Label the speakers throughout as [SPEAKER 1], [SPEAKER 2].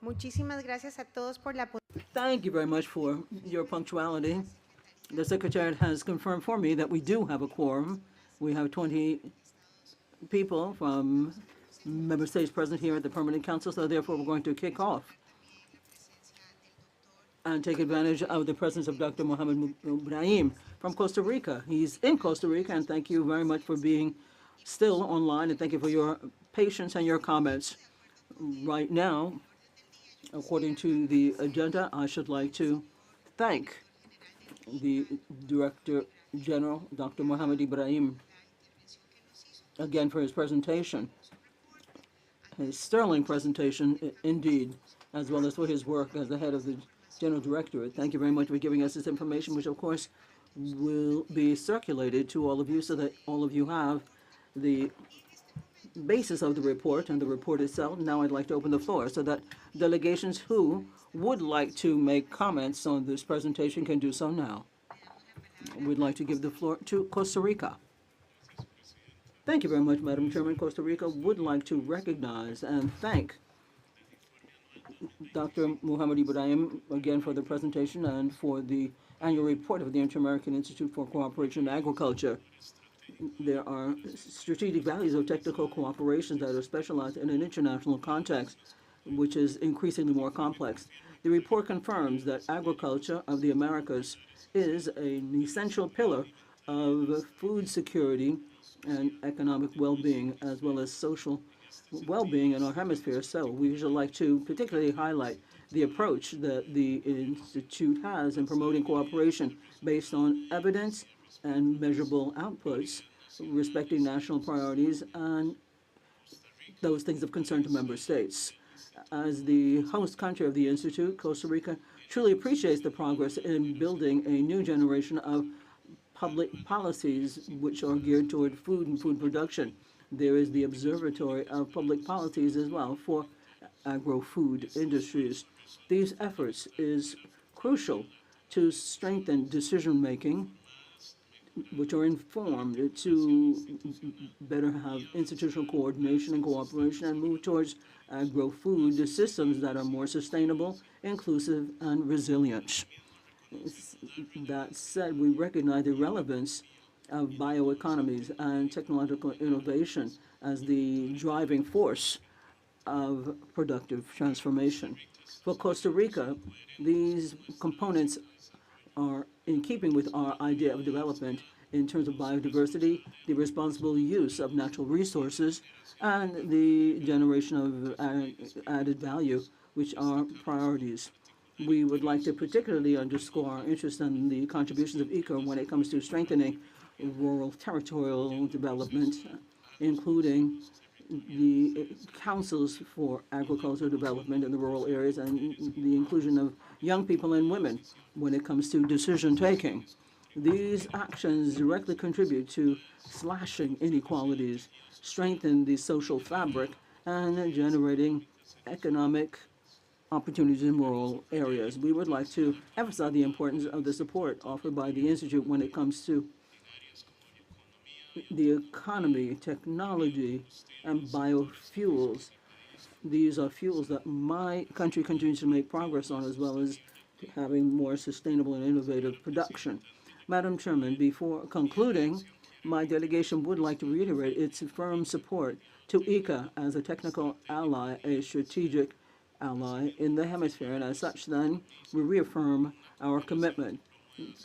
[SPEAKER 1] Muchísimas gracias a todos por la.
[SPEAKER 2] Thank you very much for your punctuality. The Secretariat has confirmed for me that we do have a quorum. We have 20 people from member states present here at the Permanent Council, so therefore we're going to kick off and take advantage of the presence of Dr. Mohamed Ibrahim from Costa Rica. He's in Costa Rica, and thank you very much for being still online, and thank you for your patience and your comments. Right now, according to the agenda, I should like to thank the Director General, Dr. Mohamed Ibrahim, again for his presentation, his sterling presentation indeed, as well as for his work as the head of the General Directorate. Thank you very much for giving us this information, which of course will be circulated to all of you so that all of you have the basis of the report and the report itself. Now I'd like to open the floor so that delegations who would like to make comments on this presentation can do so now. We'd like to give the floor to Costa Rica. Thank you very much, Madam Chairman. Costa Rica would like to recognize and thank Dr. Mohamed Ibrahim again for the presentation and for the annual report of the Inter-American Institute for Cooperation in Agriculture. There are strategic values of technical cooperation that are specialized in an international context, which is increasingly more complex. The report confirms that agriculture of the Americas is an essential pillar of food security and economic well-being, as well as social well-being in our hemisphere. So we would like to particularly highlight the approach that the Institute has in promoting cooperation based on evidence and measurable outputs, respecting national priorities and those things of concern to member states. As the host country of the Institute, Costa Rica truly appreciates the progress in building a new generation of public policies which are geared toward food and food production. There is the Observatory of Public Policies as well for agro-food industries. These efforts is crucial to strengthen decision-making, which are informed to better have institutional coordination and cooperation and move towards agro-food systems that are more sustainable, inclusive, and resilient. That said, we recognize the relevance of bioeconomies and technological innovation as the driving force of productive transformation. For Costa Rica, these components are in keeping with our idea of development in terms of biodiversity, the responsible use of natural resources, and the generation of added value, which are priorities. We would like to particularly underscore our interest in the contributions of ECO when it comes to strengthening rural territorial development, including the councils for agricultural development in the rural areas and the inclusion of young people and women when it comes to decision-taking. These actions directly contribute to slashing inequalities, strengthen the social fabric, and generating economic opportunities in rural areas. We would like to emphasize the importance of the support offered by the Institute when it comes to the economy, technology, and biofuels. These are fuels that my country continues to make progress on, as well as having more sustainable and innovative production. Madam Chairman, before concluding, my delegation would like to reiterate its firm support to ICA as a technical ally, a strategic ally in the hemisphere, and as such then, we reaffirm our commitment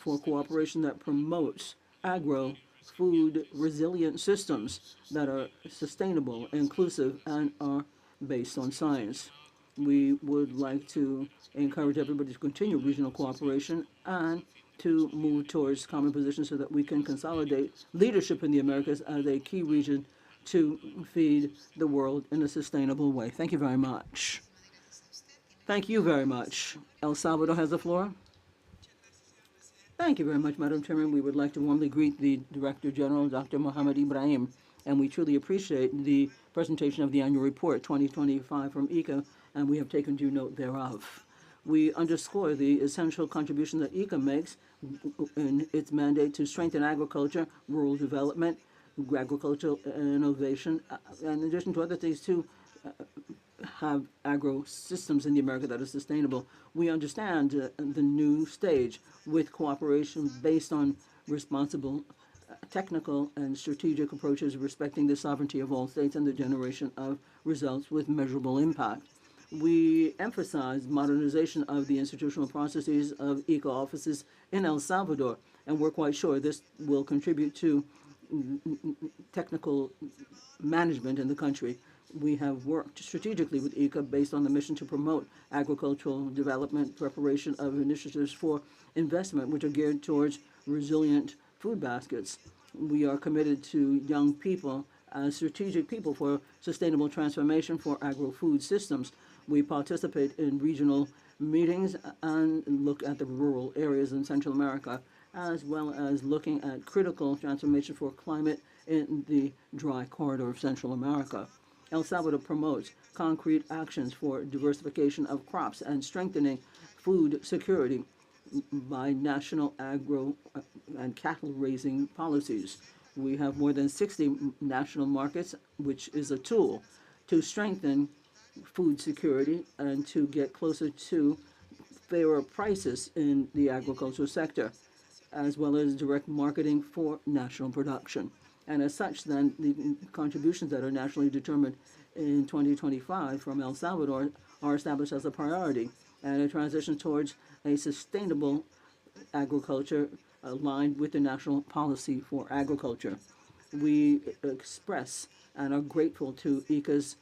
[SPEAKER 2] for cooperation that promotes agro-food resilient systems that are sustainable, inclusive, and are based on science. We would like to encourage everybody to continue regional cooperation and to move towards common positions so that we can consolidate leadership in the Americas as a key region to feed the world in a sustainable way. Thank you very much. Thank you very much. El Salvador has the floor. Thank you very much, Madam Chairman. We would like to warmly greet the Director General, Dr. Mohamed Ibrahim, and we truly appreciate the presentation of the annual report 2025 from ECA, and we have taken due note thereof. We underscore the essential contribution that ECA makes in its mandate to strengthen agriculture, rural development, agricultural innovation, and in addition to other things, to have agro systems in the America that are sustainable. We understand the new stage with cooperation based on responsible technical and strategic approaches respecting the sovereignty of all states and the generation of results with measurable impact. We emphasize modernization of the institutional processes of ECO offices in El Salvador, and we're quite sure this will contribute to technical management in the country. We have worked strategically with ECA based on the mission to promote agricultural development, preparation of initiatives for investment, which are geared towards resilient food baskets. We are committed to young people as strategic people for sustainable transformation for agro-food systems. We participate in regional meetings and look at the rural areas in Central America, as well as looking at critical transformation for climate in the dry corridor of Central America. El Salvador promotes concrete actions for diversification of crops and strengthening food security by national agro and cattle raising policies. We have more than 60 national markets, which is a tool to strengthen food security and to get closer to fairer prices in the agricultural sector, as well as direct marketing for national production. And as such, then, the contributions that are nationally determined in 2025 from El Salvador are established as a priority, and a transition towards a sustainable agriculture aligned with the national policy for agriculture. We express and are grateful to ECA's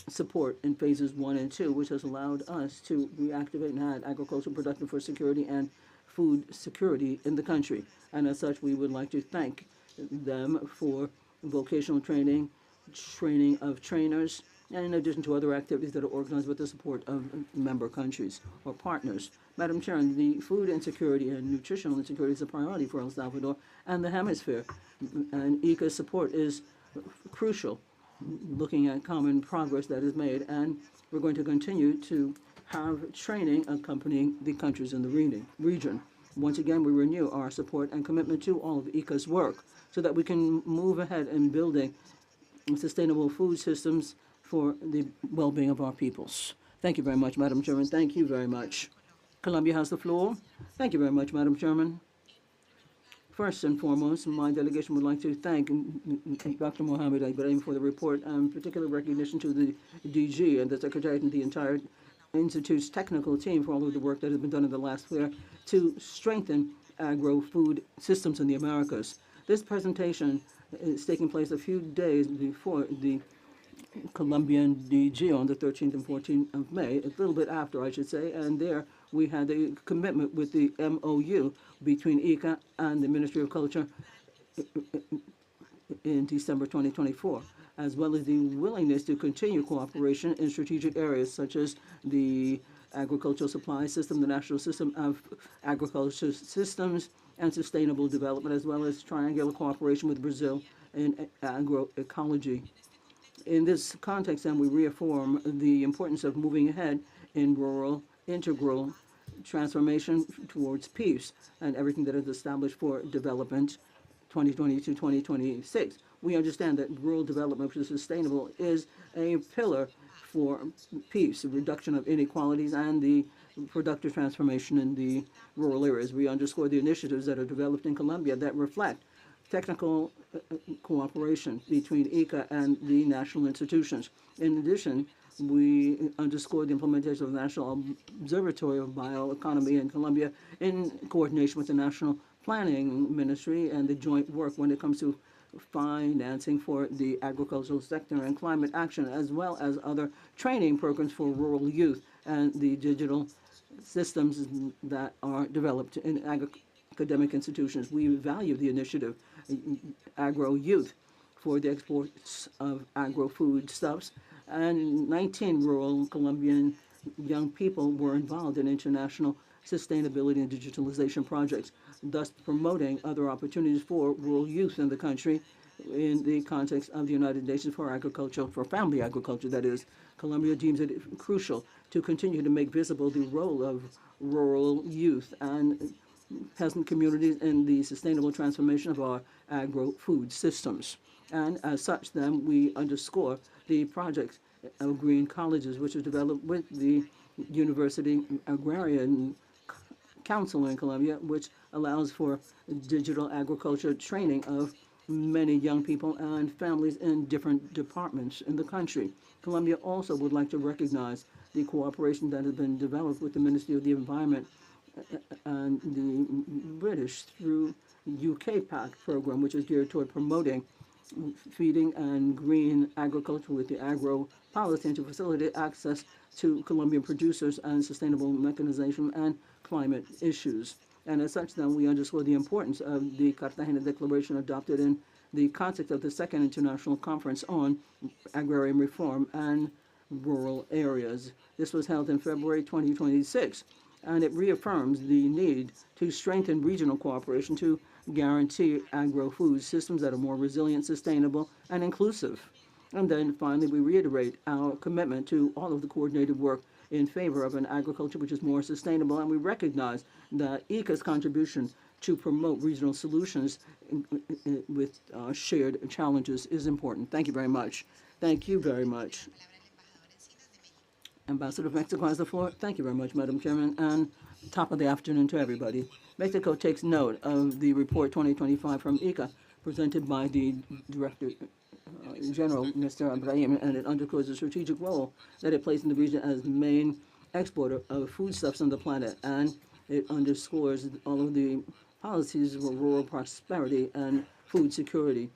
[SPEAKER 2] support in phases 1 and 2, which has allowed us to reactivate and add agricultural production for security and food security in the country. And as such, we would like to thank them for vocational training, training of trainers, and in addition to other activities that are organized with the support of member countries or partners. Madam Chair, the food insecurity and nutritional insecurity is a priority for El Salvador and the hemisphere, and ECA's support is crucial, looking at common progress that is made, and we're going to continue to have training accompanying the countries in the region. Once again, we renew our support and commitment to all of ECA's work so that we can move ahead in building sustainable food systems for the well-being of our peoples. Thank you very much, Madam Chairman. Thank you very much. Colombia has the floor. Thank you very much, Madam Chairman. First and foremost, my delegation would like to thank Dr. Mohamed Ibrahim for the report, and particular recognition to the DG and the Secretariat and the entire Institute's technical team for all of the work that has been done in the last year to strengthen agro-food systems in the Americas. This presentation is taking place a few days before the Colombian DG on the 13th and 14th of May, a little bit after, I should say, and there we had a commitment with the MOU between ICA and the Ministry of Culture in December 2024, as well as the willingness to continue cooperation in strategic areas such as the agricultural supply system, the national system of agriculture systems, and sustainable development, as well as triangular cooperation with Brazil in agroecology. In this context, then, we reaffirm the importance of moving ahead in rural, integral transformation towards peace and everything that is established for development 2020 to 2026. We understand that rural development, which is sustainable, is a pillar for peace, the reduction of inequalities, and the productive transformation in the rural areas. We underscore the initiatives that are developed in Colombia that reflect technical cooperation between ICA and the national institutions. In addition, we underscore the implementation of the National Observatory of Bioeconomy in Colombia in coordination with the National Planning Ministry and the joint work when it comes to financing for the agricultural sector and climate action, as well as other training programs for rural youth and the digital systems that are developed in academic institutions. We value the initiative Agro Youth for the exports of agro-food stuffs, and 19 rural Colombian young people were involved in international sustainability and digitalization projects, thus promoting other opportunities for rural youth in the country in the context of the United Nations for Agriculture, for Family Agriculture, that is. Colombia deems it crucial to continue to make visible the role of rural youth and peasant communities in the sustainable transformation of our agro-food systems. And as such, then, we underscore the projects of green colleges, which was developed with the University Agrarian Council in Colombia, which allows for digital agriculture training of many young people and families in different departments in the country. Colombia also would like to recognize the cooperation that has been developed with the Ministry of the Environment and the British through UK PAC program, which is geared toward promoting feeding and green agriculture with the agro policy and to facilitate access to Colombian producers and sustainable mechanization and climate issues. And as such, then, we underscore the importance of the Cartagena Declaration adopted in the context of the Second International Conference on Agrarian Reform and Rural Areas. This was held in February 2026, and it reaffirms the need to strengthen regional cooperation to guarantee agro-food systems that are more resilient, sustainable, and inclusive. And then finally, we reiterate our commitment to all of the coordinated work in favor of an agriculture which is more sustainable, and we recognize that ICA's contribution to promote regional solutions with shared challenges is important. Thank you very much. Thank you very much. Ambassador of Mexico has the floor. Thank you very much, Madam Chairman, and top of the afternoon to everybody. Mexico takes note of the report 2025 from ICA presented by the Director General, Mr. Ibrahim, and it underscores the strategic role that it plays in the region as the main exporter of foodstuffs on the planet, and it underscores all of the policies for rural prosperity and food security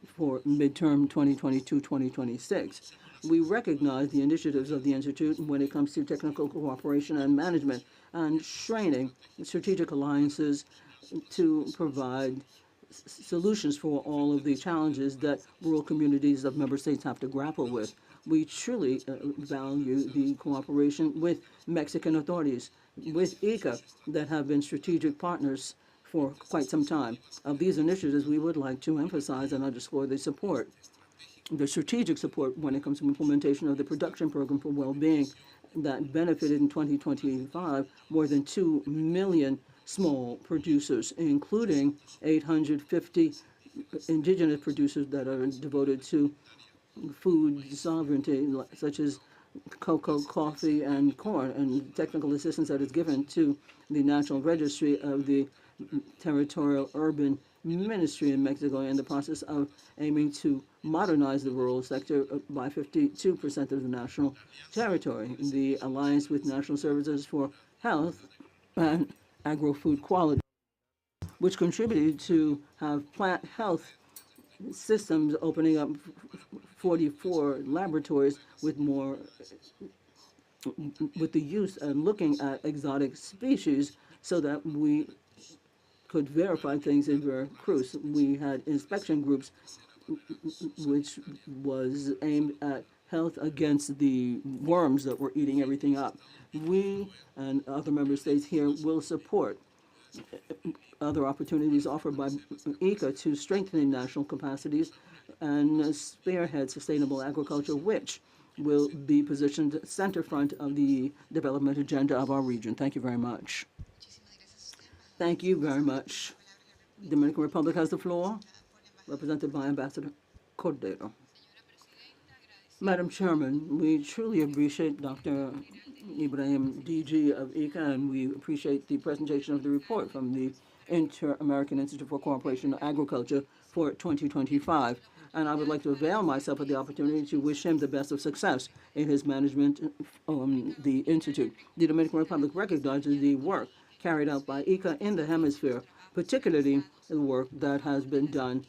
[SPEAKER 2] for midterm 2022-2026. We recognize the initiatives of the Institute when it comes to technical cooperation and management and training strategic alliances to provide solutions for all of the challenges that rural communities of member states have to grapple with. We truly value the cooperation with Mexican authorities, with ICA, that have been strategic partners for quite some time. Of these initiatives, we would like to emphasize and underscore the strategic support when it comes to implementation of the production program for well-being that benefited in 2025 more than 2 million small producers, including 850 indigenous producers that are devoted to food sovereignty, such as cocoa, coffee, and corn, and technical assistance that is given to the National Registry of the Territorial Urban Ministry in Mexico in the process of aiming to modernize the rural sector by 52% of the national territory. The Alliance with National Services for Health and Agro-Food Quality, which contributed to have plant health systems opening up 44 laboratories with the use and looking at exotic species so that we could verify things in Veracruz. We had inspection groups which was aimed at health against the worms that were eating everything up. We and other member states here will support other opportunities offered by ICA to strengthening national capacities and spearhead sustainable agriculture, which will be positioned center front of the development agenda of our region. Thank you very much. Thank you very much. Dominican Republic has the floor, represented by Ambassador Cordero. Madam Chairman, we truly appreciate Dr. Ibrahim, DG of ICA, and we appreciate the presentation of the report from the Inter-American Institute for Cooperation and Agriculture for 2025. And I would like to avail myself of the opportunity to wish him the best of success in his management of the Institute. The Dominican Republic recognizes the work carried out by ICA in the hemisphere, particularly the work that has been done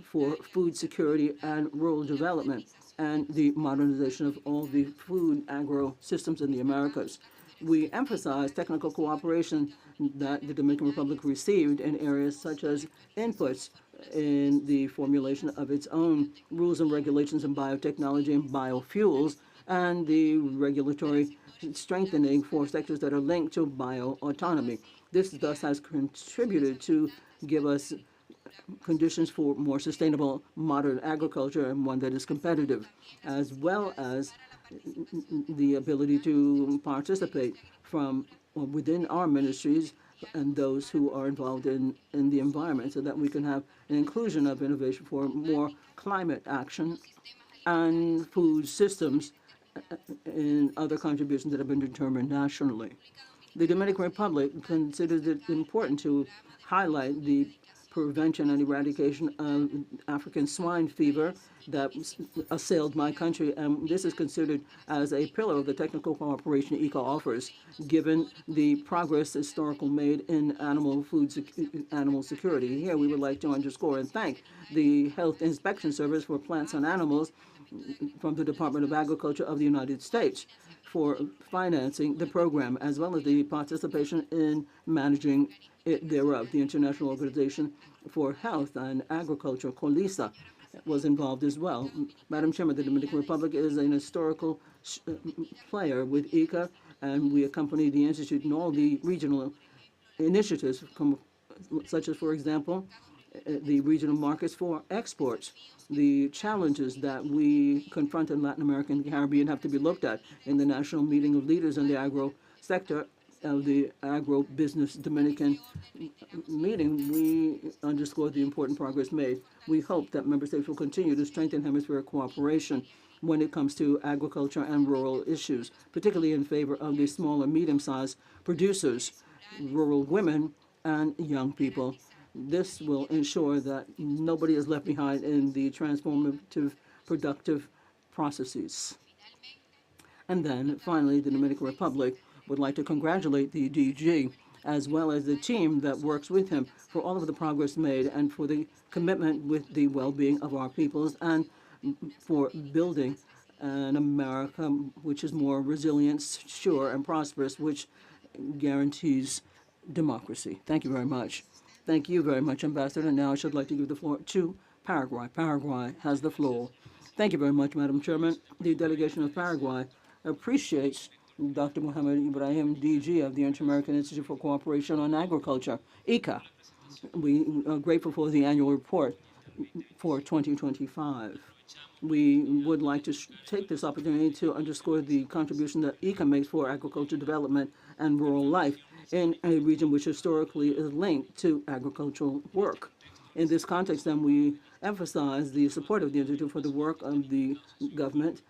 [SPEAKER 2] for food security and rural development and the modernization of all the food agro systems in the Americas. We emphasize technical cooperation that the Dominican Republic received in areas such as inputs in the formulation of its own rules and regulations in biotechnology and biofuels, and the regulatory strengthening for sectors that are linked to bioautonomy. This thus has contributed to give us conditions for more sustainable modern agriculture and one that is competitive, as well as the ability to participate from within our ministries and those who are involved in the environment so that we can have an inclusion of innovation for more climate action and food systems and other contributions that have been determined nationally. The Dominican Republic considers it important to highlight the prevention and eradication of African swine fever that assailed my country, and this is considered as a pillar of the technical cooperation ECA offers, given the progress historical made in animal security. Here, we would like to underscore and thank the Health Inspection Service for Plants and Animals from the Department of Agriculture of the United States for financing the program, as well as the participation in managing it thereof. The International Organization for Health and Agriculture, COLISA, was involved as well. Madam Chairman, the Dominican Republic is an historical player with ICA, and we accompany the Institute in all the regional initiatives, such as, for example, the regional markets for exports. The challenges that we confront in Latin America and the Caribbean have to be looked at in the National Meeting of Leaders in the Agro Sector of the Agro-Business Dominican meeting. We underscore the important progress made. We hope that member states will continue to strengthen hemispheric cooperation when it comes to agriculture and rural issues, particularly in favor of the small and medium-sized producers, rural women, and young people. This will ensure that nobody is left behind in the transformative, productive processes. And then, finally, the Dominican Republic would like to congratulate the DG as well as the team that works with him for all of the progress made and for the commitment with the well-being of our peoples and for building an America which is more resilient, sure, and prosperous, which guarantees democracy. Thank you very much. Thank you very much, Ambassador. Now I should like to give the floor to Paraguay. Paraguay has the floor. Thank you very much, Madam Chairman. The delegation of Paraguay appreciates Dr. Mohamed Ibrahim, DG of the Inter-American Institute for Cooperation on Agriculture, ICA. We are grateful for the annual report for 2025. We would like to take this opportunity to underscore the contribution that ICA makes for agriculture development and rural life in a region which historically is linked to agricultural work. In this context, then, we emphasize the support of the Institute for the work of the government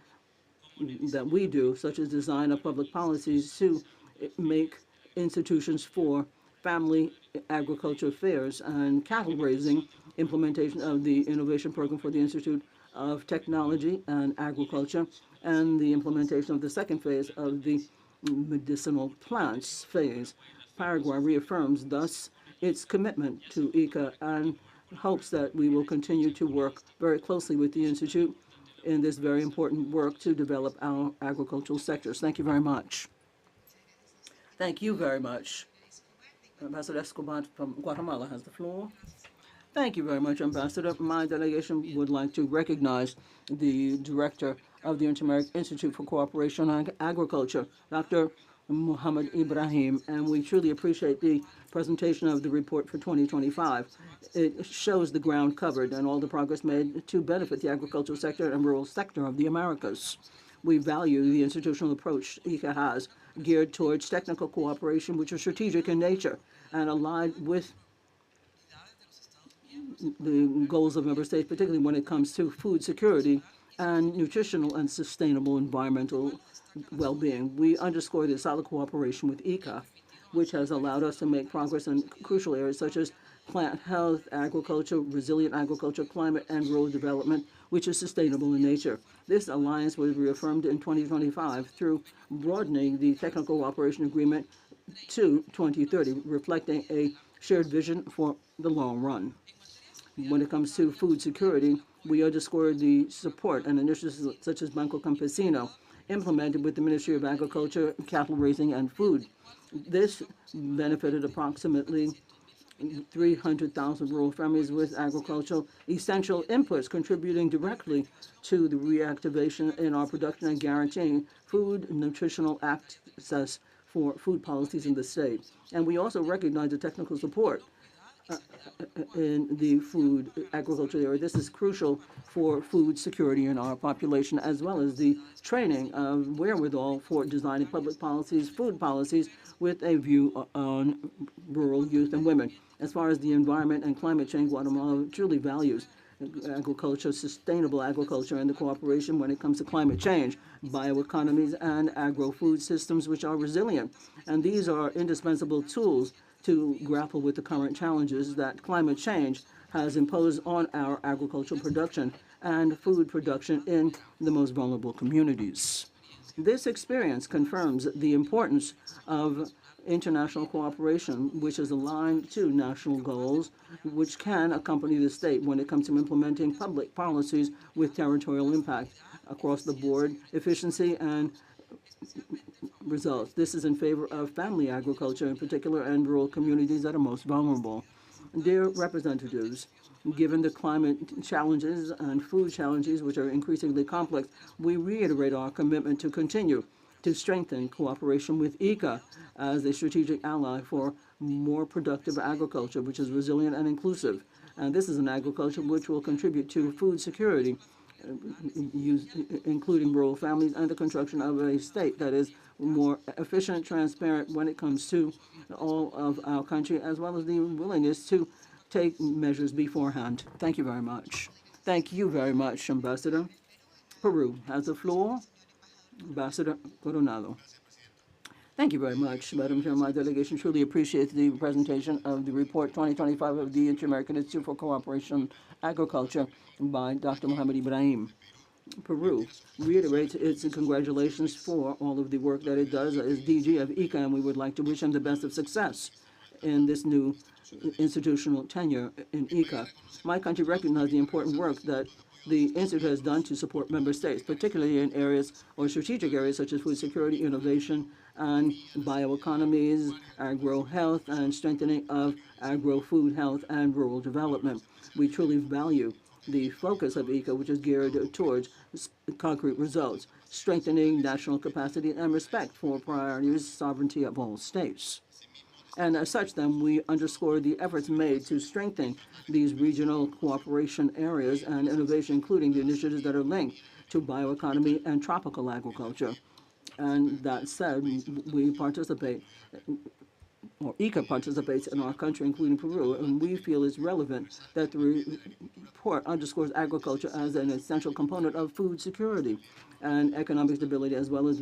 [SPEAKER 2] that we do, such as design of public policies to make institutions for family agriculture affairs and cattle raising, implementation of the innovation program for the Institute of Technology and Agriculture, and the implementation of the second phase of the medicinal plants phase. Paraguay reaffirms thus its commitment to ICA and hopes that we will continue to work very closely with the Institute in this very important work to develop our agricultural sectors. Thank you very much. Thank you very much. Ambassador Escobar from Guatemala has the floor. Thank you very much, Ambassador. My delegation would like to recognize the director of the Inter-American Institute for Cooperation on Agriculture, Dr. Mohamed Ibrahim, and we truly appreciate the presentation of the report for 2025. It shows the ground covered and all the progress made to benefit the agricultural sector and rural sector of the Americas. We value the institutional approach ICA has, geared towards technical cooperation, which is strategic in nature and aligned with the goals of member states, particularly when it comes to food security and nutritional and sustainable environmental well-being. We underscore the solid cooperation with ICA, which has allowed us to make progress in crucial areas such as plant health, agriculture, resilient agriculture, climate, and rural development, which is sustainable in nature. This alliance was reaffirmed in 2025 through broadening the technical cooperation agreement to 2030, reflecting a shared vision for the long run. When it comes to food security, we underscore the support and initiatives such as Banco Campesino, implemented with the Ministry of Agriculture, Cattle Raising, and Food. This benefited approximately 300,000 rural families with agricultural essential inputs, contributing directly to the reactivation in our production and guaranteeing food nutritional access for food policies in the state. And we also recognize the technical support in the food agriculture area. This is crucial for food security in our population, as well as the training of wherewithal for designing public policies, food policies, with a view on rural youth and women. As far as the environment and climate change, Guatemala truly values agriculture, sustainable agriculture, and the cooperation when it comes to climate change, bioeconomies, and agro-food systems which are resilient. And these are indispensable tools to grapple with the current challenges that climate change has imposed on our agricultural production and food production in the most vulnerable communities. This experience confirms the importance of international cooperation, which is aligned to national goals, which can accompany the state when it comes to implementing public policies with territorial impact across the board, efficiency, and results. This is in favor of family agriculture in particular and rural communities that are most vulnerable. Dear representatives, given the climate challenges and food challenges, which are increasingly complex, we reiterate our commitment to continue to strengthen cooperation with ICA as a strategic ally for more productive agriculture, which is resilient and inclusive. And this is an agriculture which will contribute to food security, including rural families, and the construction of a state that is more efficient, transparent when it comes to all of our country, as well as the willingness to take measures beforehand. Thank you very much. Thank you very much, Ambassador. Peru has the floor. Ambassador Coronado. Thank you very much, Madam Chair. My delegation truly appreciates the presentation of the report 2025 of the Inter-American Institute for Cooperation Agriculture by Dr. Mohamed Ibrahim. Peru reiterates its congratulations for all of the work that it does as DG of ICA, and we would like to wish him the best of success in this new institutional tenure in ICA. My country recognizes the important work that the Institute has done to support member states, particularly in areas or strategic areas such as food security, innovation, and bioeconomies, agro-health, and strengthening of agro-food health and rural development. We truly value the focus of ICA, which is geared towards concrete results, strengthening national capacity and respect for priorities, sovereignty of all states. And as such, then, we underscore the efforts made to strengthen these regional cooperation areas and innovation, including the initiatives that are linked to bioeconomy and tropical agriculture. And that said, we participate, or ICA participates in our country, including Peru, and we feel it's relevant that the report underscores agriculture as an essential component of food security and economic stability, as well as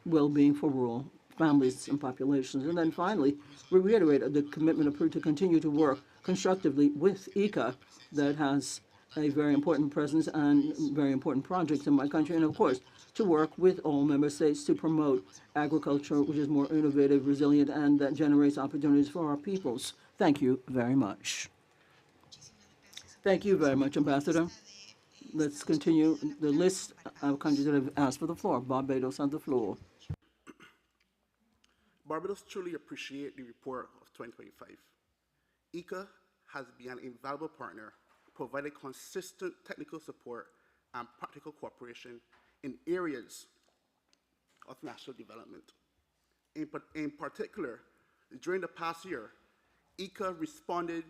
[SPEAKER 2] well-being for rural families and populations. And then finally, we reiterate the commitment of Peru to continue to work constructively with ICA that has a very important presence and very important projects in my country, and of course, to work with all member states to promote agriculture which is more innovative, resilient, and that generates opportunities for our peoples. Thank you very much. Thank you very much, Ambassador. Let's continue the list of countries that have asked for the floor. Barbados on the floor.
[SPEAKER 3] Barbados truly appreciate the report of 2025. ICA has been an invaluable partner, providing consistent technical support and practical cooperation in areas of national development. In particular, during the past year, ICA responded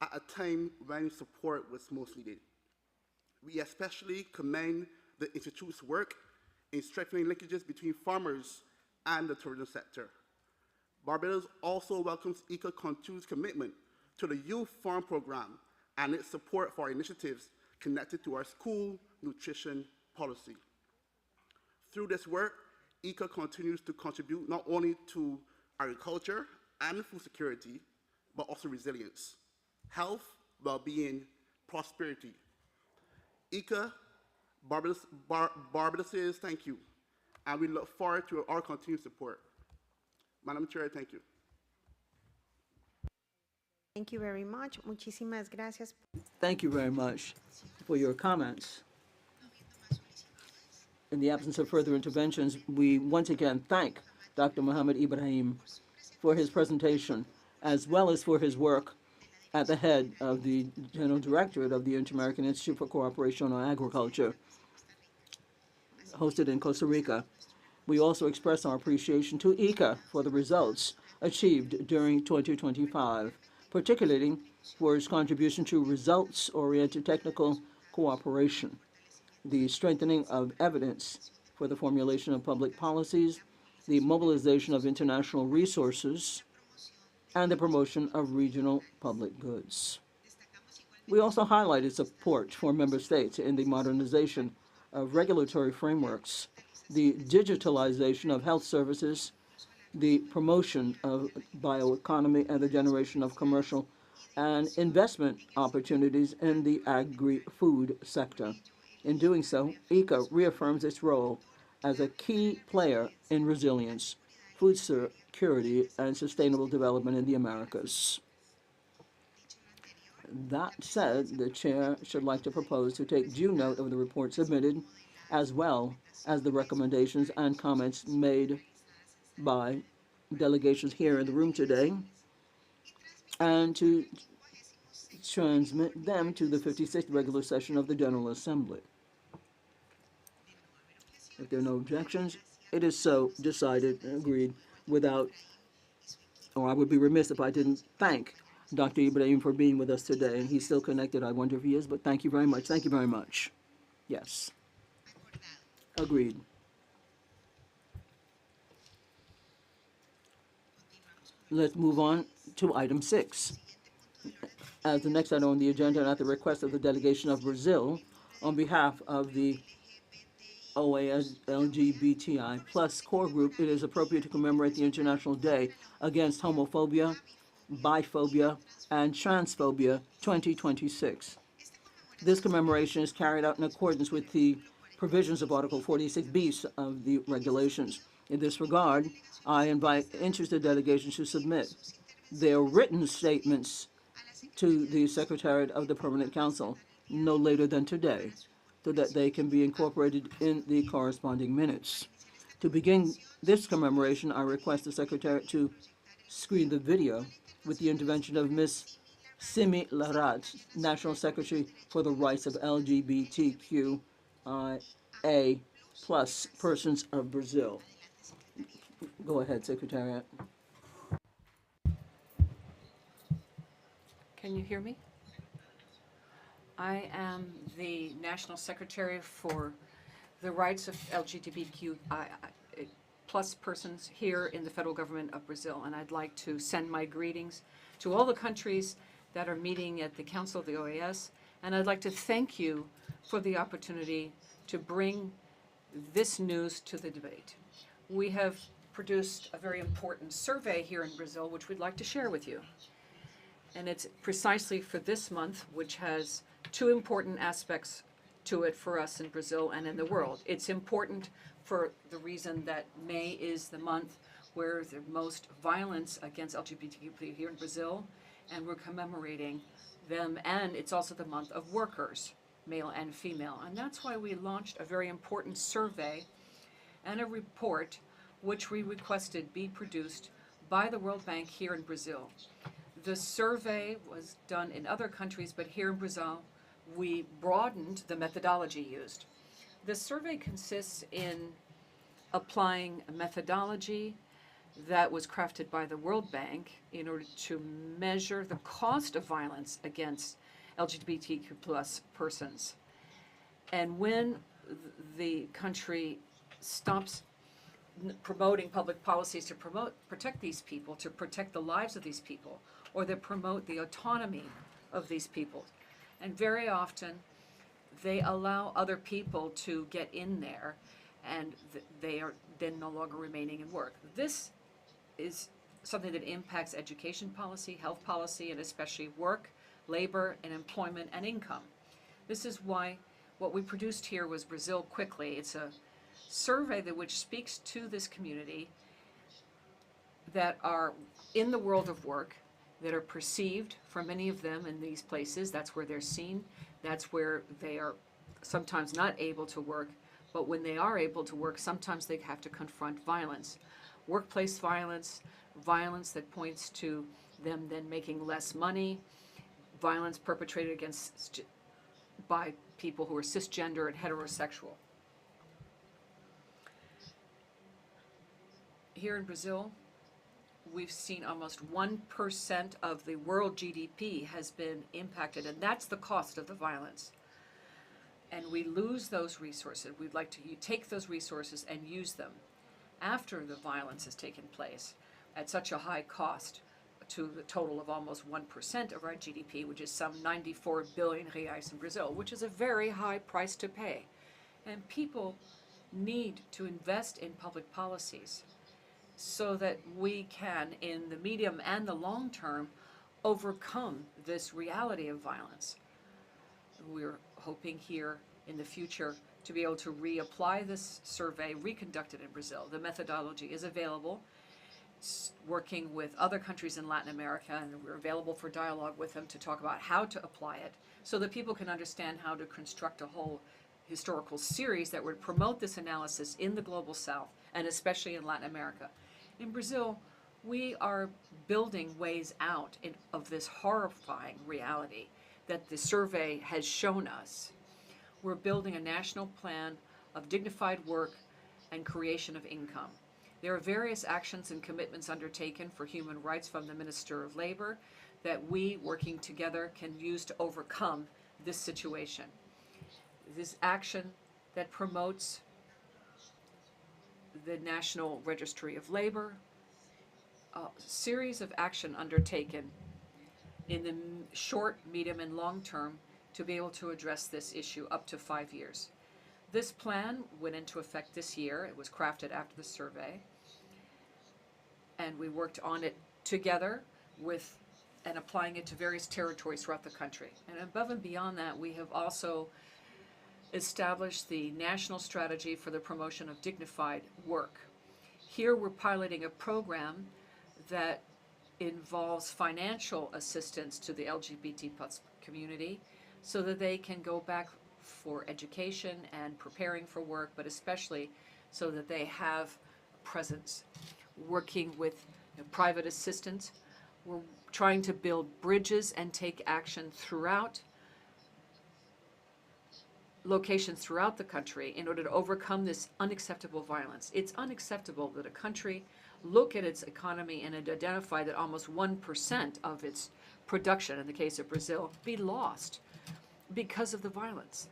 [SPEAKER 3] at a time when support was most needed. We especially commend the Institute's work in strengthening linkages between farmers and the tourism sector. Barbados also welcomes ICA continued commitment to the Youth Farm Program and its support for initiatives connected to our school nutrition policy. Through this work, ICA continues to contribute not only to agriculture and food security, but also resilience, health, well-being, prosperity. ICA, Barbados says thank you, and we look forward to our continued support. Madam Chair, thank you.
[SPEAKER 1] Thank you very much. Muchísimas gracias.
[SPEAKER 2] Thank you very much for your comments. In the absence of further interventions, we once again thank Dr. Mohamed Ibrahim for his presentation, as well as for his work at the head of the General Directorate of the Inter-American Institute for Cooperation on Agriculture, hosted in Costa Rica. We also express our appreciation to ICA for the results achieved during 2025, particularly for its contribution to results-oriented technical cooperation, the strengthening of evidence for the formulation of public policies, the mobilization of international resources, and the promotion of regional public goods. We also highlighted support for member states in the modernization of regulatory frameworks, the digitalization of health services, the promotion of bioeconomy, and the generation of commercial and investment opportunities in the agri-food sector. In doing so, ECA reaffirms its role as a key player in resilience, food security, and sustainable development in the Americas. That said, the chair should like to propose to take due note of the report submitted, as well as the recommendations and comments made by delegations here in the room today, and to transmit them to the 56th regular session of the General Assembly. If there are no objections, it is so decided and agreed without, or I would be remiss if I didn't thank Dr. Ibrahim for being with us today. And he's still connected. I wonder if he is, but thank you very much. Thank you very much. Yes. Agreed. Let's move on to item 6. As the next item on the agenda, and at the request of the delegation of Brazil, on behalf of the OAS LGBTI plus core group, it is appropriate to commemorate the International Day Against Homophobia, Biphobia, and Transphobia 2026. This commemoration is carried out in accordance with the provisions of Article 46B of the regulations. In this regard, I invite interested delegations to submit their written statements to the Secretariat of the Permanent Council no later than today, so that they can be incorporated in the corresponding minutes. To begin this commemoration, I request the Secretariat to screen the video with the intervention of Ms. Simi Larat, National Secretary for the Rights of LGBTQIA plus persons of Brazil. Go ahead, Secretariat.
[SPEAKER 4] Can you hear me? I am the National Secretary for the Rights of LGBTQI plus persons here in the federal government of Brazil, and I'd like to send my greetings to all the countries that are meeting at the Council of the OAS, and I'd like to thank you for the opportunity to bring this news to the debate. We have produced a very important survey here in Brazil, which we'd like to share with you. And it's precisely for this month, which has two important aspects to it for us in Brazil and in the world. It's important for the reason that May is the month where the most violence against LGBTQ people here in Brazil, and we're commemorating them, and it's also the month of workers, male and female. And that's why we launched a very important survey and a report which we requested be produced by the World Bank here in Brazil. The survey was done in other countries, but here in Brazil, we broadened the methodology used. The survey consists in applying a methodology that was crafted by the World Bank in order to measure the cost of violence against LGBTQ plus persons. And when the country stops promoting public policies to protect these people, to protect the lives of these people, or that promote the autonomy of these people. And very often, they allow other people to get in there, and they are then no longer remaining in work. This is something that impacts education policy, health policy, and especially work, labor, and employment and income. This is why what we produced here was Brazil Quickly. It's a survey which speaks to this community that are in the world of work, that are perceived for many of them in these places. That's where they're seen. That's where they are sometimes not able to work. But when they are able to work, sometimes they have to confront violence. Workplace violence, violence that points to them then making less money, violence perpetrated against by people who are cisgender and heterosexual. Here in Brazil, we've seen almost 1% of the world GDP has been impacted, and that's the cost of the violence. And we lose those resources. We'd like to take those resources and use them after the violence has taken place at such a high cost to the total of almost 1% of our GDP, which is some 94 billion reais in Brazil, which is a very high price to pay. And people need to invest in public policies so that we can, in the medium and the long term, overcome this reality of violence. We're hoping here in the future to be able to reapply this survey, reconducted in Brazil. The methodology is available, working with other countries in Latin America, and we're available for dialogue with them to talk about how to apply it so that people can understand how to construct a whole historical series that would promote this analysis in the Global South and especially in Latin America. In Brazil, we are building ways out of this horrifying reality that the survey has shown us. We're building a national plan of dignified work and creation of income. There are various actions and commitments undertaken for human rights from the Minister of Labor that we, working together, can use to overcome this situation. This action that promotes the National Registry of Labor, a series of action undertaken in the short, medium, and long term to be able to address this issue up to 5 years. This plan went into effect this year. It was crafted after the survey. And we worked on it together with and applying it to various territories throughout the country. And above and beyond that, we have also established the national strategy for the promotion of dignified work. Here we're piloting a program that involves financial assistance to the LGBT+ community so that they can go back for education and preparing for work, but especially so that they have presence. Working with private assistance, we're trying to build bridges and take action throughout locations throughout the country in order to overcome this unacceptable violence. It's unacceptable that a country look at its economy and identify that almost 1% of its production, in the case of Brazil, be lost because of the violence.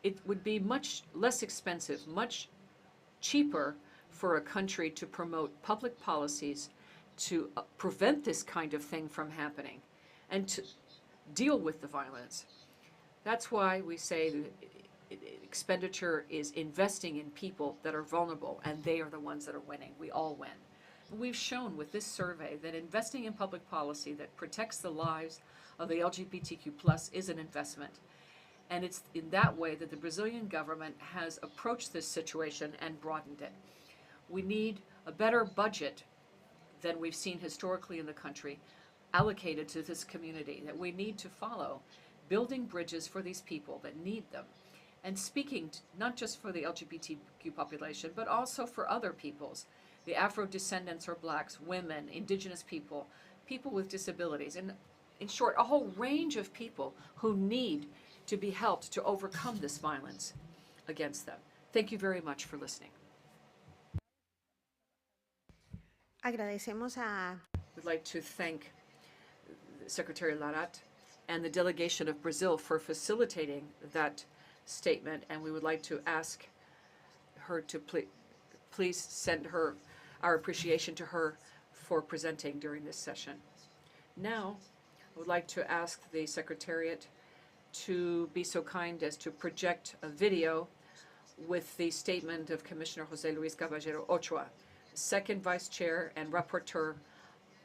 [SPEAKER 4] It would be much less expensive, much cheaper for a country to promote public policies to prevent this kind of thing from happening and to deal with the violence. That's why we say that expenditure is investing in people that are vulnerable, and they are the ones that are winning. We all win. We've shown with this survey that investing in public policy that protects the lives of the LGBTQ+ is an investment. And it's in that way that the Brazilian government has approached this situation and broadened it. We need a better budget than we've seen historically in the country allocated to this community that we need to follow, building bridges for these people that need them, and speaking not just for the LGBTQ population, but also for other peoples, the Afro-descendants or blacks, women, indigenous people, people with disabilities, and in short, a whole range of people who need to be helped to overcome this violence against them. Thank you very much for listening.
[SPEAKER 1] Agradecemos a
[SPEAKER 4] We'd like to thank Secretary Larat and the delegation of Brazil for facilitating that statement, and we would like to ask her to please send her our appreciation to her for presenting during this session. Now, I would like to ask the Secretariat to be so kind as to project a video with the statement of Commissioner José Luis Caballero Ochoa, Second Vice Chair and Rapporteur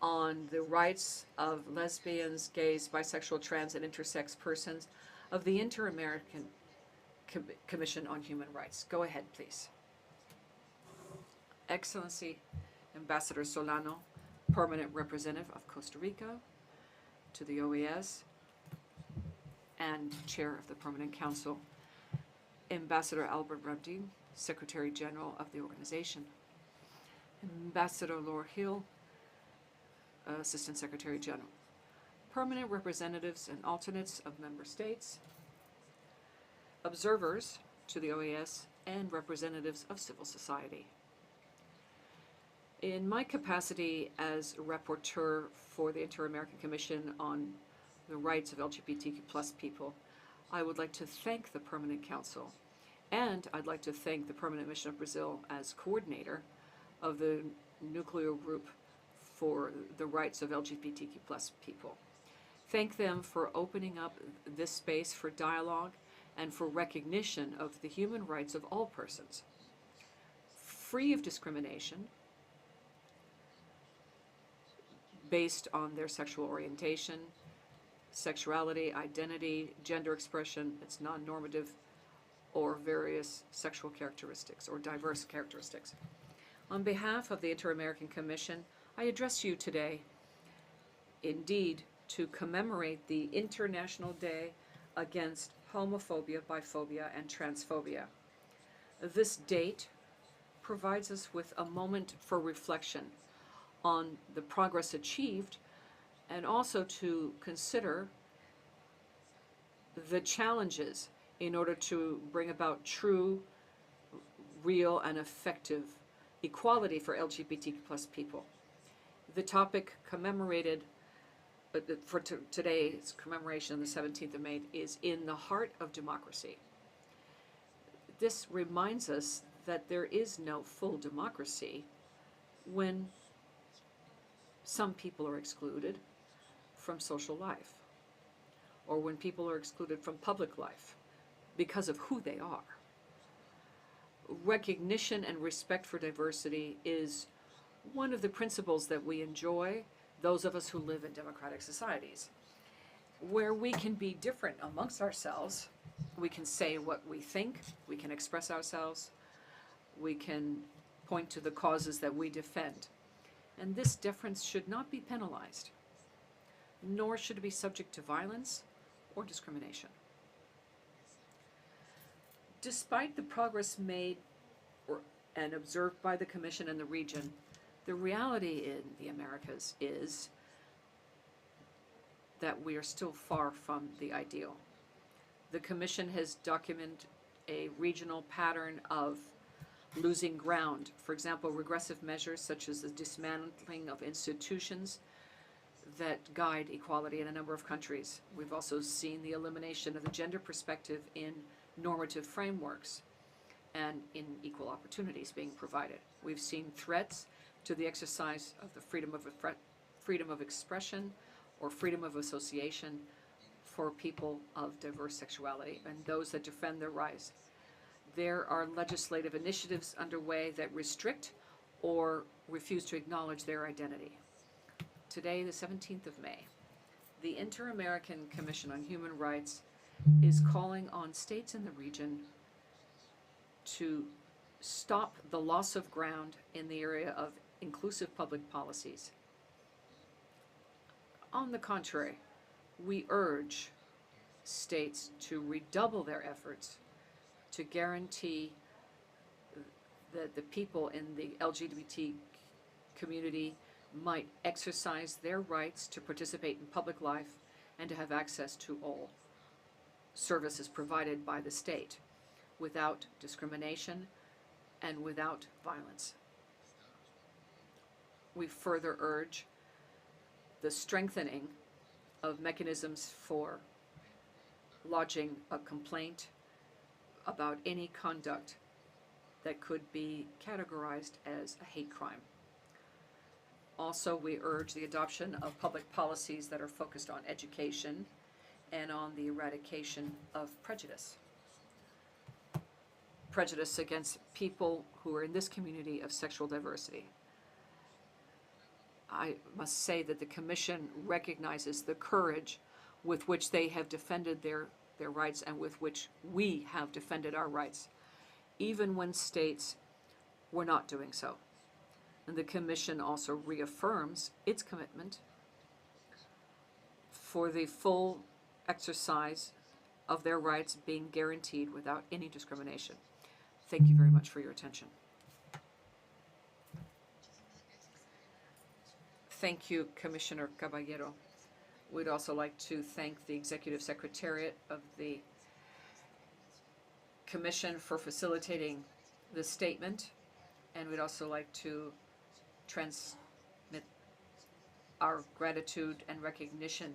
[SPEAKER 4] on the rights of lesbians, gays, bisexual, trans, and intersex persons of the Inter-American Commission on Human Rights. Go ahead, please. Excellency Ambassador Solano, Permanent Representative of Costa Rica to the OAS and Chair of the Permanent Council, Ambassador Albert Rabdin, Secretary General of the organization, Ambassador Laura Hill, Assistant Secretary General, permanent representatives and alternates of member states, observers to the OAS, and representatives of civil society. In my capacity as rapporteur for the Inter-American Commission on the Rights of LGBTQ+ people, I would like to thank the Permanent Council, and I'd like to thank the Permanent Mission of Brazil as coordinator of the nuclear group for the rights of LGBTQ plus people. Thank them for opening up this space for dialogue and for recognition of the human rights of all persons, free of discrimination based on their sexual orientation, sexuality, identity, gender expression, its non-normative, or various sexual characteristics or diverse characteristics. On behalf of the Inter-American Commission, I address you today, indeed, to commemorate the International Day Against Homophobia, Biphobia, and Transphobia. This date provides us with a moment for reflection on the progress achieved and also to consider the challenges in order to bring about true, real, and effective equality for LGBTQ plus people. The topic commemorated for today's commemoration on the 17th of May is in the heart of democracy. This reminds us that there is no full democracy when some people are excluded from social life, or when people are excluded from public life because of who they are. Recognition and respect for diversity is one of the principles that we enjoy, those of us who live in democratic societies, where we can be different amongst ourselves. We can say what we think, we can express ourselves, we can point to the causes that we defend. And this difference should not be penalized, nor should it be subject to violence or discrimination. Despite the progress made and observed by the Commission and the region, the reality in the Americas is that we are still far from the ideal. The Commission has documented a regional pattern of losing ground. For example, regressive measures such as the dismantling of institutions that guide equality in a number of countries. We've also seen the elimination of the gender perspective in normative frameworks and in equal opportunities being provided. We've seen threats to the exercise of the freedom of expression or freedom of association for people of diverse sexuality and those that defend their rights. There are legislative initiatives underway that restrict or refuse to acknowledge their identity. Today, the 17th of May, the Inter-American Commission on Human Rights is calling on states in the region to stop the loss of ground in the area of inclusive public policies. On the contrary, we urge states to redouble their efforts to guarantee that the people in the LGBT community might exercise their rights to participate in public life and to have access to all services provided by the state without discrimination and without violence. We further urge the strengthening of mechanisms for lodging a complaint about any conduct that could be categorized as a hate crime. Also, we urge the adoption of public policies that are focused on education and on the eradication of prejudice. Prejudice against people who are in this community of sexual diversity. I must say that the Commission recognizes the courage with which they have defended their rights and with which we have defended our rights, even when states were not doing so. And the Commission also reaffirms its commitment for the full exercise of their rights being guaranteed without any discrimination. Thank you very much for your attention. Thank you, Commissioner Caballero. We'd also like to thank the Executive Secretariat of the Commission for facilitating the statement, and we'd also like to transmit our gratitude and recognition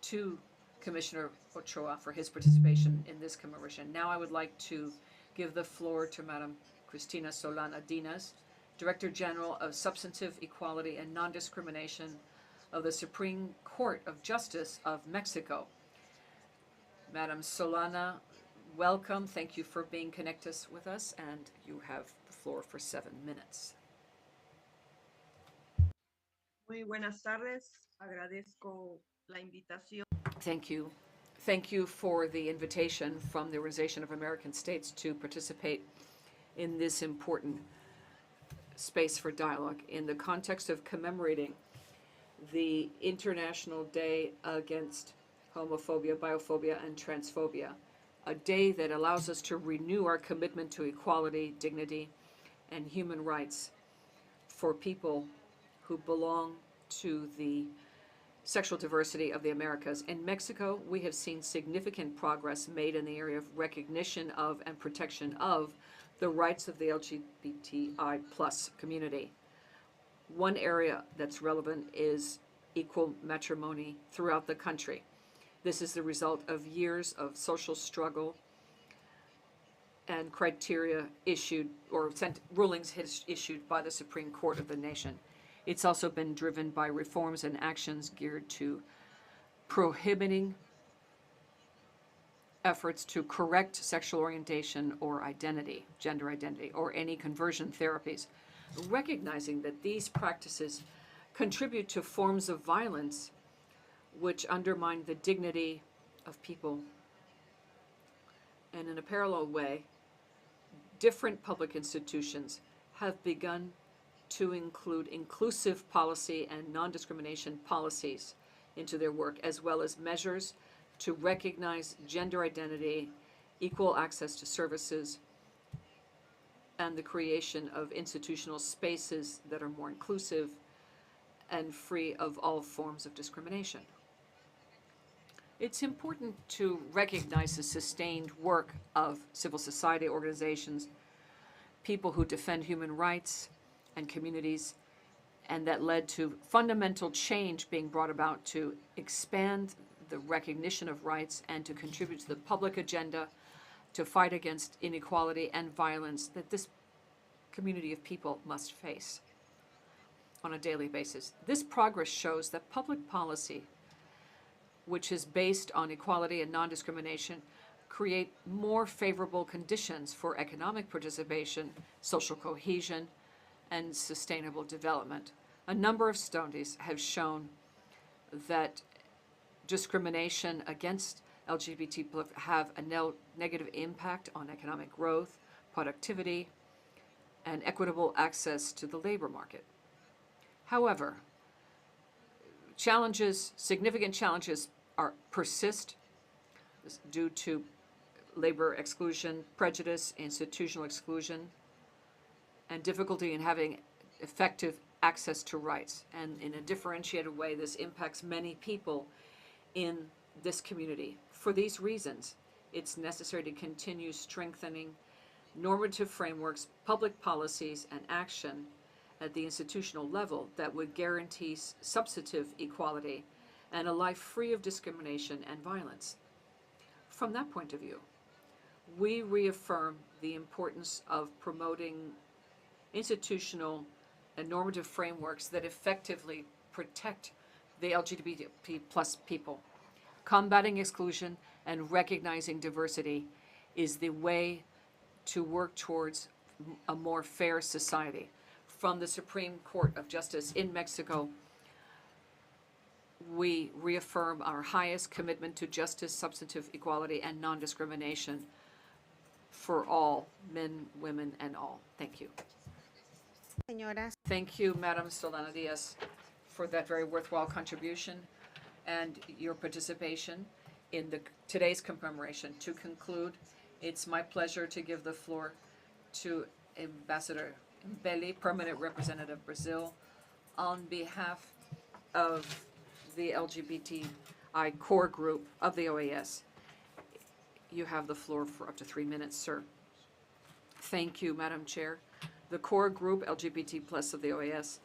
[SPEAKER 4] to Commissioner Ochoa for his participation in this commemoration. Now I would like to give the floor to Madam Cristina Solana Dinas, Director General of Substantive Equality and Non-Discrimination of the Supreme Court of Justice of Mexico. Madam Solana, welcome. Thank you for being connected with us, and you have the floor for 7 minutes.
[SPEAKER 5] Muy buenas tardes. Agradezco la invitación.
[SPEAKER 4] Thank you. Thank you for the invitation from the Organization of American States to participate in this important space for dialogue in the context of commemorating the International Day Against Homophobia, Biophobia, and Transphobia, a day that allows us to renew our commitment to equality, dignity, and human rights for people who belong to the sexual diversity of the Americas. In Mexico, we have seen significant progress made in the area of recognition of and protection of the rights of the LGBTI plus community. One area that's relevant is equal matrimony throughout the country. This is the result of years of social struggle and criteria issued or rulings issued by the Supreme Court of the nation. It's also been driven by reforms and actions geared to prohibiting efforts to correct sexual orientation or identity, gender identity, or any conversion therapies, recognizing that these practices contribute to forms of violence which undermine the dignity of people. And in a parallel way, different public institutions have begun to include inclusive policy and non-discrimination policies into their work, as well as measures to recognize gender identity, equal access to services, and the creation of institutional spaces that are more inclusive and free of all forms of discrimination. It's important to recognize the sustained work of civil society organizations, people who defend human rights and communities, and that led to fundamental change being brought about to expand the recognition of rights and to contribute to the public agenda to fight against inequality and violence that this community of people must face on a daily basis. This progress shows that public policy, which is based on equality and non-discrimination, create more favorable conditions for economic participation, social cohesion, and sustainable development. A number of studies have shown that discrimination against LGBT people have a negative impact on economic growth, productivity, and equitable access to the labor market. However, significant challenges persist due to labor exclusion, prejudice, institutional exclusion, and difficulty in having effective access to rights. And in a differentiated way, this impacts many people in this community. For these reasons, it's necessary to continue strengthening normative frameworks, public policies, and action at the institutional level that would guarantee substantive equality and a life free of discrimination and violence. From that point of view, we reaffirm the importance of promoting institutional and normative frameworks that effectively protect the LGBT plus people. Combating exclusion and recognizing diversity is the way to work towards a more fair society. From the Supreme Court of Justice in Mexico, we reaffirm our highest commitment to justice, substantive equality, and non-discrimination for all, men, women, and all. Thank you.
[SPEAKER 1] Señoras,
[SPEAKER 4] Thank you, Madam Solana Diaz, for that very worthwhile contribution and your participation in today's commemoration. To conclude, it's my pleasure to give the floor to Ambassador Mbele, Permanent Representative Brazil, on behalf of the LGBTI core group of the OAS. You have the floor for up to 3 minutes, sir. Thank you, Madam Chair. The core group, LGBT plus of the OAS,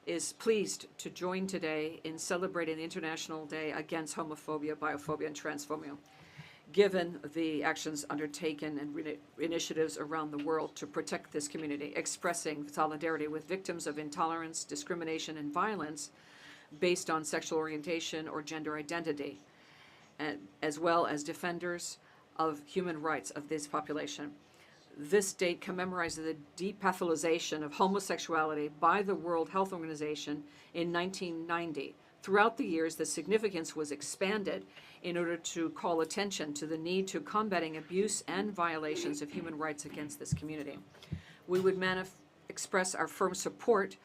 [SPEAKER 4] is pleased to join today in celebrating the International Day Against Homophobia, Biophobia, and Transphobia. given the actions undertaken and initiatives around the world to protect this community, expressing solidarity with victims of intolerance, discrimination, and violence based on sexual orientation or gender identity, and as well as defenders of human rights of this population. This date commemorates the depathologization of homosexuality by the World Health Organization in 1990. Throughout the years, the significance was expanded in order to call attention to the need to combating abuse and violations of human rights against this community. We would express our firm support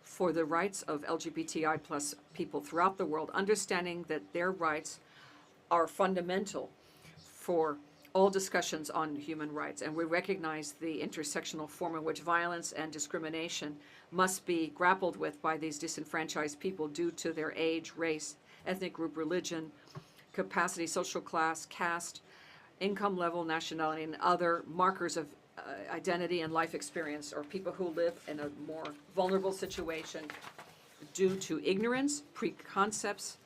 [SPEAKER 4] for the rights of LGBTI plus people throughout the world, understanding that their rights are fundamental for all discussions on human rights, and we recognize the intersectional form in which violence and discrimination must be grappled with by these disenfranchised people due to their age, race, ethnic group, religion, capacity, social class, caste, income level, nationality, and other markers of identity and life experience, or people who live in a more vulnerable situation due to ignorance, preconcepts,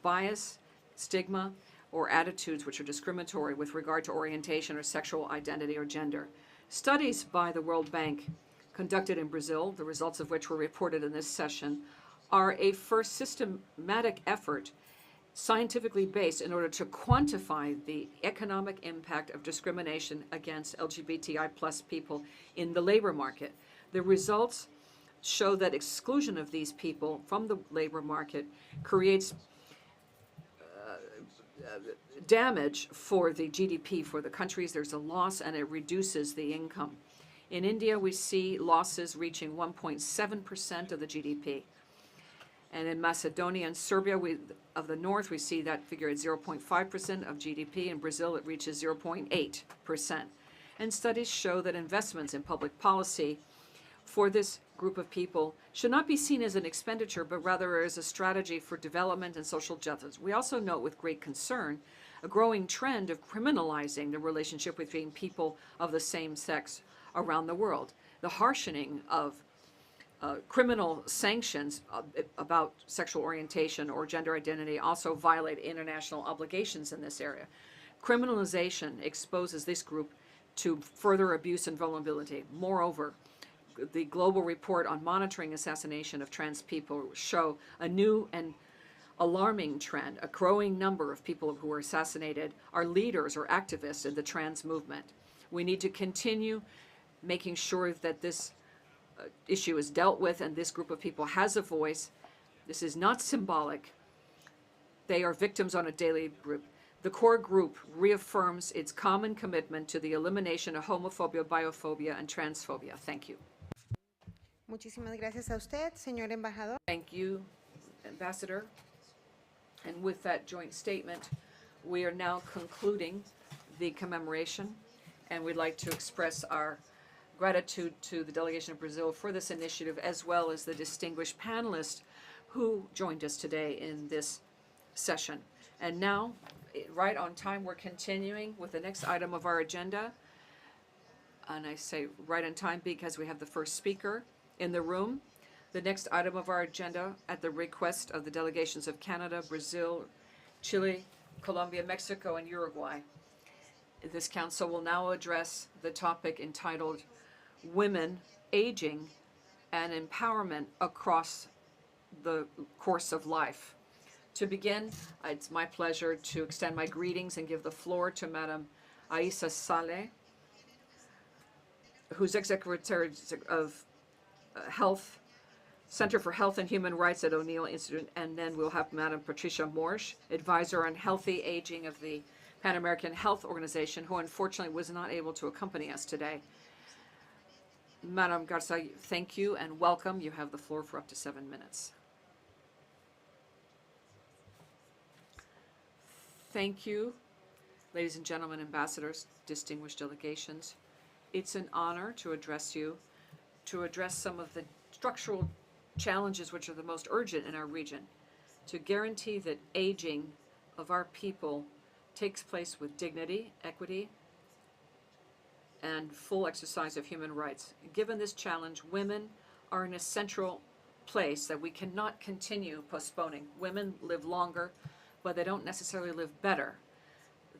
[SPEAKER 4] bias, stigma, or attitudes which are discriminatory with regard to orientation or sexual identity or gender. Studies by the World Bank conducted in Brazil, the results of which were reported in this session, are a first systematic effort, scientifically based, in order to quantify the economic impact of discrimination against LGBTI plus people in the labor market. The results show that exclusion of these people from the labor market creates damage for the GDP for the countries. There's a loss, and it reduces the income. In India, we see losses reaching 1.7% of the GDP. And in Macedonia and Serbia of the North, we see that figure at 0.5% of GDP. In Brazil, it reaches 0.8%. And studies show that investments in public policy for this group of people should not be seen as an expenditure, but rather as a strategy for development and social justice. We also note with great concern a growing trend of criminalizing the relationship between people of the same sex around the world. The harshening of criminal sanctions about sexual orientation or gender identity also violate international obligations in this area. Criminalization exposes this group to further abuse and vulnerability. Moreover, the global report on monitoring assassination of trans people show a new and alarming trend. A growing number of people who are assassinated are leaders or activists in the trans movement. We need to continue making sure that this issue is dealt with and this group of people has a voice. This is not symbolic. They are victims on a daily group. The core group reaffirms its common commitment to the elimination of homophobia, biophobia, and transphobia. Thank you.
[SPEAKER 1] Muchísimas gracias a usted, señor embajador.
[SPEAKER 4] Thank you, Ambassador. And with that joint statement, we are now concluding the commemoration, and we'd like to express our gratitude to the delegation of Brazil for this initiative, as well as the distinguished panelists who joined us today in this session. And now, right on time, we're continuing with the next item of our agenda. And I say right on time because we have the first speaker in the room. The next item of our agenda, at the request of the delegations of Canada, Brazil, Chile, Colombia, Mexico, and Uruguay. This council will now address the topic entitled Women, Aging, and Empowerment Across the Course of Life. To begin, it's my pleasure to extend my greetings and give the floor to Madam Aissa Saleh, who's Secretary of Health, Center for Health and Human Rights at O'Neill Institute, and then we'll have Madam Patricia Morsch, Advisor on Healthy Aging of the Pan American Health Organization, who unfortunately was not able to accompany us today. Madam Garza, thank you and welcome. You have the floor for up to 7 minutes. Thank you, ladies and gentlemen, ambassadors, distinguished delegations. It's an honor to address you, to address some of the structural challenges which are the most urgent in our region, to guarantee that aging of our people takes place with dignity, equity, and full exercise of human rights. Given this challenge, women are in a central place that we cannot continue postponing. Women live longer, but they don't necessarily live better.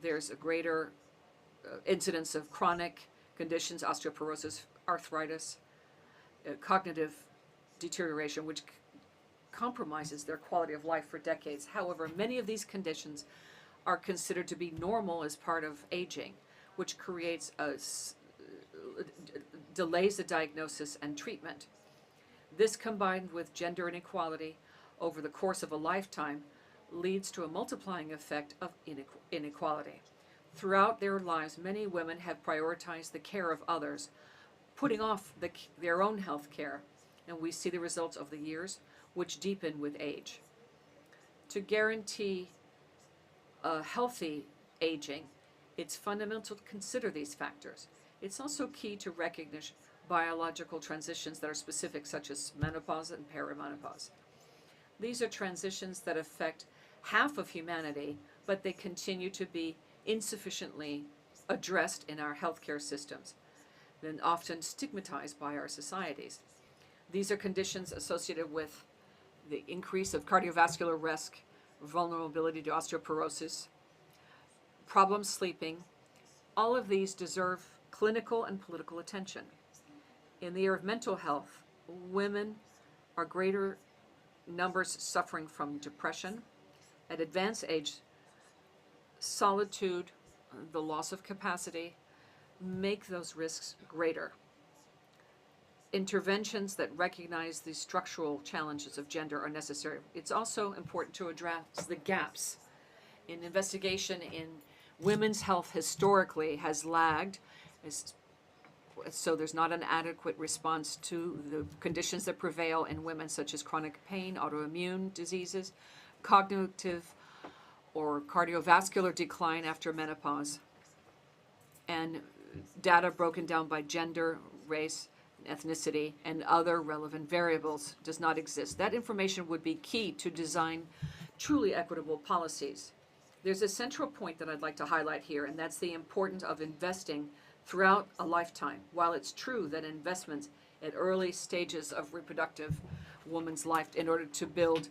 [SPEAKER 4] There's a greater incidence of chronic conditions, osteoporosis, arthritis, cognitive deterioration, which compromises their quality of life for decades. However, many of these conditions are considered to be normal as part of aging, which creates delays the diagnosis and treatment. This, combined with gender inequality over the course of a lifetime, leads to a multiplying effect of inequality. Throughout their lives, many women have prioritized the care of others, putting off their own health care, and we see the results of the years, which deepen with age. To guarantee a healthy aging, it's fundamental to consider these factors. It's also key to recognize biological transitions that are specific, such as menopause and perimenopause. These are transitions that affect half of humanity, but they continue to be insufficiently addressed in our healthcare systems, and often stigmatized by our societies. These are conditions associated with the increase of cardiovascular risk, vulnerability to osteoporosis, problems sleeping. All of these deserve clinical and political attention. In the area of mental health, women are greater numbers suffering from depression. At advanced age, solitude, the loss of capacity, make those risks greater. Interventions that recognize the structural challenges of gender are necessary. It's also important to address the gaps in investigation in women's health historically has lagged, so there's not an adequate response to the conditions that prevail in women, such as chronic pain, autoimmune diseases, cognitive or cardiovascular decline after menopause, and data broken down by gender, race, ethnicity, and other relevant variables does not exist. That information would be key to design truly equitable policies. There's a central point that I'd like to highlight here, and that's the importance of investing throughout a lifetime. While it's true that investments at early stages of reproductive woman's life in order to build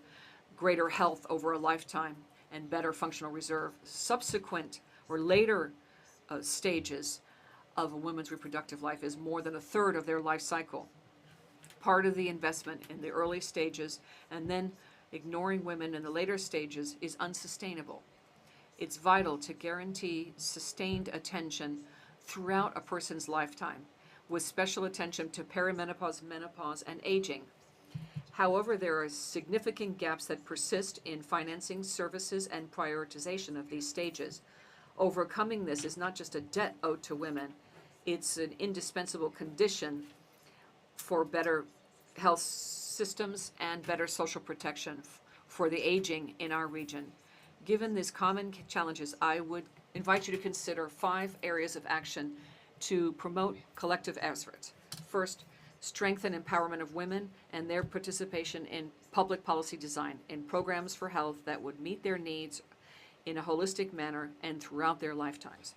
[SPEAKER 4] greater health over a lifetime and better functional reserve, subsequent or later stages of a woman's reproductive life is more than a third of their life cycle. Part of the investment in the early stages and then ignoring women in the later stages is unsustainable. It's vital to guarantee sustained attention throughout a person's lifetime, with special attention to perimenopause, menopause, and aging. However, there are significant gaps that persist in financing services and prioritization of these stages. Overcoming this is not just a debt owed to women, it's an indispensable condition for better health systems and better social protection for the aging in our region. Given these common challenges, I would invite you to consider 5 areas of action to promote collective efforts. First, strengthen empowerment of women and their participation in public policy design, in programs for health that would meet their needs in a holistic manner and throughout their lifetimes.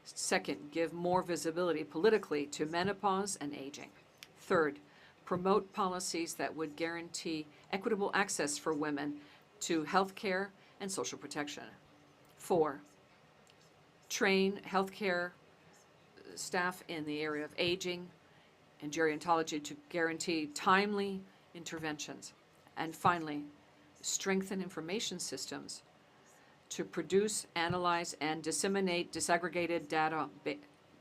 [SPEAKER 4] Second, give more visibility politically to menopause and aging. Third, promote policies that would guarantee equitable access for women to health care and social protection. 4, train healthcare staff in the area of aging and gerontology to guarantee timely interventions. And finally, strengthen information systems to produce, analyze, and disseminate disaggregated data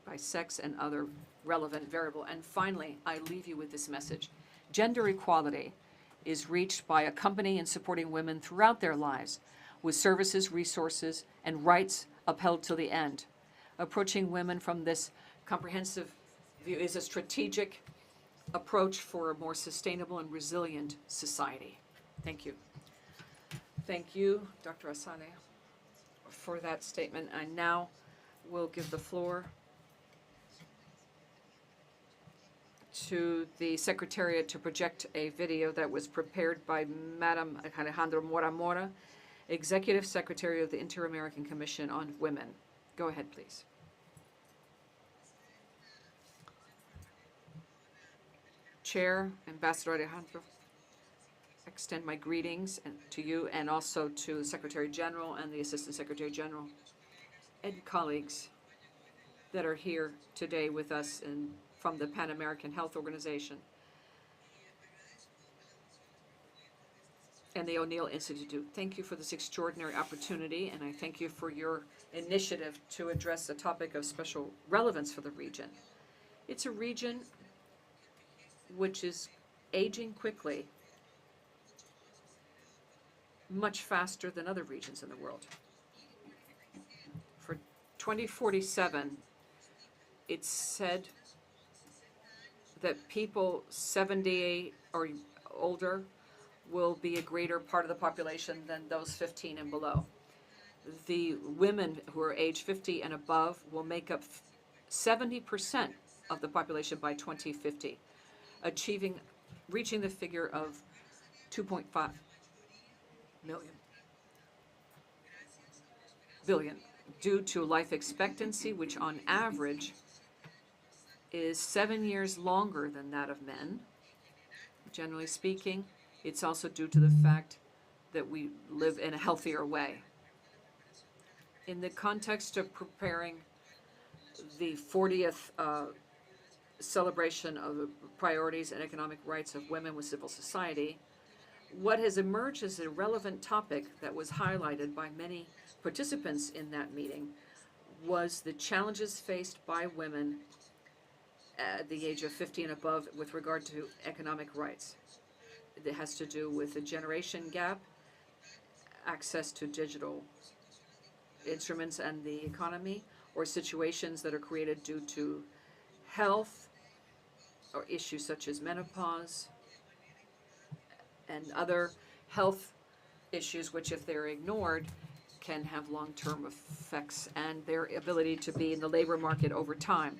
[SPEAKER 4] by sex and other relevant variable. And finally, I leave you with this message. Gender equality is reached by accompanying and supporting women throughout their lives with services, resources, and rights upheld till the end. Approaching women from this comprehensive view is a strategic approach for a more sustainable and resilient society. Thank you. Thank you, Dr. Asane, for that statement. I now will give the floor to the Secretariat to project a video that was prepared by Madam Alejandra Mora Mora, Executive Secretary of the Inter-American Commission on Women. Go ahead, please. Chair, Ambassador Alejandro, extend my greetings to you and also to the Secretary General and the Assistant Secretary General. and colleagues that are here today with us from the Pan American Health Organization and the O'Neill Institute. Thank you for this extraordinary opportunity, and I thank you for your initiative to address a topic of special relevance for the region. It's a region which is aging quickly, much faster than other regions in the world. For 2047, it's said that people 70 or older will be a greater part of the population than those 15 and below. The women who are age 50 and above will make up 70% of the population by 2050, reaching the figure of 2.5 billion, due to life expectancy, which on average is 7 years longer than that of men. Generally speaking, it's also due to the fact that we live in a healthier way. In the context of preparing the 40th celebration of the priorities and economic rights of women with civil society, what has emerged as a relevant topic that was highlighted by many participants in that meeting was the challenges faced by women at the age of 50 and above with regard to economic rights. It has to do with the generation gap, access to digital instruments and the economy, or situations that are created due to health or issues such as menopause and other health issues which, if they're ignored, can have long-term effects and their ability to be in the labor market over time.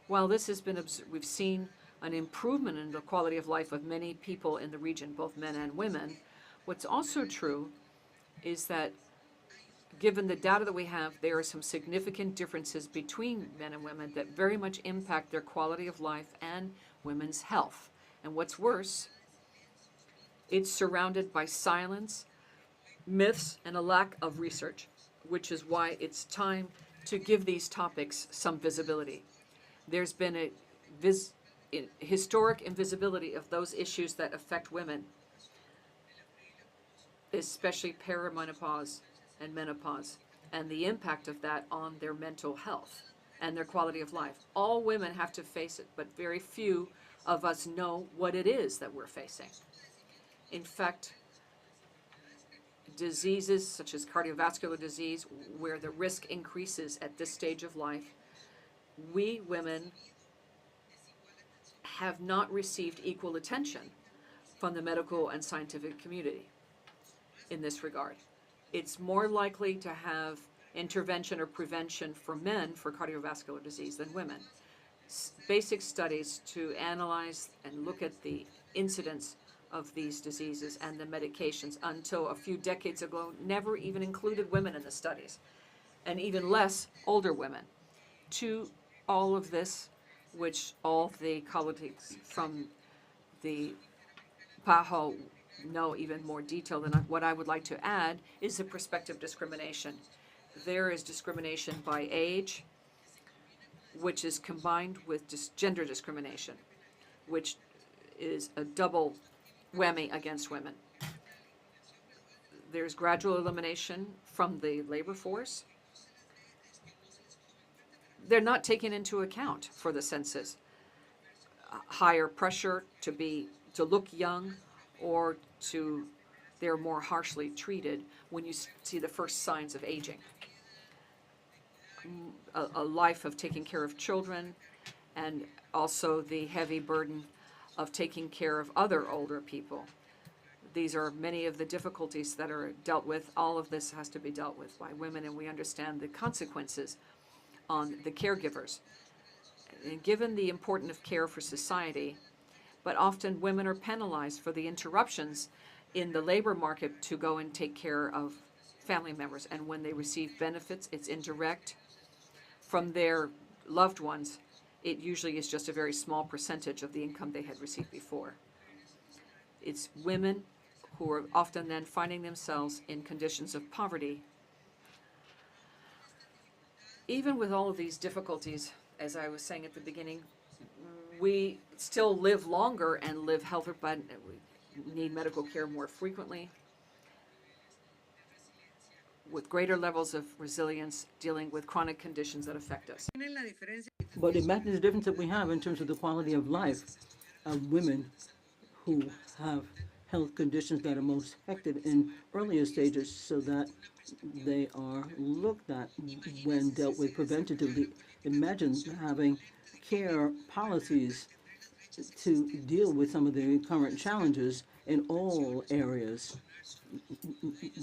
[SPEAKER 4] While this has been, we've seen an improvement in the quality of life of many people in the region, both men and women, what's also true is that given the data that we have, there are some significant differences between men and women that very much impact their quality of life and women's health. And what's worse, it's surrounded by silence, myths, and a lack of research, which is why it's time to give these topics some visibility. There's been a historic invisibility of those issues that affect women, especially perimenopause and menopause, and the impact of that on their mental health and their quality of life. All women have to face it, but very few of us know what it is that we're facing. In fact, diseases such as cardiovascular disease, where the risk increases at this stage of life, we women have not received equal attention from the medical and scientific community in this regard. It's more likely to have intervention or prevention for men for cardiovascular disease than women. Basic studies to analyze and look at the incidence of these diseases and the medications until a few decades ago never even included women in the studies, and even less older women. To all of this, which all the colleagues from the PAHO know even more detail than what I would like to add, is the perspective discrimination. There is discrimination by age, which is combined with gender discrimination, which is a double whammy against women. There's gradual elimination from the labor force. They're not taken into account for the census. Higher pressure to look young, or they're more harshly treated when you see the first signs of aging. A life of taking care of children, and also the heavy burden of taking care of other older people. These are many of the difficulties that are dealt with. All of this has to be dealt with by women, and we understand the consequences on the caregivers. And given the importance of care for society, but often women are penalized for the interruptions in the labor market to go and take care of family members. And when they receive benefits, it's indirect from their loved ones. It usually is just a very small percentage of the income they had received before. It's women who are often then finding themselves in conditions of poverty even with all of these difficulties, as I was saying at the beginning, we still live longer and live healthier, but we need medical care more frequently, with greater levels of resilience, dealing with chronic conditions that affect us.
[SPEAKER 2] But imagine the difference that we have in terms of the quality of life of women who have health conditions that are most hectic in earlier stages, so that they are looked at when dealt with preventatively. Imagine having care policies to deal with some of the current challenges in all areas,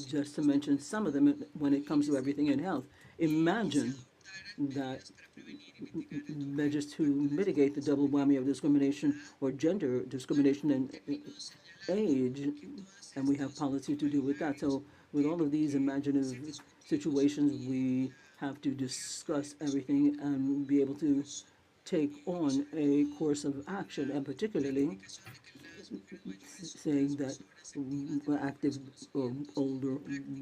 [SPEAKER 2] just to mention some of them when it comes to everything in health. Imagine that measures to mitigate the double whammy of discrimination or gender discrimination and age, and we have policy to deal with that. So with all of these imaginative situations, we have to discuss everything and be able to take on a course of action, and particularly saying that active older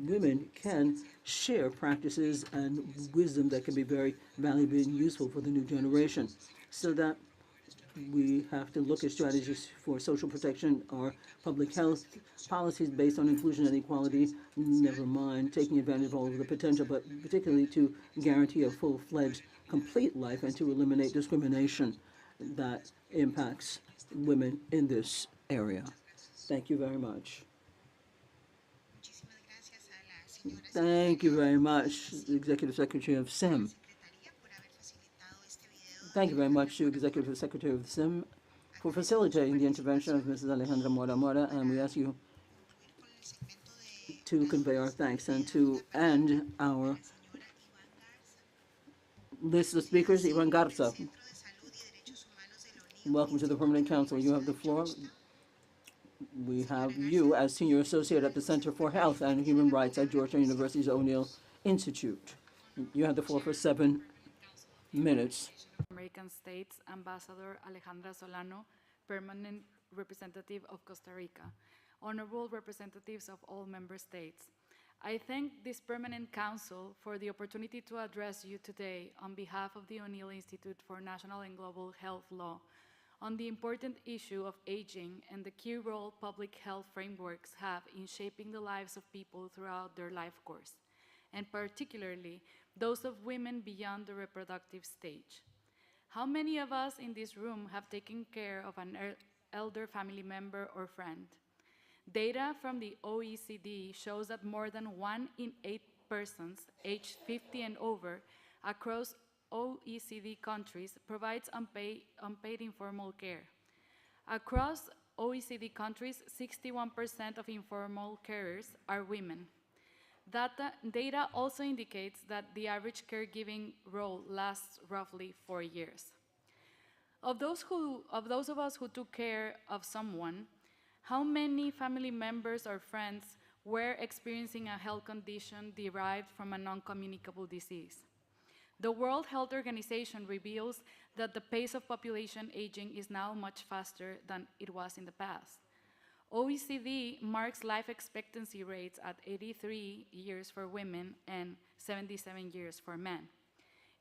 [SPEAKER 2] women can share practices and wisdom that can be very valuable and useful for the new generation, so that we have to look at strategies for social protection or public health policies based on inclusion and equality, never mind taking advantage of all of the potential, but particularly to guarantee a full-fledged, complete life and to eliminate discrimination that impacts women in this area. Thank you very much. Thank you very much, Executive Secretary of SIM. Thank you very much to Executive Secretary of SIM for facilitating the intervention of Mrs. Alejandra Mora Mora, and we ask you to convey our thanks and to end our list of speakers. Ivan Garza, welcome to the Permanent Council. You have the floor. We have you as Senior Associate at the Center for Health and Human Rights at Georgetown University's O'Neill Institute. You have the floor for 7 minutes.
[SPEAKER 6] American States Ambassador Alejandra Solano, Permanent Representative of Costa Rica, honorable representatives of all member states. I thank this Permanent Council for the opportunity to address you today on behalf of the O'Neill Institute for National and Global Health Law on the important issue of aging and the key role public health frameworks have in shaping the lives of people throughout their life course, and particularly those of women beyond the reproductive stage. How many of us in this room have taken care of an elder family member or friend? Data from the OECD shows that more than 1 in 8 persons aged 50 and over across OECD countries provides unpaid informal care. Across OECD countries, 61% of informal carers are women. Data also indicates that the average caregiving role lasts roughly 4 years. Of those of us who took care of someone, how many family members or friends were experiencing a health condition derived from a non-communicable disease? The World Health Organization reveals that the pace of population aging is now much faster than it was in the past. OECD marks life expectancy rates at 83 years for women and 77 years for men.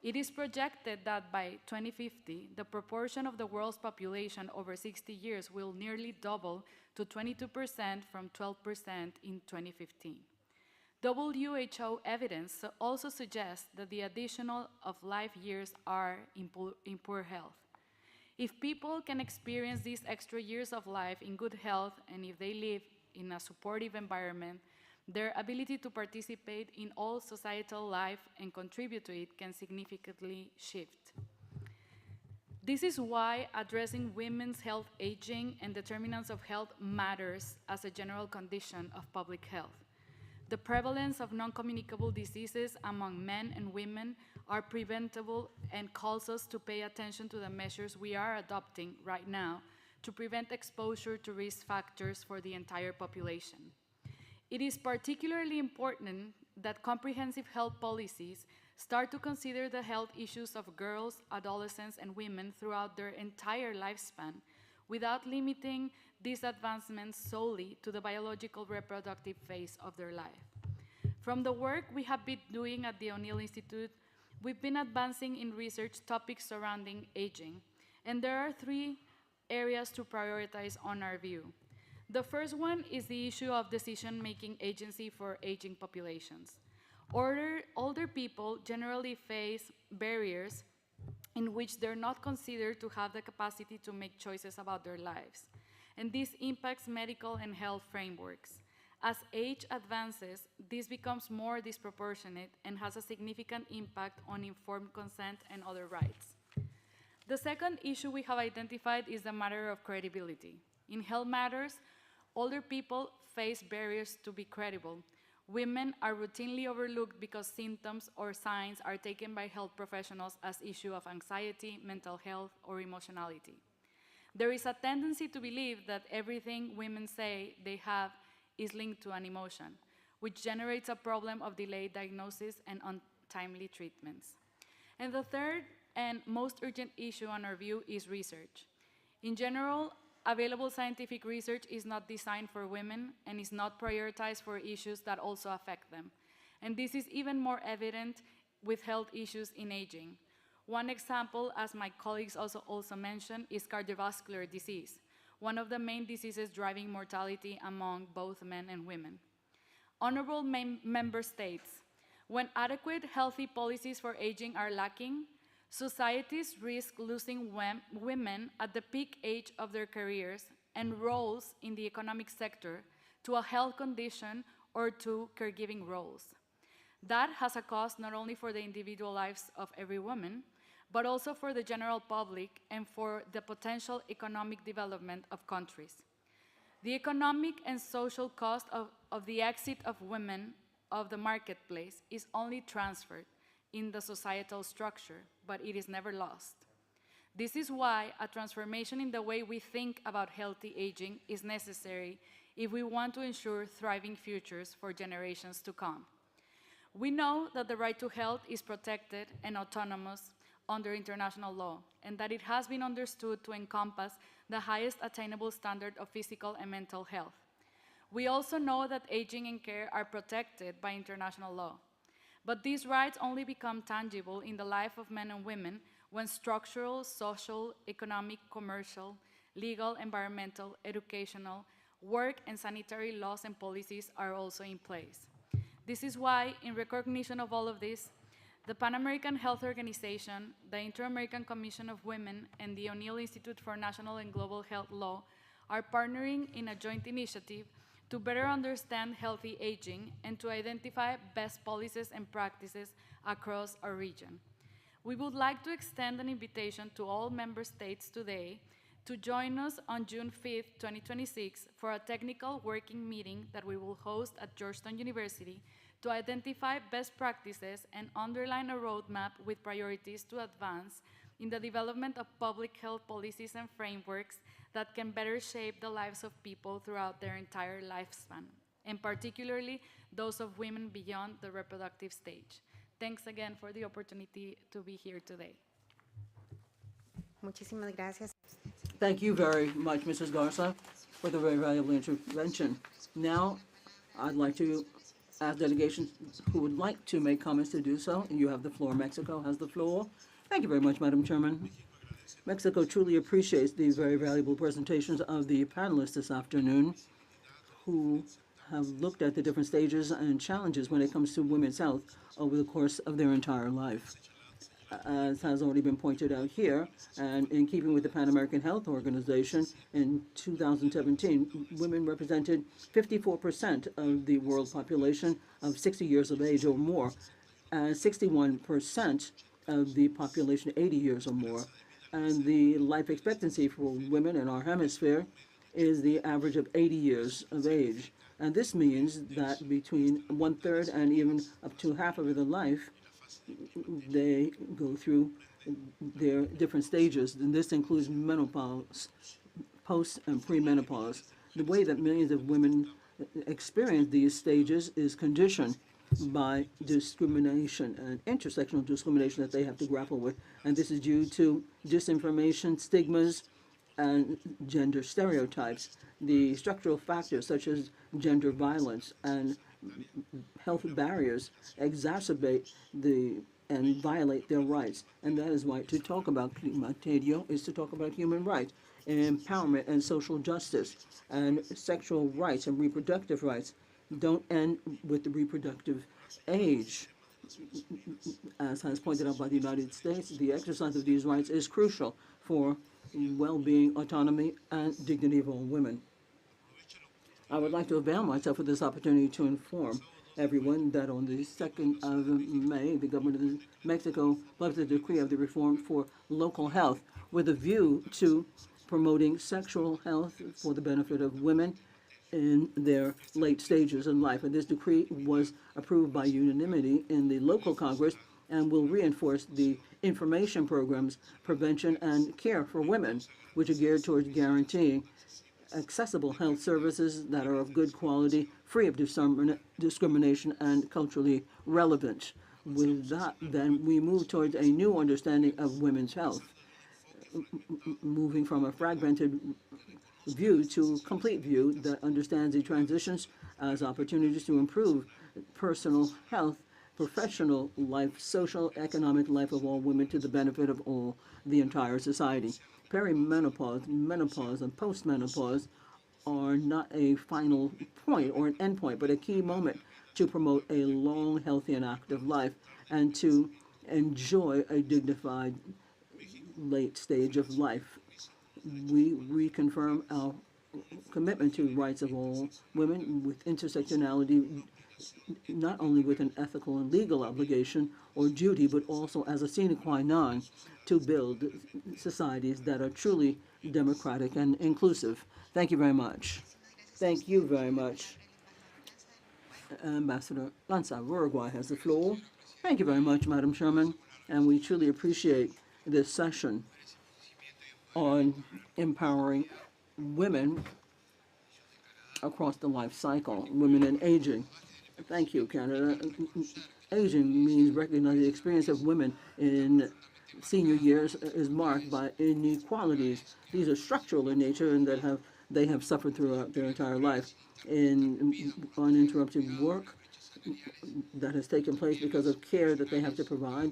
[SPEAKER 6] It is projected that by 2050, the proportion of the world's population over 60 years will nearly double to 22% from 12% in 2015. WHO evidence also suggests that the additional of life years are in poor health. If people can experience these extra years of life in good health and if they live in a supportive environment, their ability to participate in all societal life and contribute to it can significantly shift. This is why addressing women's health, aging, and determinants of health matters as a general condition of public health. The prevalence of non-communicable diseases among men and women are preventable and calls us to pay attention to the measures we are adopting right now to prevent exposure to risk factors for the entire population. It is particularly important that comprehensive health policies start to consider the health issues of girls, adolescents, and women throughout their entire lifespan, without limiting these advancements solely to the biological reproductive phase of their life. From the work we have been doing at the O'Neill Institute, we've been advancing in research topics surrounding aging, and there are three areas to prioritize on our view. The first one is the issue of decision-making agency for aging populations. Older people generally face barriers in which they're not considered to have the capacity to make choices about their lives. And this impacts medical and health frameworks. As age advances, this becomes more disproportionate and has a significant impact on informed consent and other rights. The second issue we have identified is the matter of credibility. In health matters, older people face barriers to be credible. Women are routinely overlooked because symptoms or signs are taken by health professionals as issue of anxiety, mental health, or emotionality. There is a tendency to believe that everything women say they have is linked to an emotion, which generates a problem of delayed diagnosis and untimely treatments. And the third and most urgent issue on our view is research. In general, available scientific research is not designed for women and is not prioritized for issues that also affect them. And this is even more evident with health issues in aging. One example, as my colleagues also mentioned, is cardiovascular disease, one of the main diseases driving mortality among both men and women. Honorable member states, when adequate healthy policies for aging are lacking, societies risk losing women at the peak age of their careers and roles in the economic sector to a health condition or to caregiving roles. That has a cost not only for the individual lives of every woman, but also for the general public and for the potential economic development of countries. The economic and social cost of the exit of women of the marketplace is only transferred in the societal structure, but it is never lost. This is why a transformation in the way we think about healthy aging is necessary if we want to ensure thriving futures for generations to come. We know that the right to health is protected and autonomous under international law, and that it has been understood to encompass the highest attainable standard of physical and mental health. We also know that aging and care are protected by international law. But these rights only become tangible in the life of men and women when structural, social, economic, commercial, legal, environmental, educational, work, and sanitary laws and policies are also in place. This is why, in recognition of all of this, the Pan American Health Organization, the Inter-American Commission of Women, and the O'Neill Institute for National and Global Health Law are partnering in a joint initiative to better understand healthy aging and to identify best policies and practices across our region. We would like to extend an invitation to all member states today to join us on June 5th, 2026, for a technical working meeting that we will host at Georgetown University to identify best practices and underline a roadmap with priorities to advance in the development of public health policies and frameworks that can better shape the lives of people throughout their entire lifespan, and particularly those of women beyond the reproductive stage. Thanks again for the opportunity to be here today.
[SPEAKER 1] Muchísimas gracias.
[SPEAKER 2] Thank you very much, Mrs. Garza, for the very valuable intervention. Now, I'd like to ask delegations who would like to make comments to do so. You have the floor. Mexico has the floor. Thank you very much, Madam Chairman. Mexico truly appreciates the very valuable presentations of the panelists this afternoon, who have looked at the different stages and challenges when it comes to women's health over the course of their entire life. As has already been pointed out here, and in keeping with the Pan American Health Organization, in 2017, women represented 54% of the world population of 60 years of age or more, and 61% of the population 80 years or more. And the life expectancy for women in our hemisphere is the average of 80 years of age. And this means that between 1/3 and even up to half of their life, they go through their different stages, and this includes menopause, post and premenopause. The way that millions of women experience these stages is conditioned by discrimination and intersectional discrimination that they have to grapple with, and this is due to disinformation, stigmas, and gender stereotypes. The structural factors such as gender violence and health barriers exacerbate the and violate their rights. And that is why to talk about climaterio is to talk about human rights, empowerment and social justice, and sexual rights and reproductive rights don't end with the reproductive age. As has pointed out by the United States, the exercise of these rights is crucial for well-being, autonomy, and dignity of all women. I would like to avail myself of this opportunity to inform everyone that on the 2nd of May, the government of Mexico published a decree of the reform for local health with a view to promoting sexual health for the benefit of women in their late stages in life. And this decree was approved by unanimity in the local Congress and will reinforce the information programs, prevention, and care for women, which are geared towards guaranteeing accessible health services that are of good quality, free of discrimination, and culturally relevant. With that, then, we move towards a new understanding of women's health, moving from a fragmented view to a complete view that understands the transitions as opportunities to improve personal health, professional life, social, economic life of all women to the benefit of all, the entire society. Perimenopause, menopause, and postmenopause are not a final point or an end point, but a key moment to promote a long, healthy, and active life and to enjoy a dignified late stage of life. We reconfirm our commitment to rights of all women with intersectionality, not only with an ethical and legal obligation or duty, but also as a sine qua non to build societies that are truly democratic and inclusive. Thank you very much. Thank you very much. Ambassador Lanza of Uruguay has the floor. Thank you very much, Madam Chairman, and we truly appreciate this session on empowering women across the life cycle, women in aging. Thank you, Canada. Aging means recognizing the experience of women in senior years is marked by inequalities. These are structural in nature and that they have suffered throughout their entire life. In uninterrupted work that has taken place because of care that they have to provide,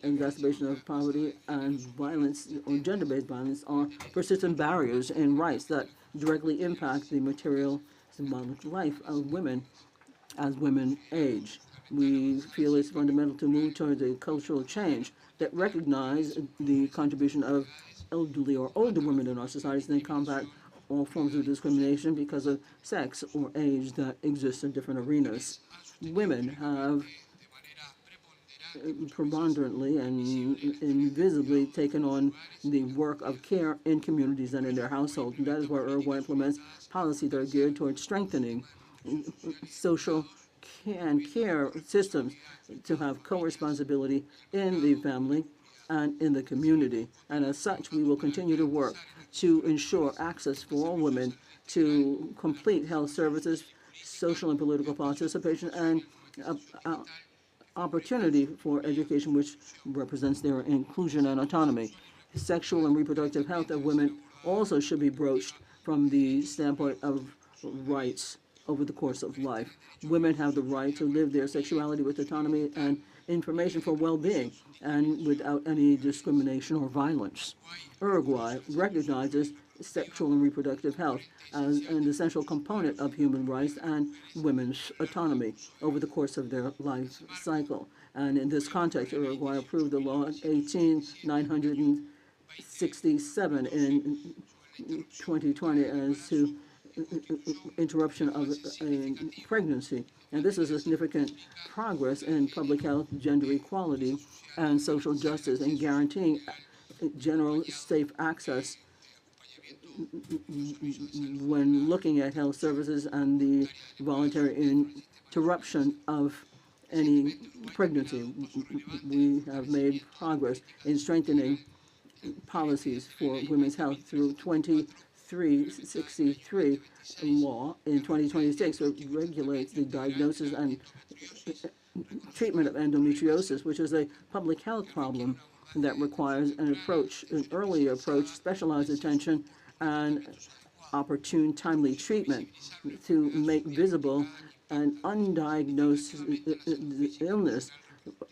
[SPEAKER 2] exacerbation of poverty and violence or gender-based violence are persistent barriers in rights that directly impact the material symbolic life of women as women age. We feel it's fundamental to move towards a cultural change that recognize the contribution of elderly or older women in our societies and combat all forms of discrimination because of sex or age that exists in different arenas. Women have preponderantly and invisibly taken on the work of care in communities and in their households. And that is where Uruguay implements policies that are geared towards strengthening social and care systems to have co-responsibility in the family and in the community. And as such, we will continue to work to ensure access for all women to complete health services, social and political participation, and opportunity for education, which represents their inclusion and autonomy. Sexual and reproductive health of women also should be broached from the standpoint of rights over the course of life. Women have the right to live their sexuality with autonomy and information for well-being and without any discrimination or violence. Uruguay recognizes sexual and reproductive health as an essential component of human rights and women's autonomy over the course of their life cycle. And in this context, Uruguay approved the law 18967 in 2020 as to interruption of pregnancy. And this is a significant progress in public health, gender equality, and social justice, and guaranteeing general safe access when looking at health services and the voluntary interruption of any pregnancy. We have made progress in strengthening policies for women's health through 2363 law in 2026, which regulates the diagnosis and treatment of endometriosis, which is a public health problem that requires an early approach, specialized attention, and opportune, timely treatment to make visible an undiagnosed illness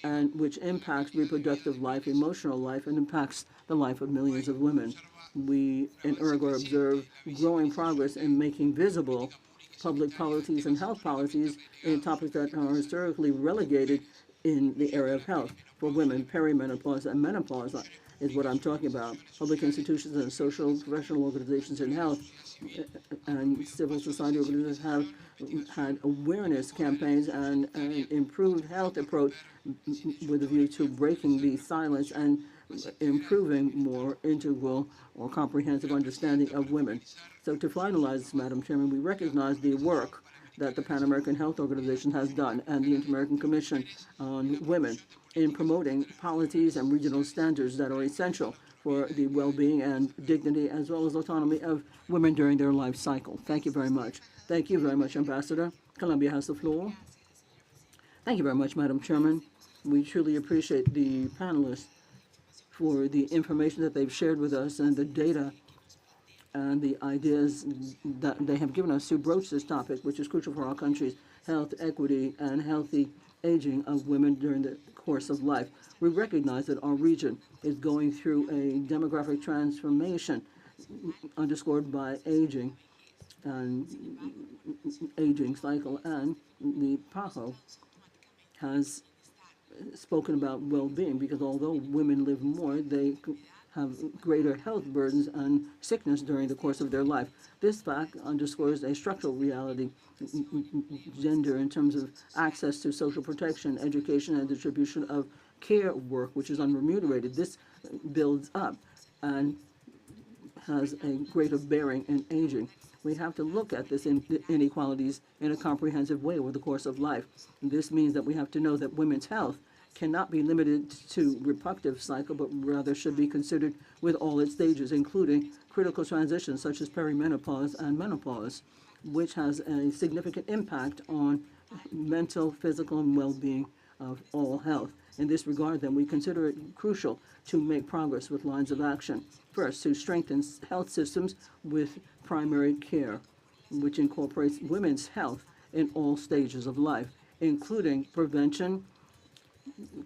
[SPEAKER 2] and which impacts reproductive life, emotional life, and impacts the life of millions of women. We in Uruguay observe growing progress in making visible public policies and health policies in topics that are historically relegated in the area of health for women. Perimenopause and menopause is what I'm talking about. Public institutions and social professional organizations in health and civil society organizations have had awareness campaigns and an improved health approach with a view to breaking the silence and improving more integral or comprehensive understanding of women. So to finalize, Madam Chairman, we recognize the work that the Pan American Health Organization has done and the Inter-American Commission on Women in promoting policies and regional standards that are essential for the well-being and dignity as well as autonomy of women during their life cycle. Thank you very much. Thank you very much, Ambassador. Colombia has the floor. Thank you very much, Madam Chairman. We truly appreciate the panelists for the information that they've shared with us and the data and the ideas that they have given us to broach this topic, which is crucial for our country's health, equity, and healthy aging of women during the course of life. We recognize that our region is going through a demographic transformation underscored by aging and aging cycle, and the PAHO has spoken about well-being because although women live more, they have greater health burdens and sickness during the course of their life. This fact underscores a structural reality, gender in terms of access to social protection, education, and distribution of care work, which is unremunerated. This builds up and has a greater bearing in aging. We have to look at this inequalities in a comprehensive way over the course of life. This means that we have to know that women's health cannot be limited to reproductive cycle, but rather should be considered with all its stages, including critical transitions such as perimenopause and menopause, which has a significant impact on mental, physical, and well-being of all health. In this regard, then, we consider it crucial to make progress with lines of action. First, to strengthen health systems with primary care, which incorporates women's health in all stages of life, including prevention,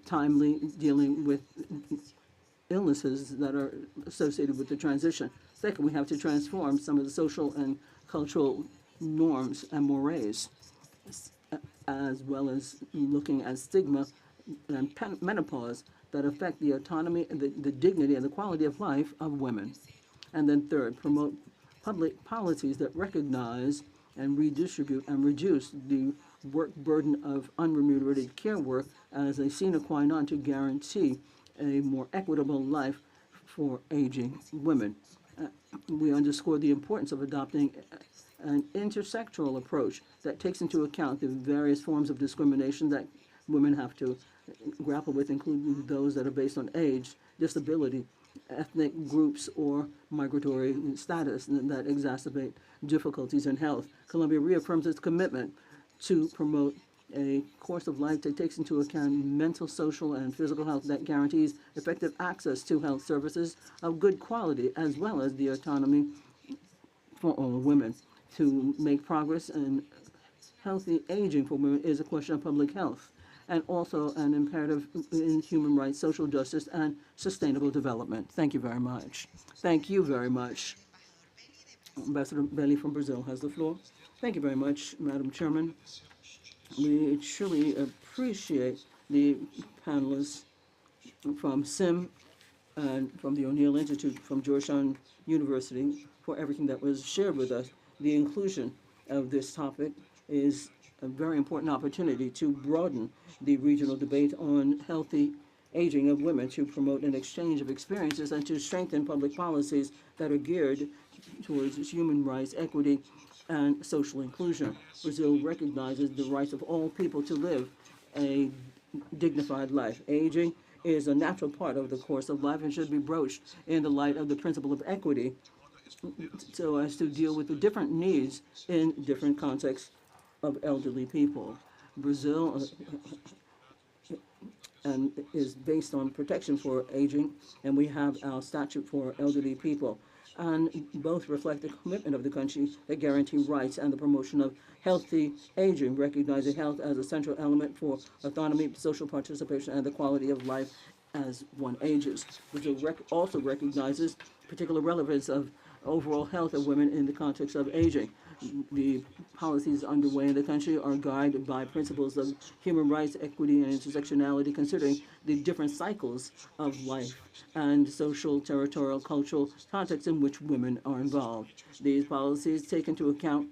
[SPEAKER 2] timely dealing with illnesses that are associated with the transition. Second, we have to transform some of the social and cultural norms and mores, as well as looking at stigma and menopause that affect the autonomy, the dignity, and the quality of life of women. And then third, promote public policies that recognize and redistribute and reduce the work burden of unremunerated care work as a sine qua non to guarantee a more equitable life for aging women. We underscore the importance of adopting an intersectoral approach that takes into account the various forms of discrimination that women have to grapple with, including those that are based on age, disability, ethnic groups, or migratory status that exacerbate difficulties in health. Colombia reaffirms its commitment to promote a course of life that takes into account mental, social, and physical health that guarantees effective access to health services of good quality, as well as the autonomy for all women. To make progress in healthy aging for women is a question of public health and also an imperative in human rights, social justice, and sustainable development. Thank you very much. Thank you very much. Ambassador Belli from Brazil has the floor. Thank you very much, Madam Chairman. We truly appreciate the panelists from SIM and from the O'Neill Institute from Georgetown University for everything that was shared with us. The inclusion of this topic is a very important opportunity to broaden the regional debate on healthy aging of women, to promote an exchange of experiences, and to strengthen public policies that are geared towards human rights, equity, and social inclusion. Brazil recognizes the rights of all people to live a dignified life. Aging is a natural part of the course of life and should be broached in the light of the principle of equity so as to deal with the different needs in different contexts of elderly people. Brazil and is based on protection for aging, and we have our statute for elderly people. and both reflect the commitment of the country that guarantee rights and the promotion of healthy aging, recognizing health as a central element for autonomy, social participation, and the quality of life as one ages. Brazil also recognizes particular relevance of overall health of women in the context of aging. The policies underway in the country are guided by principles of human rights, equity, and intersectionality, considering the different cycles of life and social, territorial, cultural contexts in which women are involved. These policies take into account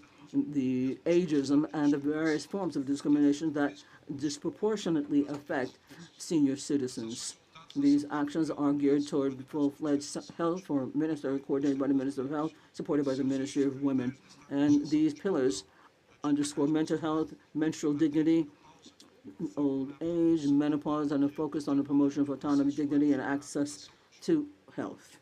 [SPEAKER 2] the ageism and the various forms of discrimination that disproportionately affect senior citizens. These actions are geared toward full-fledged health for minister, coordinated by the Minister of Health, supported by the Ministry of Women. And these pillars underscore mental health, menstrual dignity, old age, menopause, and a focus on the promotion of autonomy, dignity, and access to health.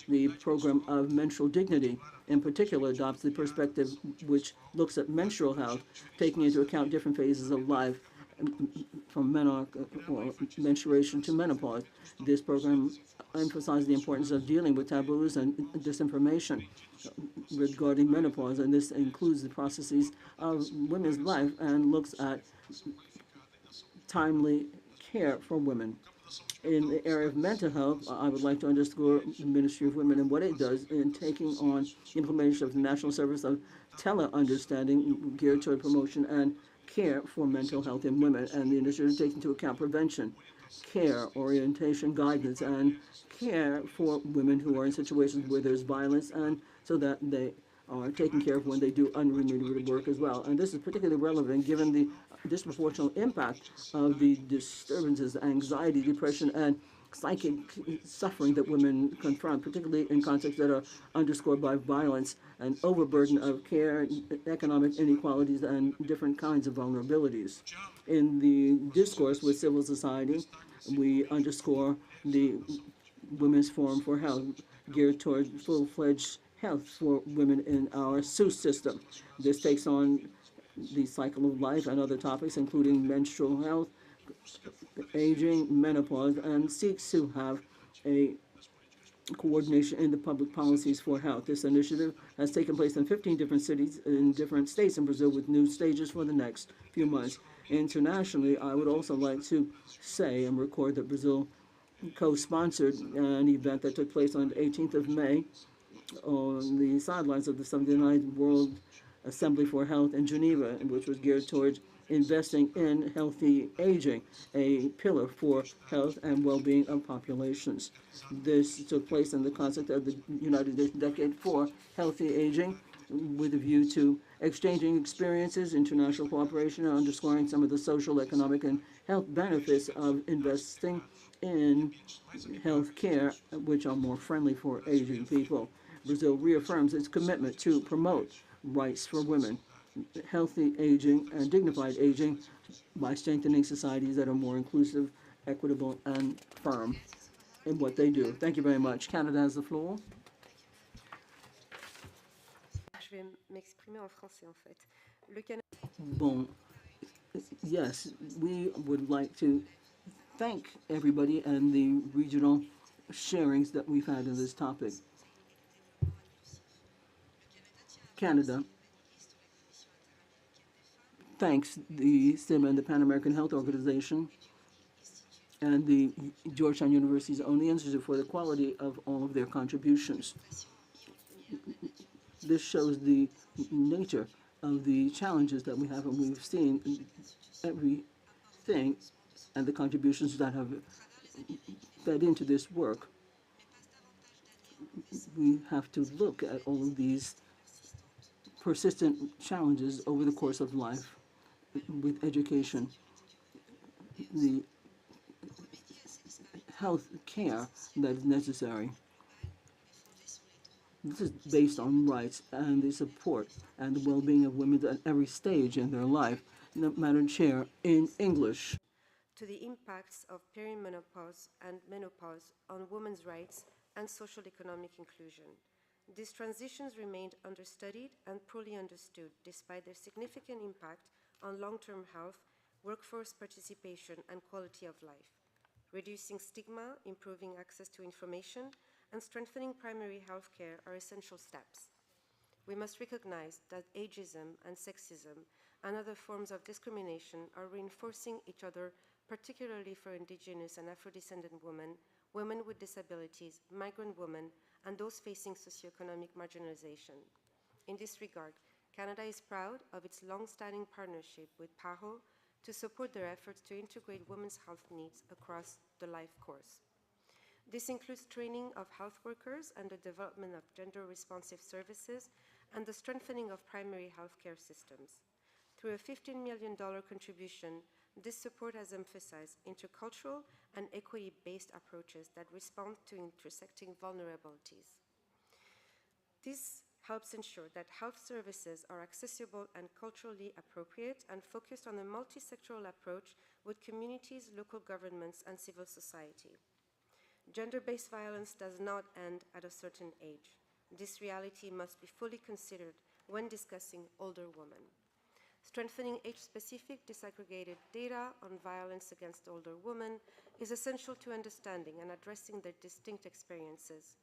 [SPEAKER 2] The program of menstrual dignity, in particular, adopts the perspective which looks at menstrual health, taking into account different phases of life, from menarche or menstruation to menopause. This program emphasizes the importance of dealing with taboos and disinformation regarding menopause, and this includes the processes of women's life and looks at timely care for women. In the area of mental health, I would like to underscore the Ministry of Women and what it does in taking on the implementation of the National Service of Tele-Understanding geared toward promotion and care for mental health in women, and the initiative takes into account prevention, care, orientation, guidance, and care for women who are in situations where there's violence, and so that they are taken care of when they do unremunerated work as well. And this is particularly relevant given the disproportionate impact of the disturbances, anxiety, depression, and psychic suffering that women confront, particularly in contexts that are underscored by violence and overburden of care, economic inequalities, and different kinds of vulnerabilities. In the discourse with civil society, we underscore the Women's Forum for Health, geared toward full-fledged health for women in our SUS system. This takes on the cycle of life and other topics, including menstrual health, aging, menopause, and seeks to have a coordination in the public policies for health. This initiative has taken place in 15 different cities in different states in Brazil, with new stages for the next few months. Internationally, I would also like to say and record that Brazil co-sponsored an event that took place on the 18th of May on the sidelines of the 79th World Assembly for Health in Geneva, which was geared towards investing in healthy aging, a pillar for health and well-being of populations. This took place in the concept of the United Nations Decade for Healthy Aging, with a view to exchanging experiences, international cooperation, and underscoring some of the social, economic, and health benefits of investing in health care, which are more friendly for aging people. Brazil reaffirms its commitment to promote rights for women, healthy aging, and dignified aging by strengthening societies that are more inclusive, equitable, and firm in what they do. Thank you very much. Canada has the floor.
[SPEAKER 7] Je vais m'exprimer en français en fait.
[SPEAKER 2] Bon, yes, we would like to thank everybody and the regional sharings that we've had in this topic. Canada thanks the SIM and the Pan American Health Organization and the Georgetown University's own Institute for the quality of all of their contributions. This shows the nature of the challenges that we have, and we've seen everything and the contributions that have fed into this work. We have to look at all of these persistent challenges over the course of life with education, the health care that is necessary. This is based on rights and the support and the well-being of women at every stage in their life. Madam Chair, in English.
[SPEAKER 7] To the impacts of perimenopause and menopause on women's rights and social economic inclusion. These transitions remained understudied and poorly understood despite their significant impact on long-term health, workforce participation, and quality of life, reducing stigma, improving access to information, and strengthening primary health care are essential steps. We must recognize that ageism and sexism and other forms of discrimination are reinforcing each other, particularly for Indigenous and Afro-descendant women, women with disabilities, migrant women, and those facing socioeconomic marginalization. In this regard, Canada is proud of its long-standing partnership with PAHO to support their efforts to integrate women's health needs across the life course. This includes training of health workers and the development of gender-responsive services and the strengthening of primary healthcare systems. Through a $15 million contribution, this support has emphasized intercultural and equity-based approaches that respond to intersecting vulnerabilities. This helps ensure that health services are accessible and culturally appropriate and focused on a multi-sectoral approach with communities, local governments, and civil society. Gender-based violence does not end at a certain age. This reality must be fully considered when discussing older women. Strengthening age-specific disaggregated data on violence against older women is essential to understanding and addressing their distinct experiences.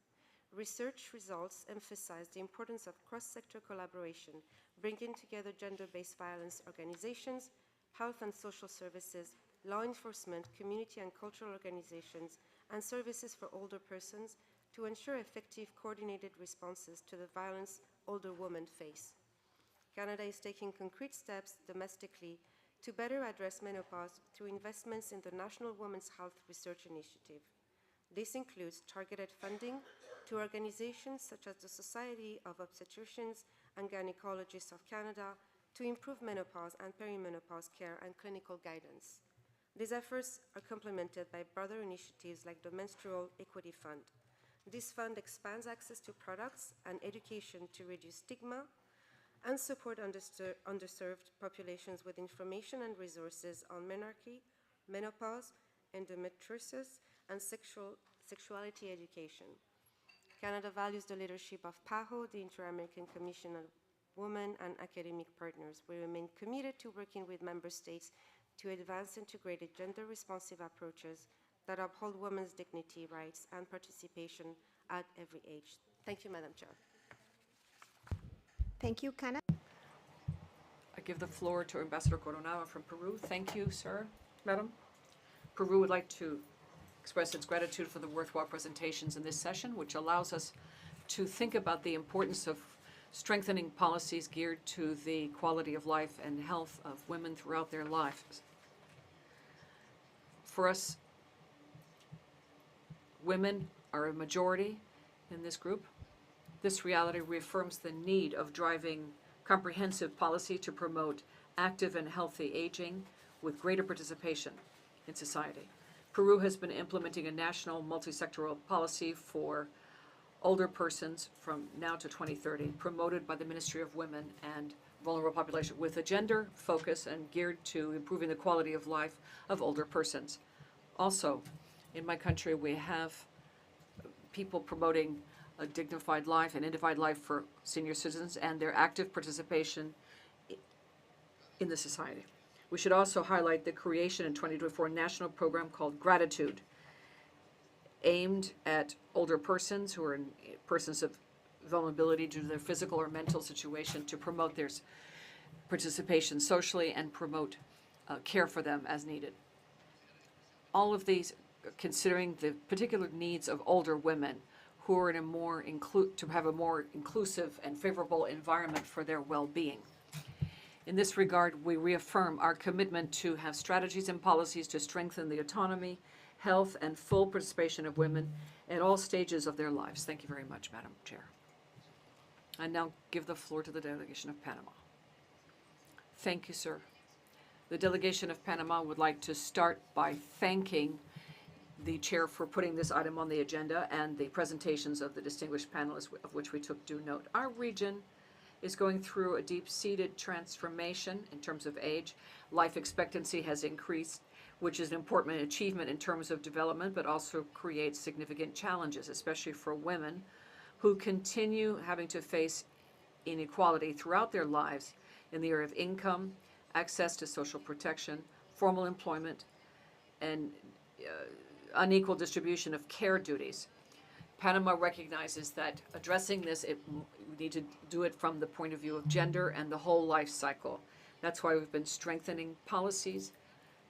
[SPEAKER 7] Research results emphasize the importance of cross-sector collaboration, bringing together gender-based violence organizations, health and social services, law enforcement, community and cultural organizations, and services for older persons to ensure effective coordinated responses to the violence older women face. Canada is taking concrete steps domestically to better address menopause through investments in the National Women's Health Research Initiative. This includes targeted funding to organizations such as the Society of Obstetricians and Gynecologists of Canada to improve menopause and perimenopause care and clinical guidance. These efforts are complemented by broader initiatives like the Menstrual Equity Fund. This fund expands access to products and education to reduce stigma and support underserved populations with information and resources on menarche, menopause, endometriosis, and sexuality education. Canada values the leadership of PAHO, the Inter-American Commission on Women, and academic partners. We remain committed to working with member states to advance integrated gender-responsive approaches that uphold women's dignity, rights, and participation at every age. Thank you, Madam Chair.
[SPEAKER 1] Thank you, Kana.
[SPEAKER 4] I give the floor to Ambassador Coronado from Peru. Thank you, sir, madam. Peru would like to express its gratitude for the worthwhile presentations in this session, which allows us to think about the importance of strengthening policies geared to the quality of life and health of women throughout their lives. For us, women are a majority in this group. This reality reaffirms the need of driving comprehensive policy to promote active and healthy aging with greater participation in society. Peru has been implementing a national multi-sectoral policy for older persons from now to 2030, promoted by the Ministry of Women and Vulnerable Population, with a gender focus and geared to improving the quality of life of older persons. Also, in my country, we have people promoting a dignified life and dignified life for senior citizens and their active participation in the society. We should also highlight the creation in 2024 national program called Gratitude, aimed at older persons who are persons of vulnerability due to their physical or mental situation, to promote their participation socially and promote care for them as needed. All of these considering the particular needs of older women who are in a more to have a more inclusive and favorable environment for their well-being. In this regard, we reaffirm our commitment to have strategies and policies to strengthen the autonomy, health, and full participation of women at all stages of their lives. Thank you very much, Madam Chair. I now give the floor to the delegation of Panama. Thank you, sir. The delegation of Panama would like to start by thanking the chair for putting this item on the agenda and the presentations of the distinguished panelists, of which we took due note. Our region is going through a deep-seated transformation in terms of age. Life expectancy has increased, which is an important achievement in terms of development, but also creates significant challenges, especially for women who continue having to face inequality throughout their lives in the area of income, access to social protection, formal employment, and unequal distribution of care duties. Panama recognizes that addressing this, we need to do it from the point of view of gender and the whole life cycle. That's why we've been strengthening policies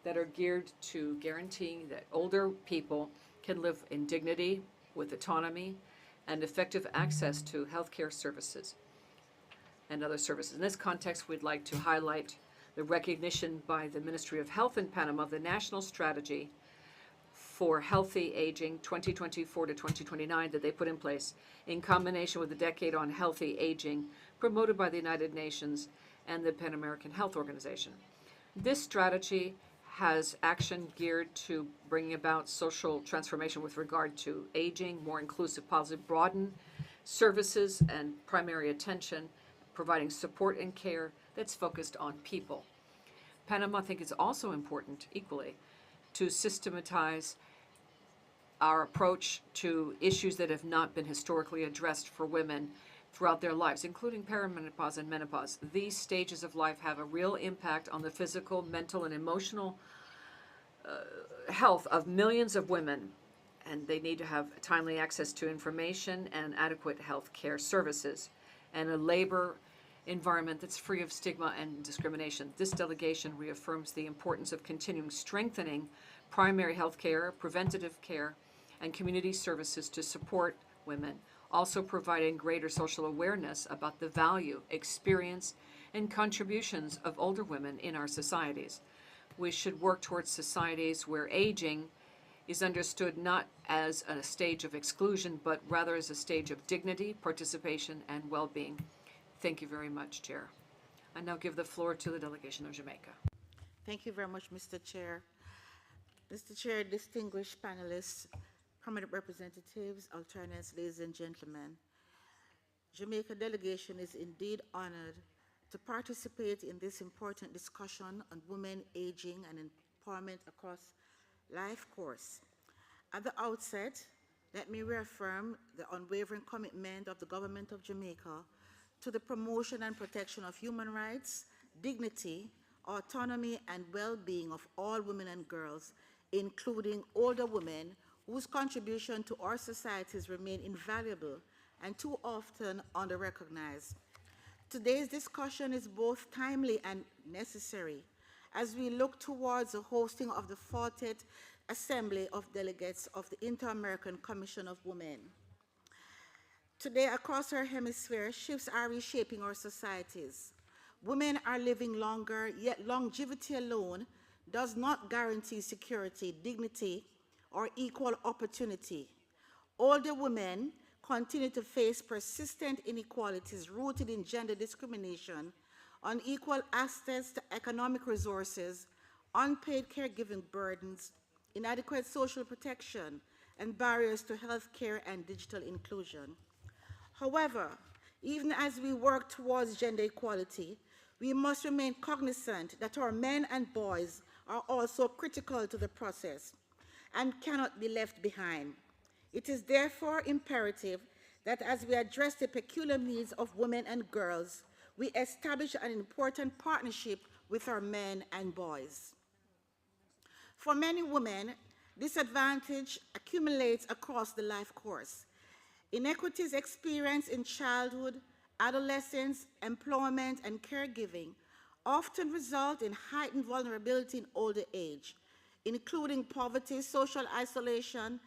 [SPEAKER 4] that are geared to guaranteeing that older people can live in dignity, with autonomy, and effective access to healthcare services and other services. In this context, we'd like to highlight the recognition by the Ministry of Health in Panama of the National Strategy for Healthy Aging 2024 to 2029 that they put in place in combination with the Decade on Healthy Aging promoted by the United Nations and the Pan American Health Organization. This strategy has action geared to bringing about social transformation with regard to aging, more inclusive, positive, broaden services and primary attention, providing support and care that's focused on people. Panama, I think, is also important, equally, to systematize our approach to issues that have not been historically addressed for women throughout their lives, including perimenopause and menopause. These stages of life have a real impact on the physical, mental, and emotional health of millions of women, and they need to have timely access to information and adequate health care services, and a labor environment that's free of stigma and discrimination. This delegation reaffirms the importance of continuing strengthening primary health care, preventative care, and community services to support women, also providing greater social awareness about the value, experience, and contributions of older women in our societies. We should work towards societies where aging is understood not as a stage of exclusion, but rather as a stage of dignity, participation, and well-being. Thank you very much, Chair. I now give the floor to the delegation of Jamaica.
[SPEAKER 8] Thank you very much, Mr. Chair. Mr. Chair, distinguished panelists, prominent representatives, alternates, ladies and gentlemen, Jamaica delegation is indeed honored to participate in this important discussion on women, aging, and empowerment across life course. At the outset, let me reaffirm the unwavering commitment of the government of Jamaica to the promotion and protection of human rights, dignity, autonomy, and well-being of all women and girls, including older women whose contribution to our societies remain invaluable and too often under-recognized. Today's discussion is both timely and necessary as we look towards the hosting of the 40th Assembly of Delegates of the Inter-American Commission of Women. Today, across our hemisphere, shifts are reshaping our societies. Women are living longer, yet longevity alone does not guarantee security, dignity, or equal opportunity. Older women continue to face persistent inequalities rooted in gender discrimination, unequal access to economic resources, unpaid caregiving burdens, inadequate social protection, and barriers to health care and digital inclusion. However, even as we work towards gender equality, we must remain cognizant that our men and boys are also critical to the process and cannot be left behind. It is therefore imperative that as we address the peculiar needs of women and girls, we establish an important partnership with our men and boys. For many women, disadvantage accumulates across the life course. Inequities experienced in childhood, adolescence, employment, and caregiving often result in heightened vulnerability in older age, including poverty, social isolation,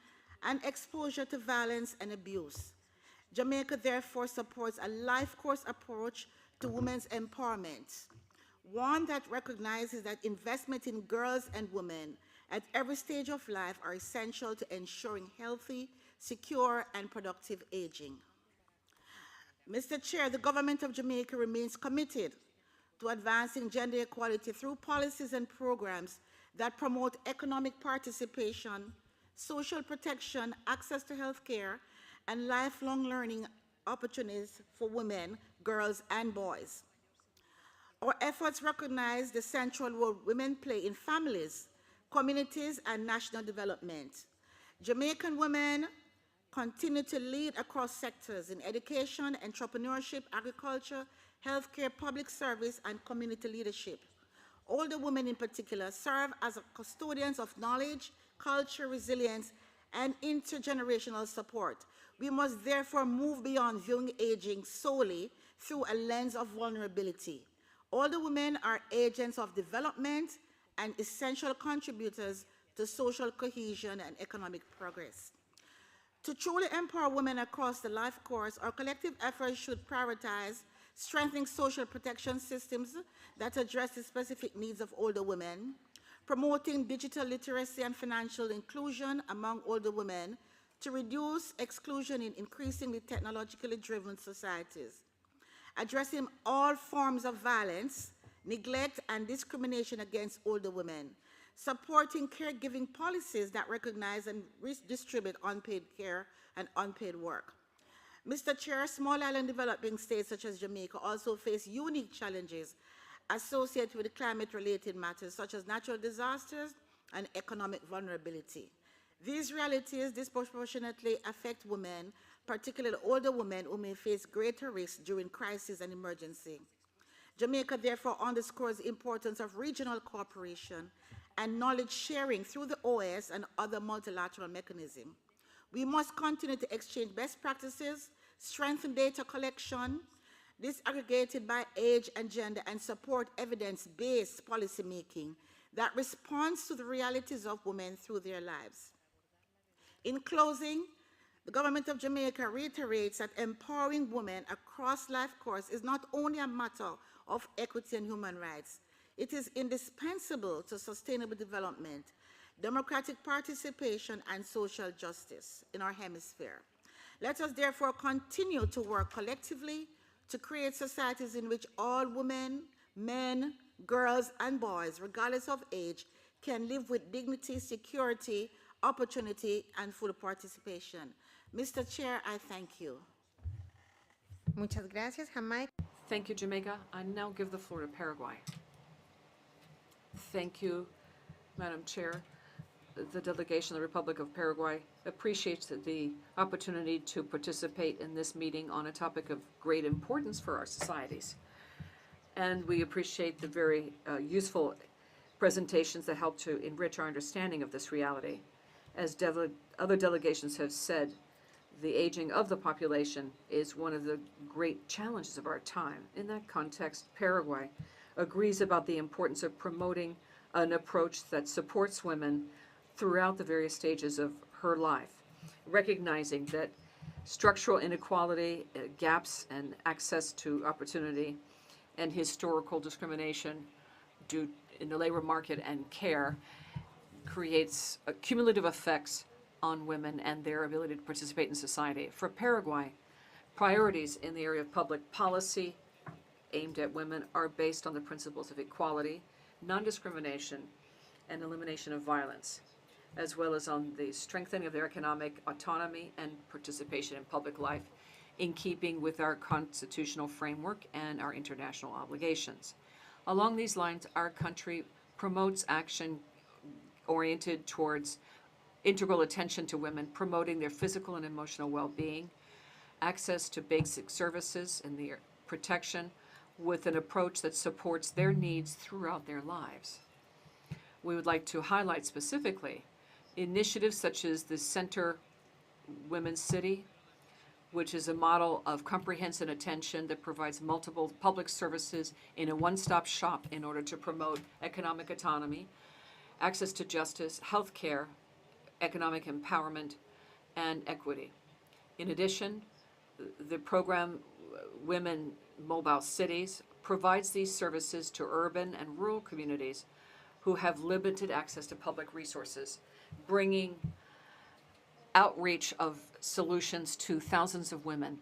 [SPEAKER 8] and exposure to violence and abuse. Jamaica therefore supports a life course approach to women's empowerment, one that recognizes that investment in girls and women at every stage of life are essential to ensuring healthy, secure, and productive aging. Mr. Chair, the government of Jamaica remains committed to advancing gender equality through policies and programs that promote economic participation, social protection, access to health care, and lifelong learning opportunities for women, girls, and boys. Our efforts recognize the central role women play in families, communities, and national development. Jamaican women continue to lead across sectors in education, entrepreneurship, agriculture, healthcare, public service, and community leadership. Older women in particular serve as custodians of knowledge, culture, resilience, and intergenerational support. We must therefore move beyond viewing aging solely through a lens of vulnerability. Older women are agents of development and essential contributors to social cohesion and economic progress. To truly empower women across the life course, our collective efforts should prioritize strengthening social protection systems that address the specific needs of older women, promoting digital literacy and financial inclusion among older women to reduce exclusion in increasingly technologically driven societies, addressing all forms of violence, neglect, and discrimination against older women, supporting caregiving policies that recognize and redistribute unpaid care and unpaid work. Mr. Chair, small island developing states such as Jamaica also face unique challenges associated with climate-related matters such as natural disasters and economic vulnerability. These realities disproportionately affect women, particularly older women who may face greater risks during crisis and emergency. Jamaica therefore underscores the importance of regional cooperation and knowledge sharing through the OAS and other multilateral mechanisms. We must continue to exchange best practices, strengthen data collection, disaggregated by age and gender, and support evidence-based policymaking that responds to the realities of women through their lives. In closing, the government of Jamaica reiterates that empowering women across life course is not only a matter of equity and human rights, it is indispensable to sustainable development, democratic participation, and social justice in our hemisphere. Let us therefore continue to work collectively to create societies in which all women, men, girls, and boys, regardless of age, can live with dignity, security, opportunity, and full participation. Mr. Chair, I thank you.
[SPEAKER 1] Muchas gracias, Jamaica.
[SPEAKER 4] Thank you, Jamaica. I now give the floor to Paraguay. Thank you, Madam Chair. The delegation of the Republic of Paraguay appreciates the opportunity to participate in this meeting on a topic of great importance for our societies. And we appreciate the very useful presentations that help to enrich our understanding of this reality. As other delegations have said, the aging of the population is one of the great challenges of our time. In that context, Paraguay agrees about the importance of promoting an approach that supports women throughout the various stages of her life, recognizing that structural inequality, gaps and access to opportunity, and historical discrimination due in the labor market and care creates cumulative effects on women and their ability to participate in society. For Paraguay, priorities in the area of public policy aimed at women are based on the principles of equality, non-discrimination, and elimination of violence, as well as on the strengthening of their economic autonomy and participation in public life, in keeping with our constitutional framework and our international obligations. Along these lines, our country promotes action oriented towards integral attention to women, promoting their physical and emotional well-being, access to basic services and their protection with an approach that supports their needs throughout their lives. We would like to highlight specifically initiatives such as the Center Women's City, which is a model of comprehensive attention that provides multiple public services in a one-stop shop in order to promote economic autonomy, access to justice, health care, economic empowerment, and equity. In addition, the program Women Mobile Cities provides these services to urban and rural communities who have limited access to public resources, bringing outreach of solutions to thousands of women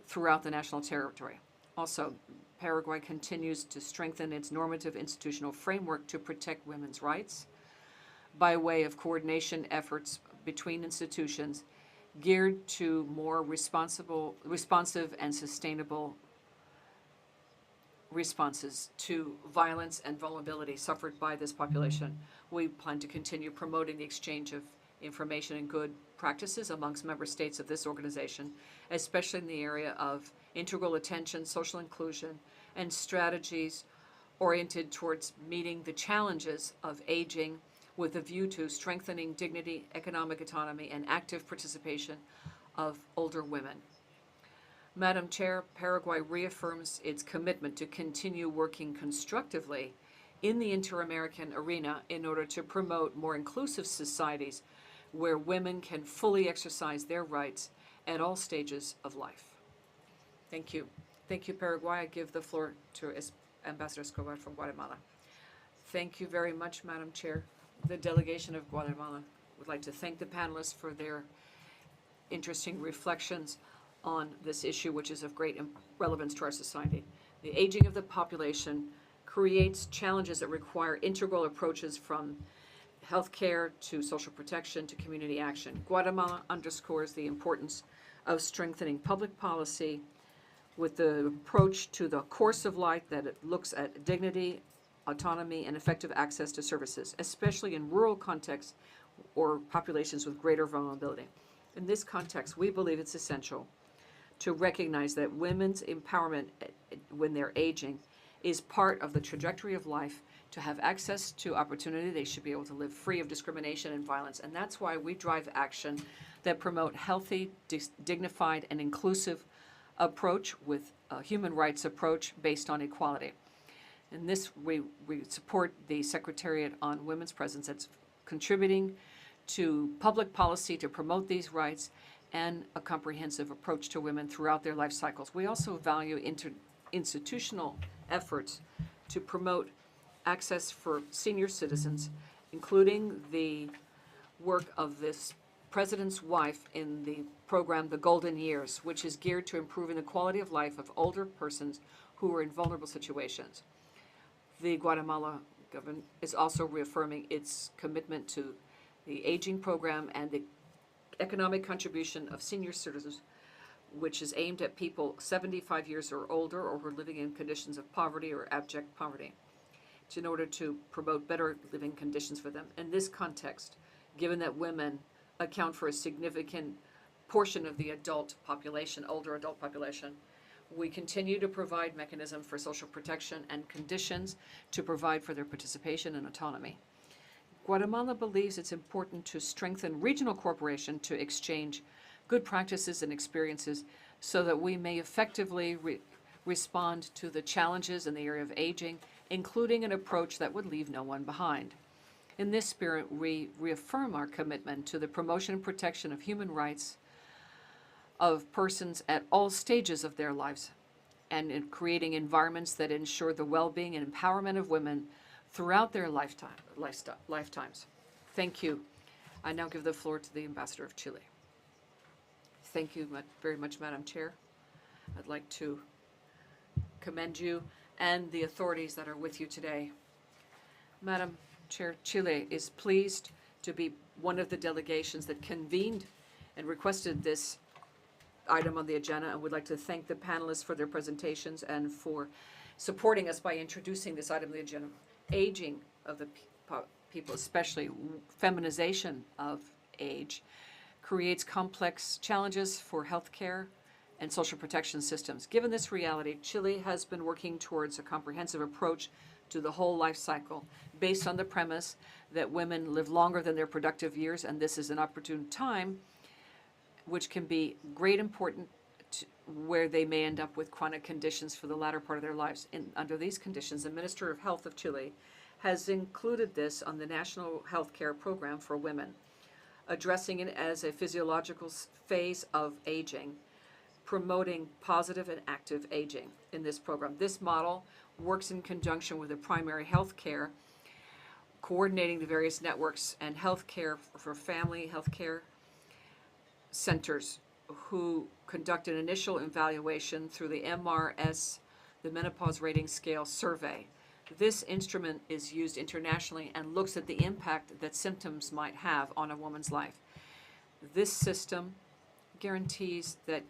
[SPEAKER 4] throughout the national territory. Also, Paraguay continues to strengthen its normative institutional framework to protect women's rights by way of coordination efforts between institutions geared to more responsive and sustainable responses to violence and vulnerability suffered by this population. We plan to continue promoting the exchange of information and good practices amongst member states of this organization, especially in the area of integral attention, social inclusion, and strategies oriented towards meeting the challenges of aging with a view to strengthening dignity, economic autonomy, and active participation of older women. Madam Chair, Paraguay reaffirms its commitment to continue working constructively in the inter-American arena in order to promote more inclusive societies where women can fully exercise their rights at all stages of life. Thank you. Thank you, Paraguay. I give the floor to Ambassador Escobar from Guatemala. Thank you very much, Madam Chair. The delegation of Guatemala would like to thank the panelists for their interesting reflections on this issue, which is of great relevance to our society. The aging of the population creates challenges that require integral approaches from healthcare to social protection to community action. Guatemala underscores the importance of strengthening public policy with the approach to the course of life that it looks at dignity, autonomy, and effective access to services, especially in rural contexts or populations with greater vulnerability. In this context, we believe it's essential to recognize that women's empowerment when they're aging is part of the trajectory of life. To have access to opportunity, they should be able to live free of discrimination and violence. And that's why we drive action that promote healthy, dignified, and inclusive approach with a human rights approach based on equality. In this, we support the Secretariat on Women's Presence that's contributing to public policy to promote these rights and a comprehensive approach to women throughout their life cycles. We also value institutional efforts to promote access for senior citizens, including the work of this President's wife in the program The Golden Years, which is geared to improving the quality of life of older persons who are in vulnerable situations. The Guatemala government is also reaffirming its commitment to the aging program and the economic contribution of senior citizens, which is aimed at people 75 years or older or who are living in conditions of poverty or abject poverty, in order to promote better living conditions for them. In this context, given that women account for a significant portion of the adult population, older adult population, we continue to provide mechanisms for social protection and conditions to provide for their participation and autonomy. Guatemala believes it's important to strengthen regional cooperation to exchange good practices and experiences so that we may effectively respond to the challenges in the area of aging, including an approach that would leave no one behind. In this spirit, we reaffirm our commitment to the promotion and protection of human rights of persons at all stages of their lives and in creating environments that ensure the well-being and empowerment of women throughout their lifetimes. Thank you. I now give the floor to the Ambassador of Chile. Thank you very much, Madam Chair. I'd like to commend you and the authorities that are with you today. Madam Chair, Chile is pleased to be one of the delegations that convened and requested this item on the agenda, and would like to thank the panelists for their presentations and for supporting us by introducing this item on the agenda. Aging of the people, especially feminization of age, creates complex challenges for healthcare and social protection systems. Given this reality, Chile has been working towards a comprehensive approach to the whole life cycle based on the premise that women live longer than their productive years, and this is an opportune time which can be great important where they may end up with chronic conditions for the latter part of their lives. Under these conditions, the Minister of Health of Chile has included this on the National Health Care Program for Women, addressing it as a physiological phase of aging, promoting positive and active aging in this program. This model works in conjunction with the primary health care, coordinating the various networks and health care for family health care centers who conduct an initial evaluation through the MRS, the Menopause Rating Scale survey. This instrument is used internationally and looks at the impact that symptoms might have on a woman's life. This system guarantees that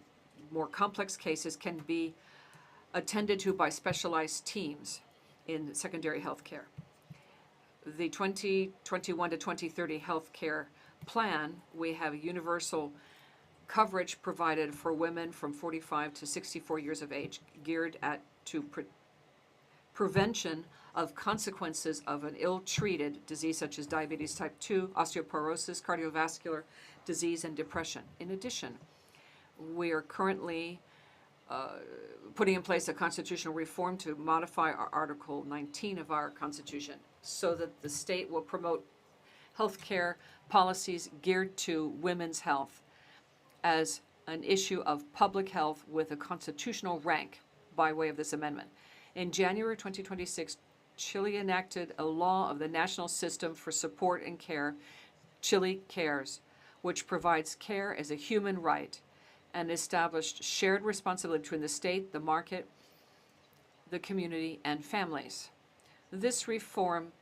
[SPEAKER 4] more complex cases can be attended to by specialized teams in secondary health care. The 2021 to 2030 health care plan, we have a universal coverage provided for women from 45 to 64 years of age, geared to prevention of consequences of an ill-treated disease such as diabetes type 2, osteoporosis, cardiovascular disease, and depression. In addition, we are currently putting in place a constitutional reform to modify our Article 19 of our Constitution so that the state will promote healthcare policies geared to women's health as an issue of public health with a constitutional rank by way of this amendment. In January 2026, Chile enacted a law of the National System for Support and Care, Chile Cares, which provides care as a human right and established shared responsibility between the state, the market, the community, and families. This reform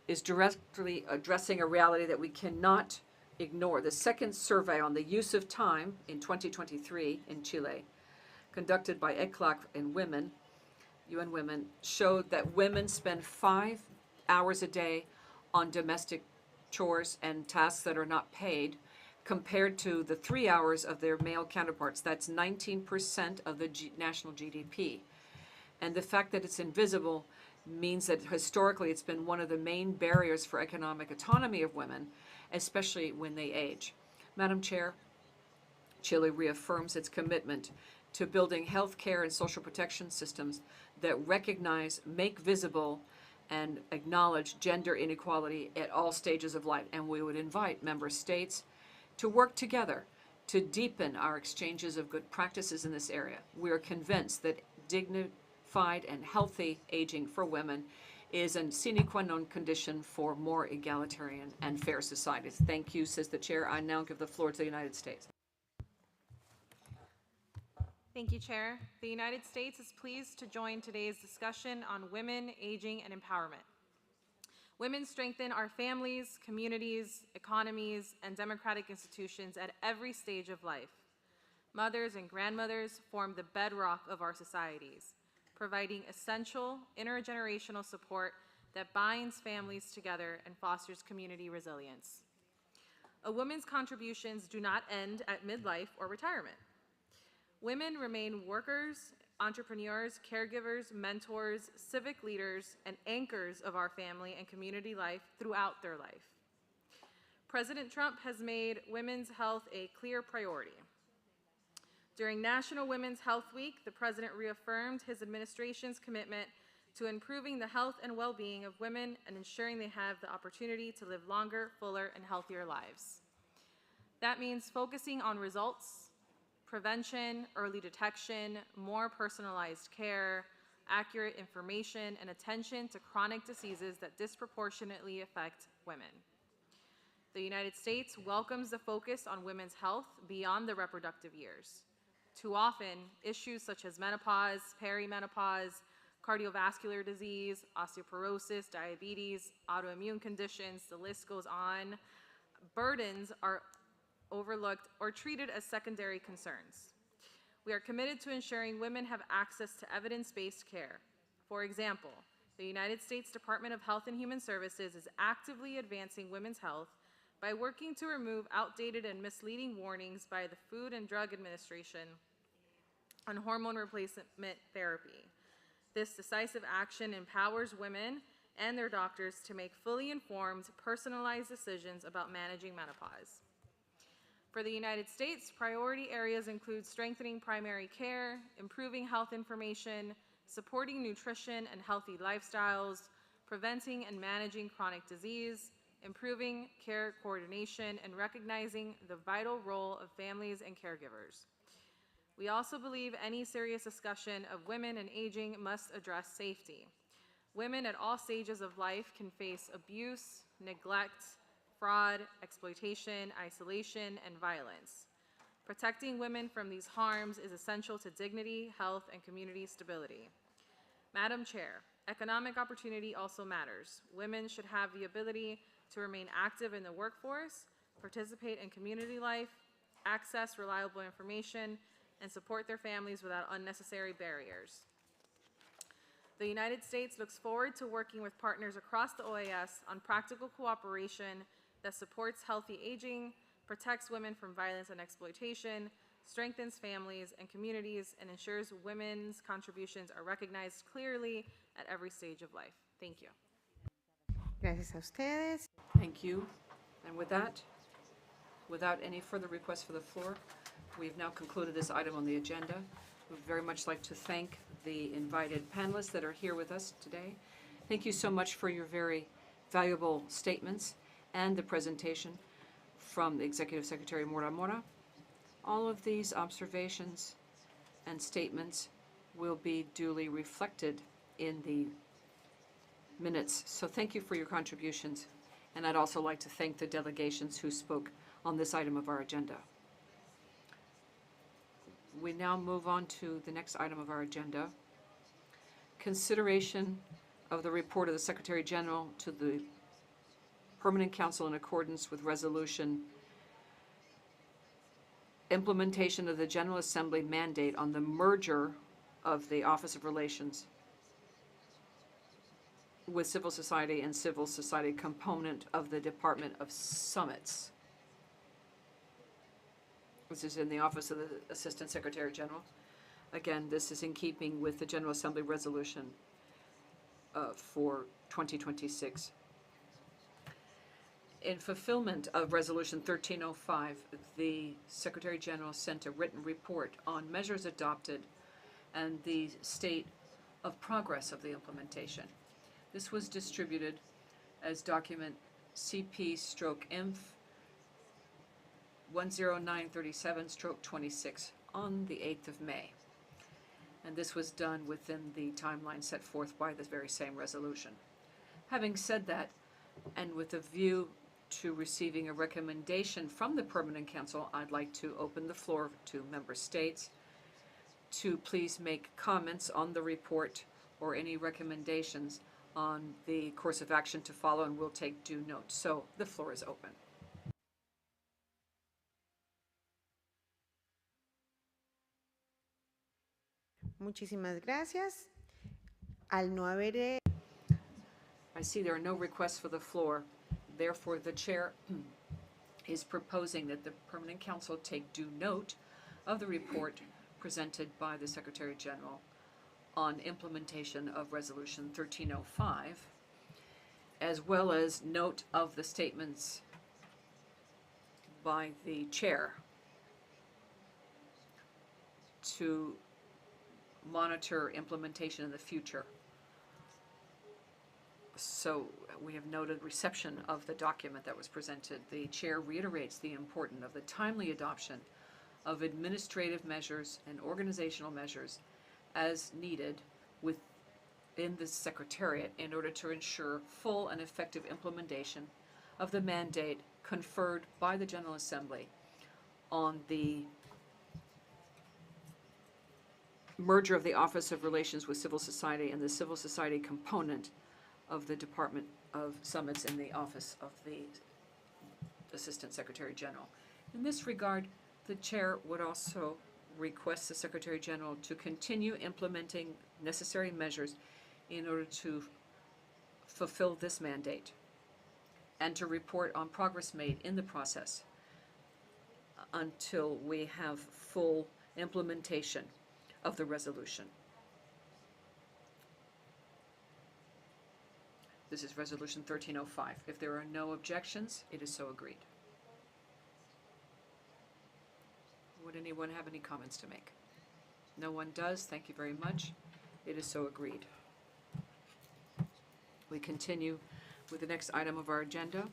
[SPEAKER 4] is directly addressing a reality that we cannot ignore. The second survey on the use of time in 2023 in Chile, conducted by ECLAC and women, UN Women, showed that women spend 5 hours a day on domestic chores and tasks that are not paid, compared to the 3 hours of their male counterparts. That's 19% of the national GDP. And the fact that it's invisible means that historically it's been one of the main barriers for economic autonomy of women, especially when they age. Madam Chair, Chile reaffirms its commitment to building health care and social protection systems that recognize, make visible, and acknowledge gender inequality at all stages of life. And we would invite member states to work together to deepen our exchanges of good practices in this area. We are convinced that dignified and healthy aging for women is a sine qua non condition for more egalitarian and fair societies. Thank you, says the chair. I now give the floor to the United States.
[SPEAKER 9] Thank you, Chair. The United States is pleased to join today's discussion on women, aging, and empowerment. Women strengthen our families, communities, economies, and democratic institutions at every stage of life. Mothers and grandmothers form the bedrock of our societies, providing essential intergenerational support that binds families together and fosters community resilience. A woman's contributions do not end at midlife or retirement. Women remain workers, entrepreneurs, caregivers, mentors, civic leaders, and anchors of our family and community life throughout their life. President Trump has made women's health a clear priority. During National Women's Health Week, the President reaffirmed his administration's commitment to improving the health and well-being of women and ensuring they have the opportunity to live longer, fuller, and healthier lives. That means focusing on results, prevention, early detection, more personalized care, accurate information, and attention to chronic diseases that disproportionately affect women. The United States welcomes the focus on women's health beyond the reproductive years. Too often, issues such as menopause, perimenopause, cardiovascular disease, osteoporosis, diabetes, autoimmune conditions, the list goes on, burdens are overlooked or treated as secondary concerns. We are committed to ensuring women have access to evidence-based care. For example, the United States Department of Health and Human Services is actively advancing women's health by working to remove outdated and misleading warnings by the Food and Drug Administration on hormone replacement therapy. This decisive action empowers women and their doctors to make fully informed, personalized decisions about managing menopause. For the United States, priority areas include strengthening primary care, improving health information, supporting nutrition and healthy lifestyles, preventing and managing chronic disease, improving care coordination, and recognizing the vital role of families and caregivers. We also believe any serious discussion of women and aging must address safety. Women at all stages of life can face abuse, neglect, fraud, exploitation, isolation, and violence. Protecting women from these harms is essential to dignity, health, and community stability. Madam Chair, economic opportunity also matters. Women should have the ability to remain active in the workforce, participate in community life, access reliable information, and support their families without unnecessary barriers. The United States looks forward to working with partners across the OAS on practical cooperation that supports healthy aging, protects women from violence and exploitation, strengthens families and communities, and ensures women's contributions are recognized clearly at every stage of life. Thank you.
[SPEAKER 1] Gracias a ustedes.
[SPEAKER 4] Thank you. And with that, without any further requests for the floor, we've now concluded this item on the agenda. We'd very much like to thank the invited panelists that are here with us today. Thank you so much for your very valuable statements and the presentation from the Executive Secretary Mora Mora. All of these observations and statements will be duly reflected in the minutes. So thank you for your contributions. And I'd also like to thank the delegations who spoke on this item of our agenda. We now move on to the next item of our agenda. Consideration of the report of the Secretary General to the Permanent Council in accordance with resolution implementation of the General Assembly mandate on the merger of the Office of Relations with civil society and civil society component of the Department of Summits. This is in the Office of the Assistant Secretary General. Again, this is in keeping with the General Assembly resolution for 2026. In fulfillment of Resolution 1305, the Secretary General sent a written report on measures adopted and the state of progress of the implementation. This was distributed as document CP/INF 10937/26 on the 8th of May. And this was done within the timeline set forth by this very same resolution. Having said that, and with a view to receiving a recommendation from the Permanent Council, I'd like to open the floor to member states to please make comments on the report or any recommendations on the course of action to follow, and we'll take due note. So the floor is open.
[SPEAKER 1] Muchísimas gracias. Al no haber
[SPEAKER 4] I see there are no requests for the floor. Therefore, the chair is proposing that the Permanent Council take due note of the report presented by the Secretary General on implementation of Resolution 1305, as well as note of the statements by the chair to monitor implementation in the future. So we have noted reception of the document that was presented. The chair reiterates the importance of the timely adoption of administrative measures and organizational measures as needed within the Secretariat in order to ensure full and effective implementation of the mandate conferred by the General Assembly on the merger of the Office of Relations with Civil Society and the civil society component of the Department of Summits in the Office of the Assistant Secretary General. In this regard, the chair would also request the Secretary General to continue implementing necessary measures in order to fulfill this mandate and to report on progress made in the process until we have full implementation of the resolution. This is Resolution 1305. If there are no objections, it is so agreed. Would anyone have any comments to make? No one does. Thank you very much. It is so agreed. We continue with the next item of our agenda.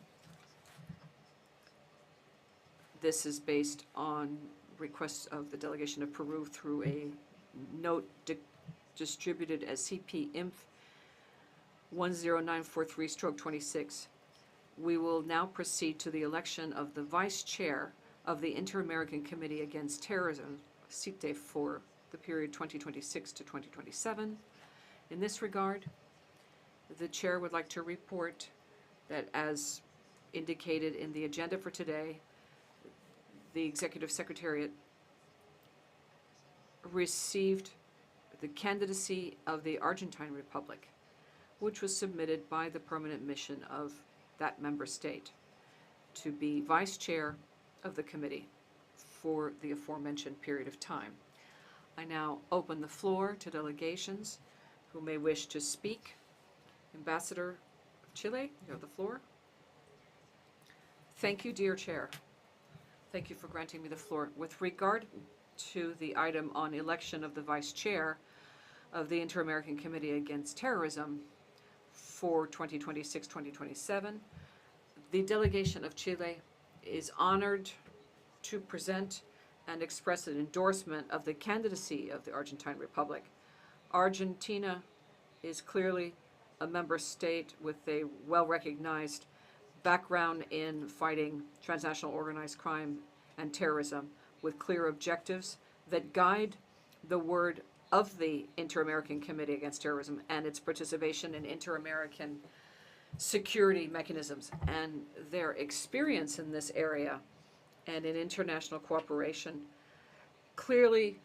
[SPEAKER 4] This is based on requests of the delegation of Peru through a note distributed as CP/INF 10943/26. We will now proceed to the election of the Vice Chair of the Inter-American Committee Against Terrorism, CITE, for the period 2026 to 2027. In this regard, the Chair would like to report that, as indicated in the agenda for today, the Executive Secretariat received the candidacy of the Argentine Republic, which was submitted by the permanent mission of that member state to be vice chair of the committee for the aforementioned period of time. I now open the floor to delegations who may wish to speak. Ambassador Chile, you have the floor. Thank you, dear Chair. Thank you for granting me the floor. With regard to the item on election of the Vice Chair of the Inter-American Committee Against Terrorism for 2026-2027, the delegation of Chile is honored to present and express an endorsement of the candidacy of the Argentine Republic. Argentina is clearly a member state with a well-recognized background in fighting transnational organized crime and terrorism, with clear objectives that guide the work of the Inter-American Committee Against Terrorism and its participation in inter-American security mechanisms. And their experience in this area and in international cooperation clearly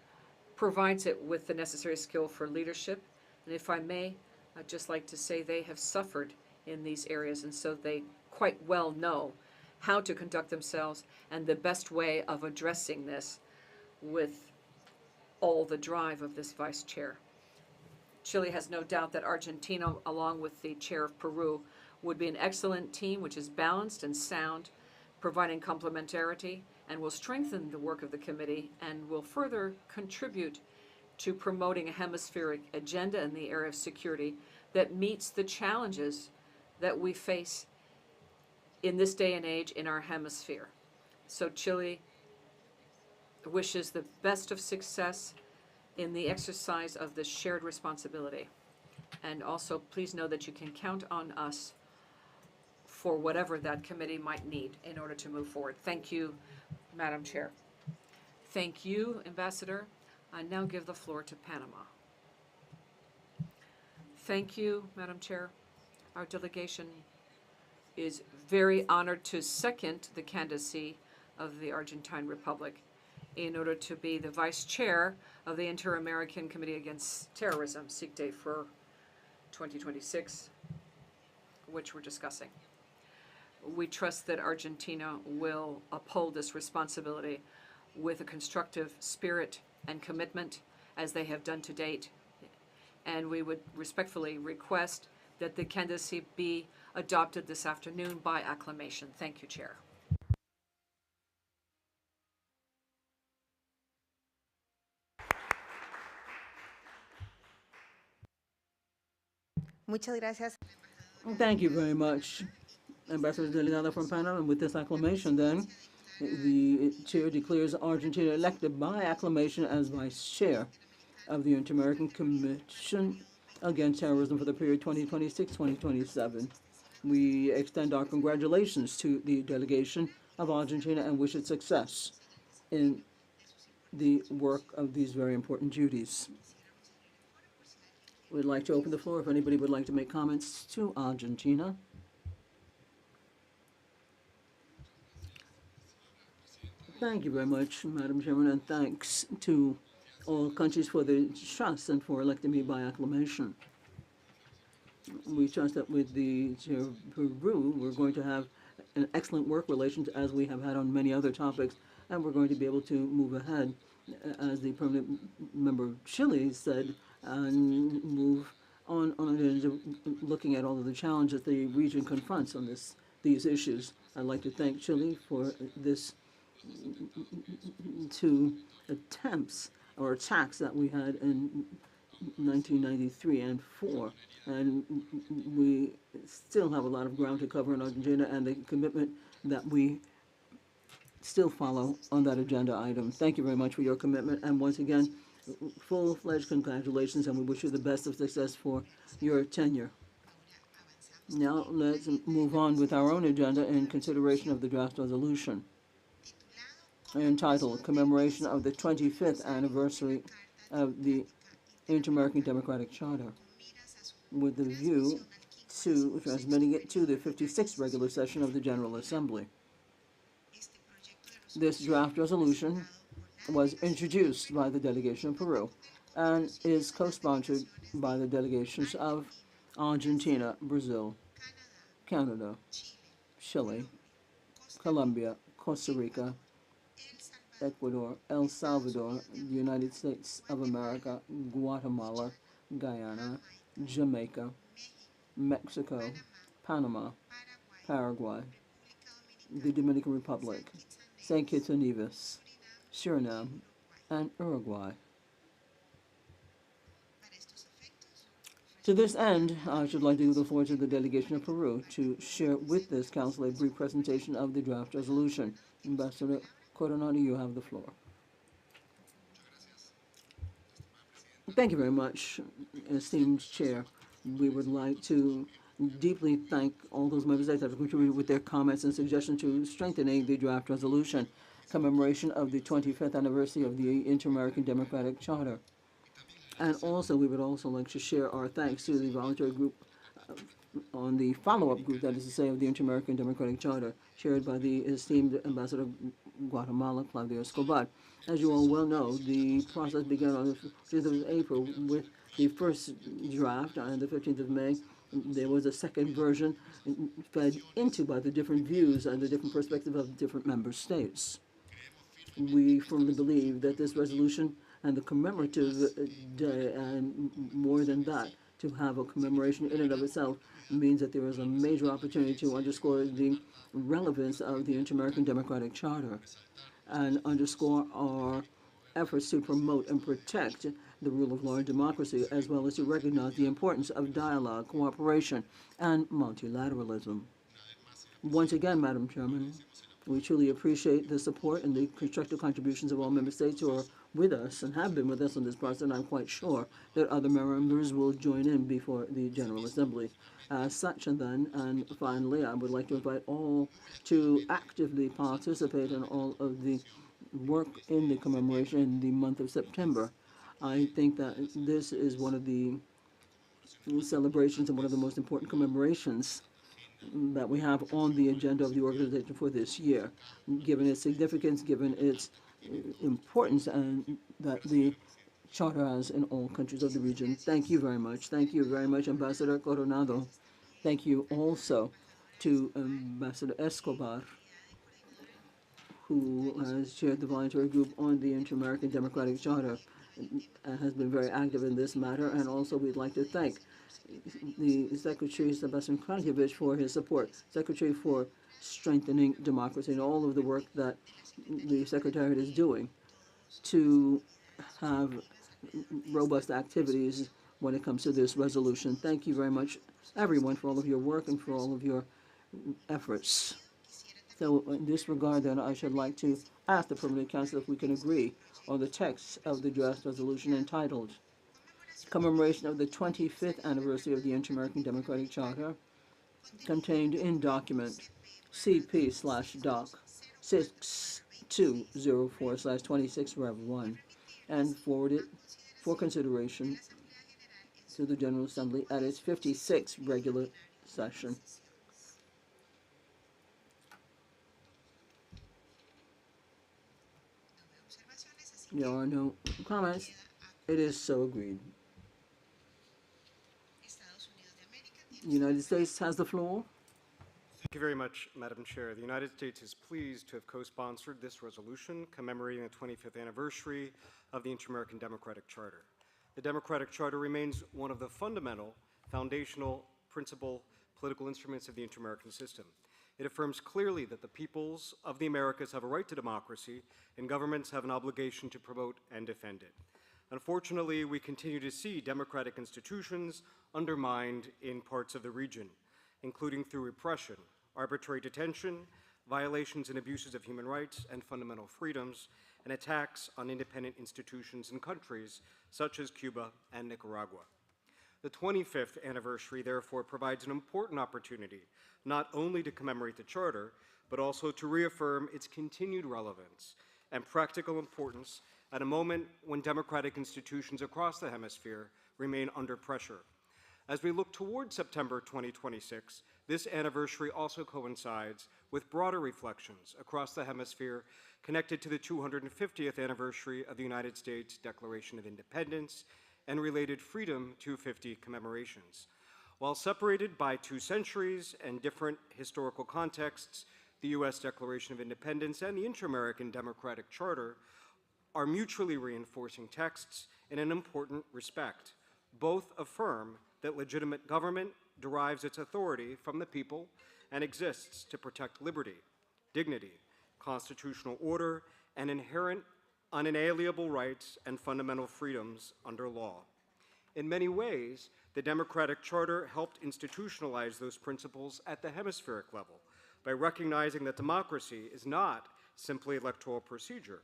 [SPEAKER 4] provides it with the necessary skill for leadership. And if I may, I'd just like to say they have suffered in these areas, and so they quite well know how to conduct themselves and the best way of addressing this with all the drive of this vice chair. Chile has no doubt that Argentina, along with the chair of Peru, would be an excellent team which is balanced and sound, providing complementarity, and will strengthen the work of the committee and will further contribute to promoting a hemispheric agenda in the area of security that meets the challenges that we face in this day and age in our hemisphere. So Chile wishes the best of success in the exercise of this shared responsibility. And also, please know that you can count on us for whatever that committee might need in order to move forward. Thank you, Madam Chair. Thank you, Ambassador. I now give the floor to Panama. Thank you, Madam Chair. Our delegation is very honored to second the candidacy of the Argentine Republic in order to be the vice chair of the Inter-American Committee Against Terrorism, SICTE, for 2026, which we're discussing. We trust that Argentina will uphold this responsibility with a constructive spirit and commitment, as they have done to date. And we would respectfully request that the candidacy be adopted this afternoon by acclamation. Thank you, Chair.
[SPEAKER 1] Muchas gracias.
[SPEAKER 2] Thank you very much, Ambassador Delegado from Panama. And with this acclamation, then, the chair declares Argentina elected by acclamation as vice chair of the Inter-American Commission Against Terrorism for the period 2026-2027. We extend our congratulations to the delegation of Argentina and wish it success in the work of these very important duties. We'd like to open the floor if anybody would like to make comments to Argentina. Thank you very much, Madam Chairman, and thanks to all countries for their trust and for electing me by acclamation. We trust that with the chair of Peru, we're going to have an excellent work relations as we have had on many other topics, and we're going to be able to move ahead, as the permanent member of Chile said, and move on looking at all of the challenges the region confronts on these issues. I'd like to thank Chile for this two attempts or attacks that we had in 1993 and 4, and we still have a lot of ground to cover in Argentina, and the commitment that we still follow on that agenda item. Thank you very much for your commitment, and once again, full-fledged congratulations, and we wish you the best of success for your tenure. Now let's move on with our own agenda in consideration of the draft resolution entitled Commemoration of the 25th Anniversary of the Inter-American Democratic Charter, with the view to transmitting it to the 56th regular session of the General Assembly. This draft resolution was introduced by the delegation of Peru and is co-sponsored by the delegations of Argentina, Brazil, Canada, Chile, Colombia, Costa Rica, Ecuador, El Salvador, the United States of America, Guatemala, Guyana, Jamaica, Mexico, Panama, Paraguay, the Dominican Republic, St. Kitts and Nevis, Suriname, and Uruguay. To this end, I should like to give the floor to the delegation of Peru to share with this council a brief presentation of the draft resolution. Ambassador Coronado, you have the floor. Thank you very much, esteemed Chair. We would like to deeply thank all those members that have contributed with their comments and suggestions to strengthening the draft resolution commemoration of the 25th anniversary of the Inter-American Democratic Charter. And also, we would also like to share our thanks to the voluntary group on the follow-up group, that is to say, of the Inter-American Democratic Charter, chaired by the esteemed Ambassador of Guatemala, Claudio Escobar. As you all well know, the process began on the 5th of April with the first draft on the 15th of May. There was a second version fed into by the different views and the different perspectives of different member states. We firmly believe that this resolution and the commemorative day, and more than that, to have a commemoration in and of itself, means that there is a major opportunity to underscore the relevance of the Inter-American Democratic Charter and underscore our efforts to promote and protect the rule of law and democracy, as well as to recognize the importance of dialogue, cooperation, and multilateralism. Once again, Madam Chairman, we truly appreciate the support and the constructive contributions of all member states who are with us and have been with us on this process, and I'm quite sure that other members will join in before the General Assembly. As such, and finally, I would like to invite all to actively participate in all of the work in the commemoration in the month of September. I think that this is one of the celebrations and one of the most important commemorations that we have on the agenda of the organization for this year, given its significance, given its importance, and that the Charter has in all countries of the region. Thank you very much. Thank you very much, Ambassador Coronado. Thank you also to Ambassador Escobar, who has chaired the voluntary group on the Inter-American Democratic Charter and has been very active in this matter. And also we'd like to thank the Secretary, Sebastian Kraljevic, for his support, Secretary for Strengthening Democracy, and all of the work that the Secretariat is doing to have robust activities when it comes to this resolution. Thank you very much, everyone, for all of your work and for all of your efforts. So in this regard, then, I should like to ask the Permanent Council if we can agree on the text of the draft resolution entitled Commemoration of the 25th Anniversary of the Inter-American Democratic Charter, contained in document CP/Doc 6204/26 Rev 1, and forwarded for consideration to the General Assembly at its 56th regular session. There are no comments. It is so agreed. The United States has the floor.
[SPEAKER 10] Thank you very much, Madam Chair. The United States is pleased to have co-sponsored this resolution commemorating the 25th anniversary of the Inter-American Democratic Charter. The Democratic Charter remains one of the fundamental, foundational, principal political instruments of the inter-American system. It affirms clearly that the peoples of the Americas have a right to democracy, and governments have an obligation to promote and defend it. Unfortunately, we continue to see democratic institutions undermined in parts of the region, including through repression, arbitrary detention, violations and abuses of human rights and fundamental freedoms, and attacks on independent institutions in countries such as Cuba and Nicaragua. The 25th anniversary, therefore, provides an important opportunity not only to commemorate the Charter, but also to reaffirm its continued relevance and practical importance at a moment when democratic institutions across the hemisphere remain under pressure. As we look toward September 2026, this anniversary also coincides with broader reflections across the hemisphere connected to the 250th anniversary of the United States Declaration of Independence and related Freedom 250 commemorations. While separated by 2 centuries and different historical contexts, the U.S. Declaration of Independence and the Inter-American Democratic Charter are mutually reinforcing texts in an important respect. Both affirm that legitimate government derives its authority from the people and exists to protect liberty, dignity, constitutional order, and inherent unalienable rights and fundamental freedoms under law. In many ways, the Democratic Charter helped institutionalize those principles at the hemispheric level by recognizing that democracy is not simply electoral procedure,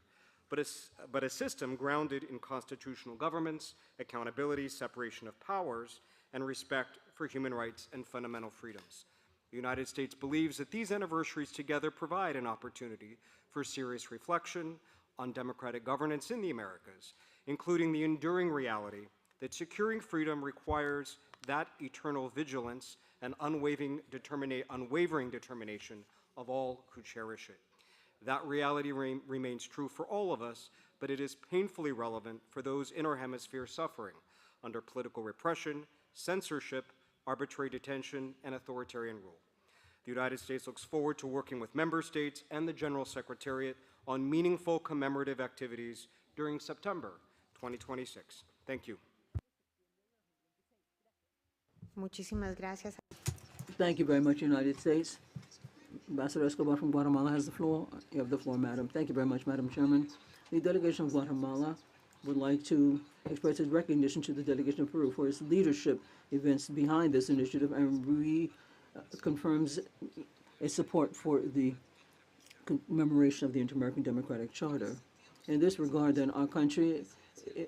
[SPEAKER 10] but a system grounded in constitutional governments, accountability, separation of powers, and respect for human rights and fundamental freedoms. The United States believes that these anniversaries together provide an opportunity for serious reflection on democratic governance in the Americas, including the enduring reality that securing freedom requires that eternal vigilance and unwavering determination of all who cherish it. That reality remains true for all of us, but it is painfully relevant for those in our hemisphere suffering under political repression, censorship, arbitrary detention, and authoritarian rule. The United States looks forward to working with member states and the General Secretariat on meaningful commemorative activities during September 2026. Thank you.
[SPEAKER 1] Muchísimas gracias.
[SPEAKER 2] Thank you very much, United States. Ambassador Escobar from Guatemala has the floor. You have the floor, madam. Thank you very much, Madam Chairman. The delegation of Guatemala would like to express its recognition to the delegation of Peru for its leadership events behind this initiative and reconfirms its support for the commemoration of the Inter-American Democratic Charter. In this regard, then, our country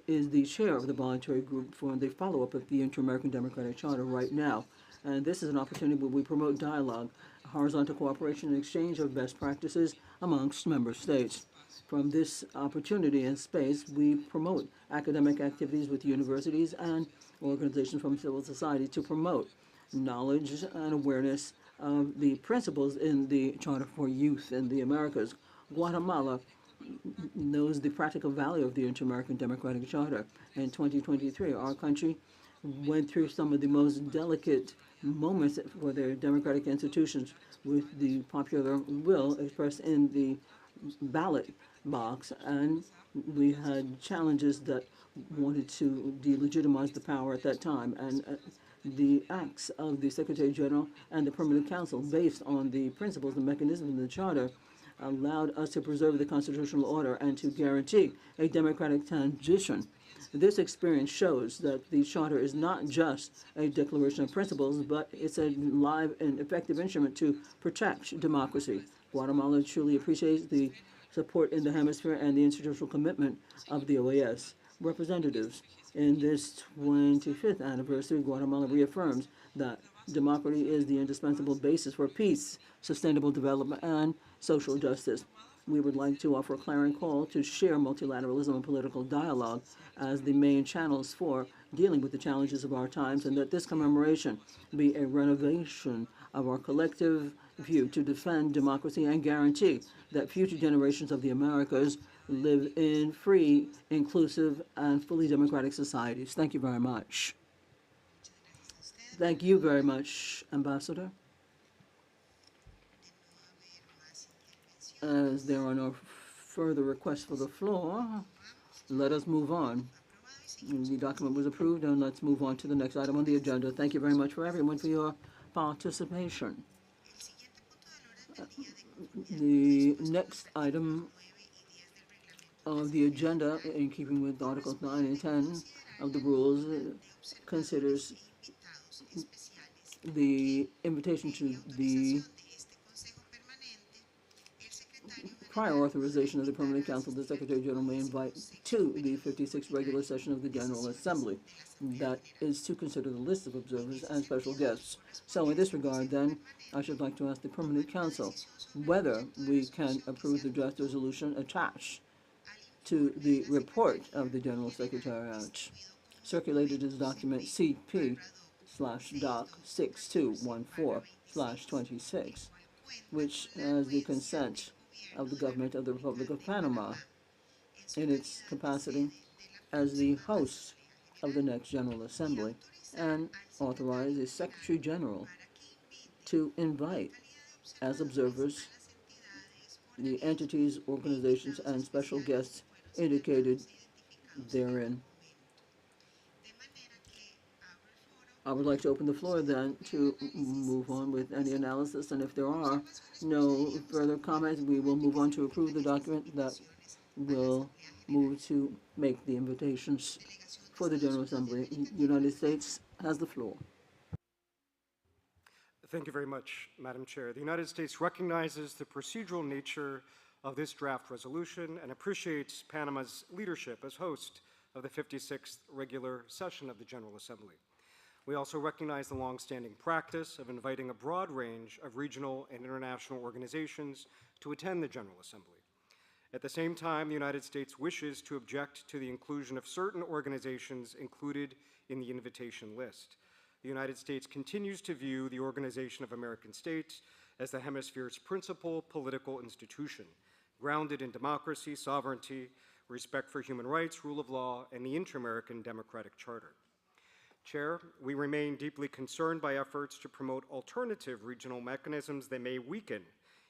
[SPEAKER 2] is the chair of the voluntary group for the follow-up of the Inter-American Democratic Charter right now. And this is an opportunity where we promote dialogue, horizontal cooperation, and exchange of best practices amongst member states. From this opportunity and space, we promote academic activities with universities and organizations from civil society to promote knowledge and awareness of the principles in the Charter for Youth in the Americas. Guatemala knows the practical value of the Inter-American Democratic Charter. In 2023, our country went through some of the most delicate moments for their democratic institutions with the popular will expressed in the ballot box, and we had challenges that wanted to delegitimize the power at that time. And the acts of the Secretary General and the Permanent Council, based on the principles and mechanisms in the Charter, allowed us to preserve the constitutional order and to guarantee a democratic transition. This experience shows that the Charter is not just a declaration of principles, but it's a live and effective instrument to protect democracy. Guatemala truly appreciates the support in the hemisphere and the institutional commitment of the OAS representatives. In this 25th anniversary, Guatemala reaffirms that democracy is the indispensable basis for peace, sustainable development, and social justice. We would like to offer a clarion call to share multilateralism and political dialogue as the main channels for dealing with the challenges of our times, and that this commemoration be a renovation of our collective view to defend democracy and guarantee that future generations of the Americas live in free, inclusive, and fully democratic societies. Thank you very much. Thank you very much, Ambassador. As there are no further requests for the floor, let us move on. The document was approved, and let's move on to the next item on the agenda. Thank you very much for everyone for your participation. The next item of the agenda, in keeping with Articles 9 and 10 of the rules, considers the invitation to the prior authorization of the Permanent Council. The Secretary General may invite to the 56th regular session of the General Assembly. That is to consider the list of observers and special guests. So in this regard, then, I should like to ask the Permanent Council whether we can approve the draft resolution attached to the report of the General Secretariat, circulated as document CP/Doc 6214/26, which has the consent of the government of the Republic of Panama in its capacity as the host of the next General Assembly, and authorize the Secretary General to invite as observers the entities, organizations, and special guests indicated therein. I would like to open the floor then to move on with any analysis, and if there are no further comments, we will move on to approve the document that will move to make the invitations for the General Assembly. United States has the floor.
[SPEAKER 10] Thank you very much, Madam Chair. The United States recognizes the procedural nature of this draft resolution and appreciates Panama's leadership as host of the 56th regular session of the General Assembly. We also recognize the longstanding practice of inviting a broad range of regional and international organizations to attend the General Assembly. At the same time, the United States wishes to object to the inclusion of certain organizations included in the invitation list. The United States continues to view the Organization of American States as the Hemisphere's principal political institution, grounded in democracy, sovereignty, respect for human rights, rule of law, and the Inter-American Democratic Charter. Chair, we remain deeply concerned by efforts to promote alternative regional mechanisms that may weaken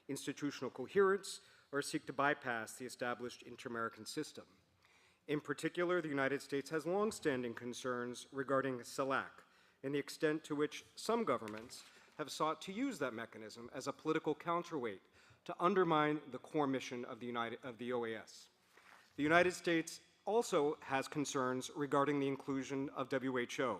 [SPEAKER 10] institutional coherence or seek to bypass the established inter-American system. In particular, the United States has longstanding concerns regarding CELAC and the extent to which some governments have sought to use that mechanism as a political counterweight to undermine the core mission of the OAS. The United States also has concerns regarding the inclusion of WHO,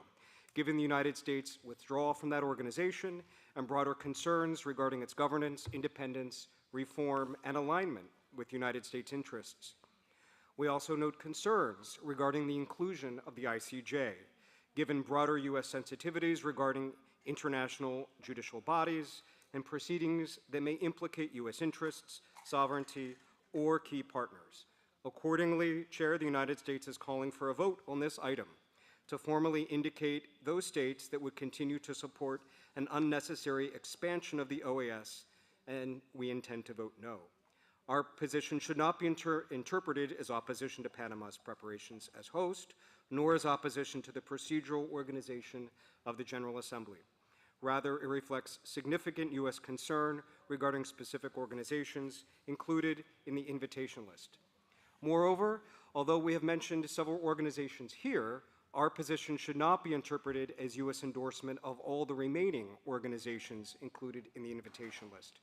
[SPEAKER 10] given the United States' withdrawal from that organization and broader concerns regarding its governance, independence, reform, and alignment with United States interests. We also note concerns regarding the inclusion of the ICJ, given broader U.S. sensitivities regarding international judicial bodies and proceedings that may implicate U.S. interests, sovereignty, or key partners. Accordingly, Chair, the United States is calling for a vote on this item to formally indicate those states that would continue to support an unnecessary expansion of the OAS, and we intend to vote no. Our position should not be interpreted as opposition to Panama's preparations as host, nor as opposition to the procedural organization of the General Assembly. Rather, it reflects significant U.S. concern regarding specific organizations included in the invitation list. Moreover, although we have mentioned several organizations here, our position should not be interpreted as U.S. endorsement of all the remaining organizations included in the invitation list.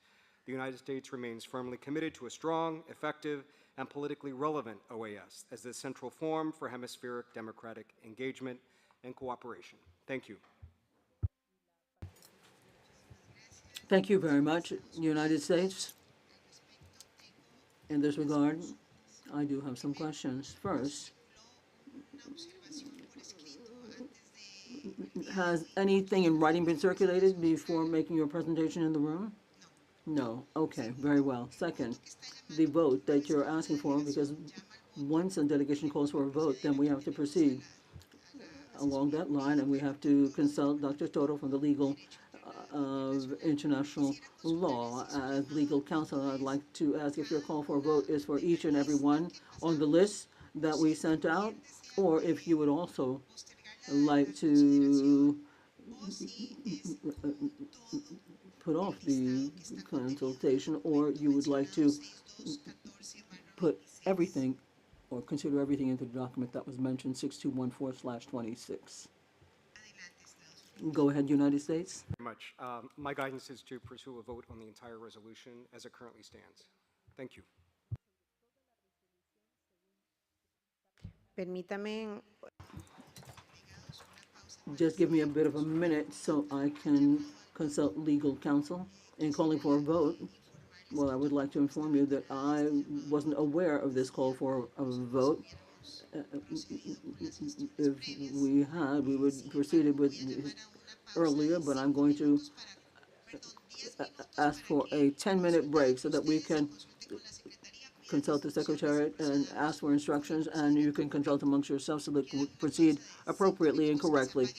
[SPEAKER 10] The United States remains firmly committed to a strong, effective, and politically relevant OAS as the central forum for hemispheric democratic engagement and cooperation. Thank you.
[SPEAKER 2] Thank you very much, United States. In this regard, I do have some questions. First, has anything in writing been circulated before making your presentation in the room? No. Okay, very well. Second, the vote that you're asking for, because once a delegation calls for a vote, then we have to proceed along that line, and we have to consult Dr. Toto from the legal of international law. As legal counsel, I'd like to ask if your call for a vote is for each and every one on the list that we sent out, or if you would also like to put off the consultation, or you would like to put everything or consider everything into the document that was mentioned, 6214/26. Go ahead, United States.
[SPEAKER 10] Very much. My guidance is to pursue a vote on the entire resolution as it currently stands. Thank you.
[SPEAKER 1] Permítame,
[SPEAKER 2] Just give me a bit of a minute so I can consult legal counsel. In calling for a vote, well, I would like to inform you that I wasn't aware of this call for a vote. If we had, we would proceed with earlier, but I'm going to ask for a 10-minute break so that we can consult the Secretariat and ask for instructions, and you can consult amongst yourselves so that we proceed appropriately and correctly.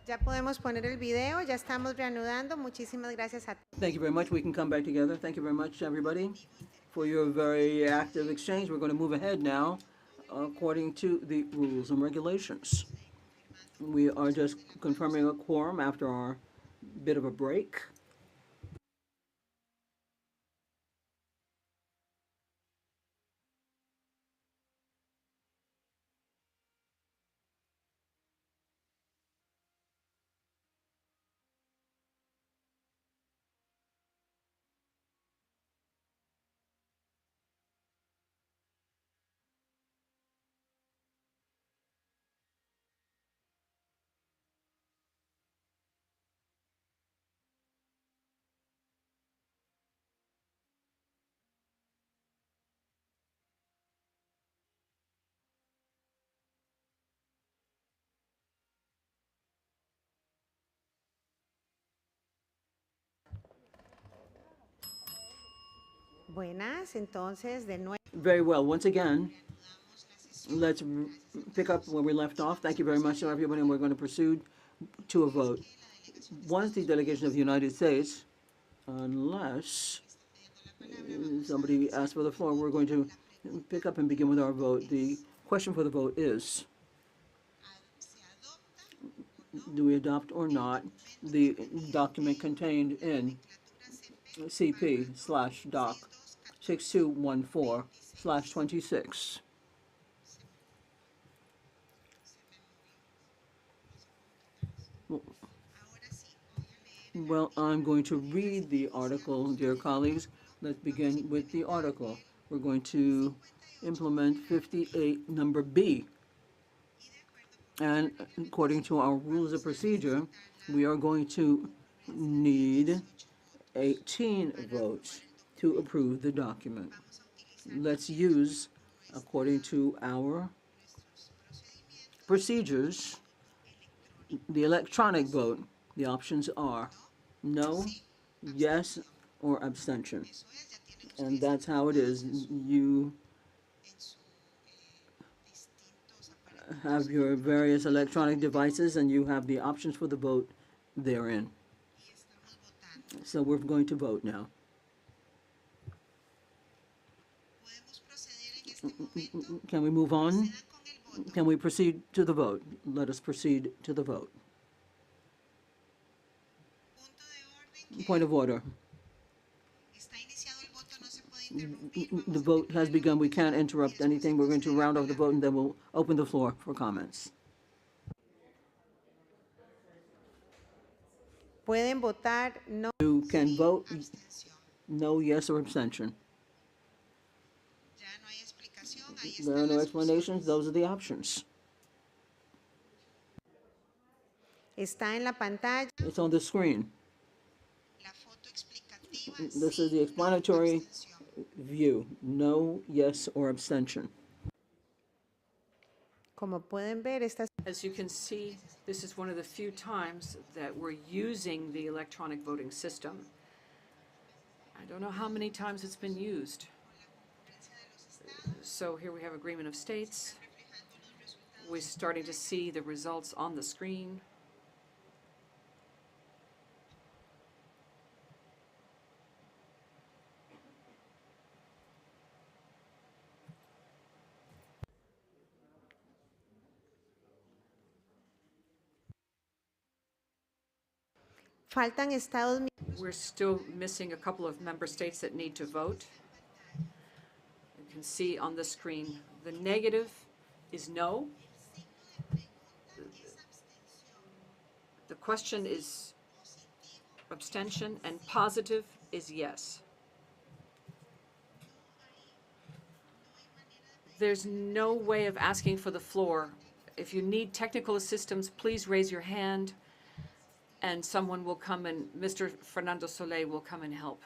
[SPEAKER 1] Ya podemos poner el video, ya estamos reanudando. Muchísimas gracias a
[SPEAKER 2] Thank you very much. We can come back together. Thank you very much, everybody, for your very active exchange. We're going to move ahead now according to the rules and regulations. We are just confirming a quorum after our bit of a break.
[SPEAKER 1] Buenas, entonces de nuevo.
[SPEAKER 2] Very well. Once again, let's pick up where we left off. Thank you very much to everybody, and we're going to proceed to a vote. Once the delegation of the United States, unless somebody asks for the floor, we're going to pick up and begin with our vote. The question for the vote is, do we adopt or not the document contained in CP/Doc 6214/26? Well, I'm going to read the article, dear colleagues. Let's begin with the article. We're going to implement 58 number B. And according to our rules of procedure, we are going to need 18 votes to approve the document. Let's use, according to our procedures, the electronic vote. The options are no, yes, or abstention. And that's how it is. You have your various electronic devices and you have the options for the vote therein. So we're going to vote now. Can we move on? Can we proceed to the vote? Let us proceed to the vote. Point of order. The vote has begun. We can't interrupt anything. We're going to round off the vote and then we'll open the floor for comments.
[SPEAKER 1] Pueden votar no.
[SPEAKER 2] You can vote no, yes, or abstention. There are no explanations. Those are the options.
[SPEAKER 1] Está en la pantalla.
[SPEAKER 2] It's on the screen. This is the explanatory view. No, yes, or abstention.
[SPEAKER 1] Como pueden ver, esta
[SPEAKER 4] As you can see, this is one of the few times that we're using the electronic voting system. I don't know how many times it's been used. So here we have agreement of states. We're starting to see the results on the screen.
[SPEAKER 1] faltan estados.
[SPEAKER 4] We're still missing a couple of member states that need to vote. You can see on the screen, the negative is no. The question is abstention, and positive is yes. There's no way of asking for the floor. If you need technical assistance, please raise your hand, and someone will come and, Mr. Fernando Soleil will come and help.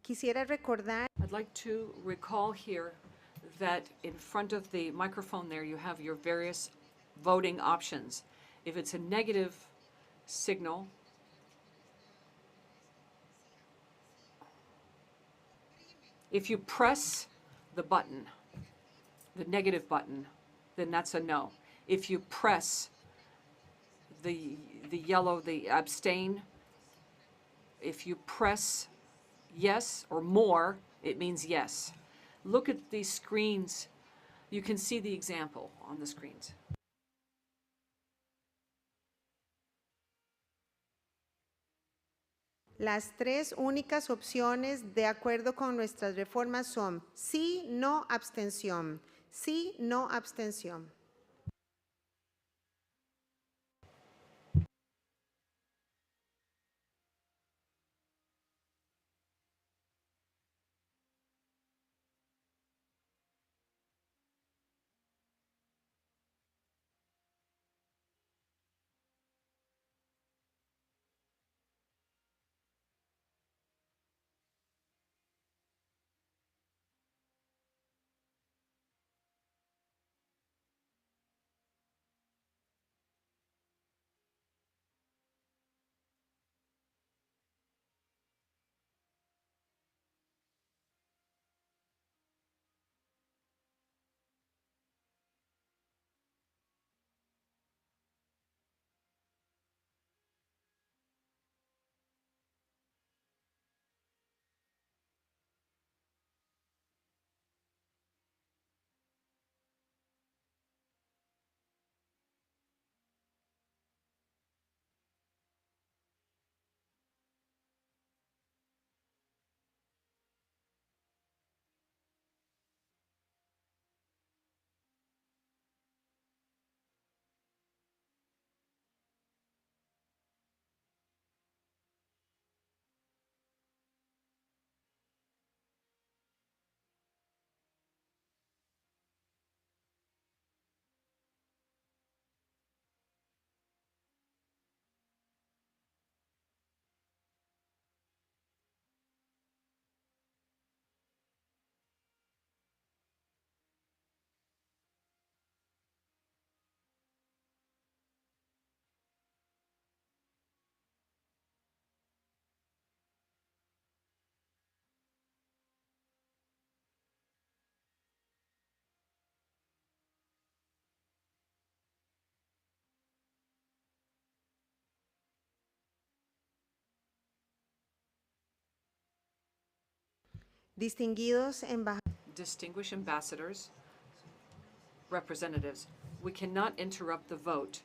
[SPEAKER 1] Quisiera recordar
[SPEAKER 4] I'd like to recall here that in front of the microphone there, you have your various voting options. If it's a negative signal, if you press the button, the negative button, then that's a no. If you press the yellow, the abstain, if you press yes or more, it means yes. Look at these screens. You can see the example on the screens.
[SPEAKER 1] las tres únicas opciones de acuerdo con nuestras reformas son sí, no, abstención. Sí, no, abstención. Distinguidos embajadores.
[SPEAKER 4] Distinguished ambassadors, representatives, we cannot interrupt the vote.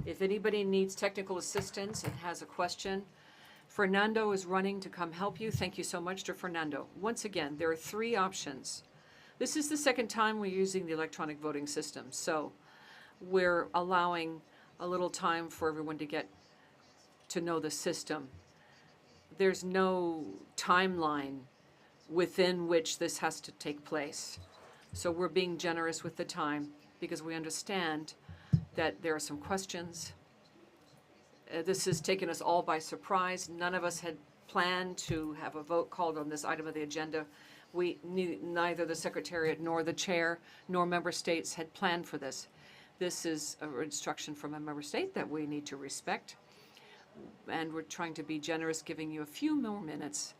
[SPEAKER 4] If anybody needs technical assistance and has a question, Fernando is running to come help you. Thank you so much to Fernando. Once again, there are three options. This is the second time we're using the electronic voting system, so we're allowing a little time for everyone to get to know the system. There's no timeline within which this has to take place. So we're being generous with the time because we understand that there are some questions. This has taken us all by surprise. None of us had planned to have a vote called on this item of the agenda. Neither the Secretariat nor the Chair nor member states had planned for this. This is an instruction from a member state that we need to respect. And we're trying to be generous, giving you a few more minutes.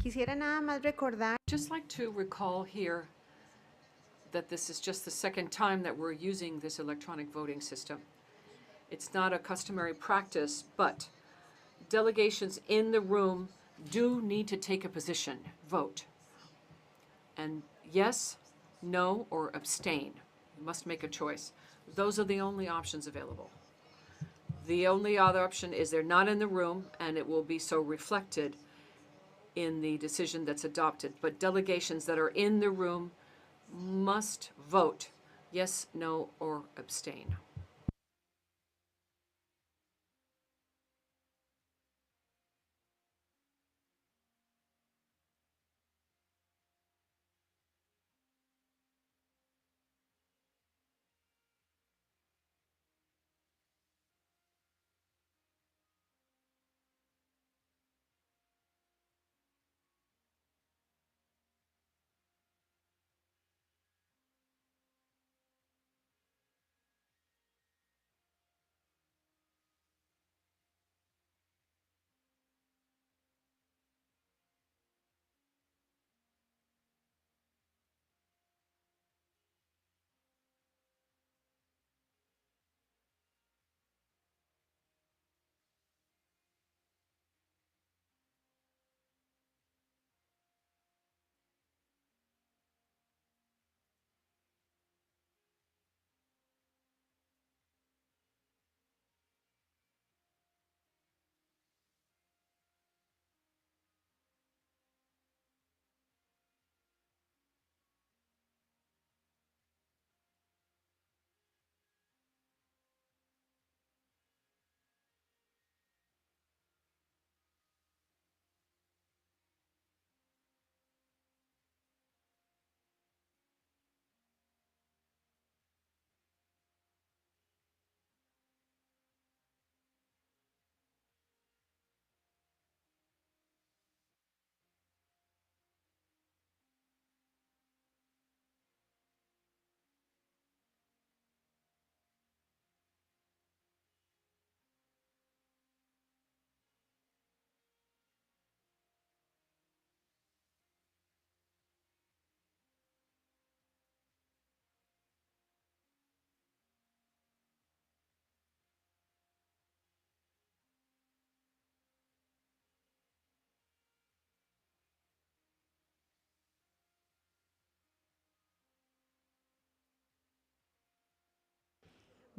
[SPEAKER 1] Quisiera nada más recordar
[SPEAKER 4] Just like to recall here that this is just the second time that we're using this electronic voting system. It's not a customary practice, but delegations in the room do need to take a position, vote. And yes, no, or abstain. You must make a choice. Those are the only options available. The only other option is they're not in the room, and it will be so reflected in the decision that's adopted. But delegations that are in the room must vote yes, no, or abstain.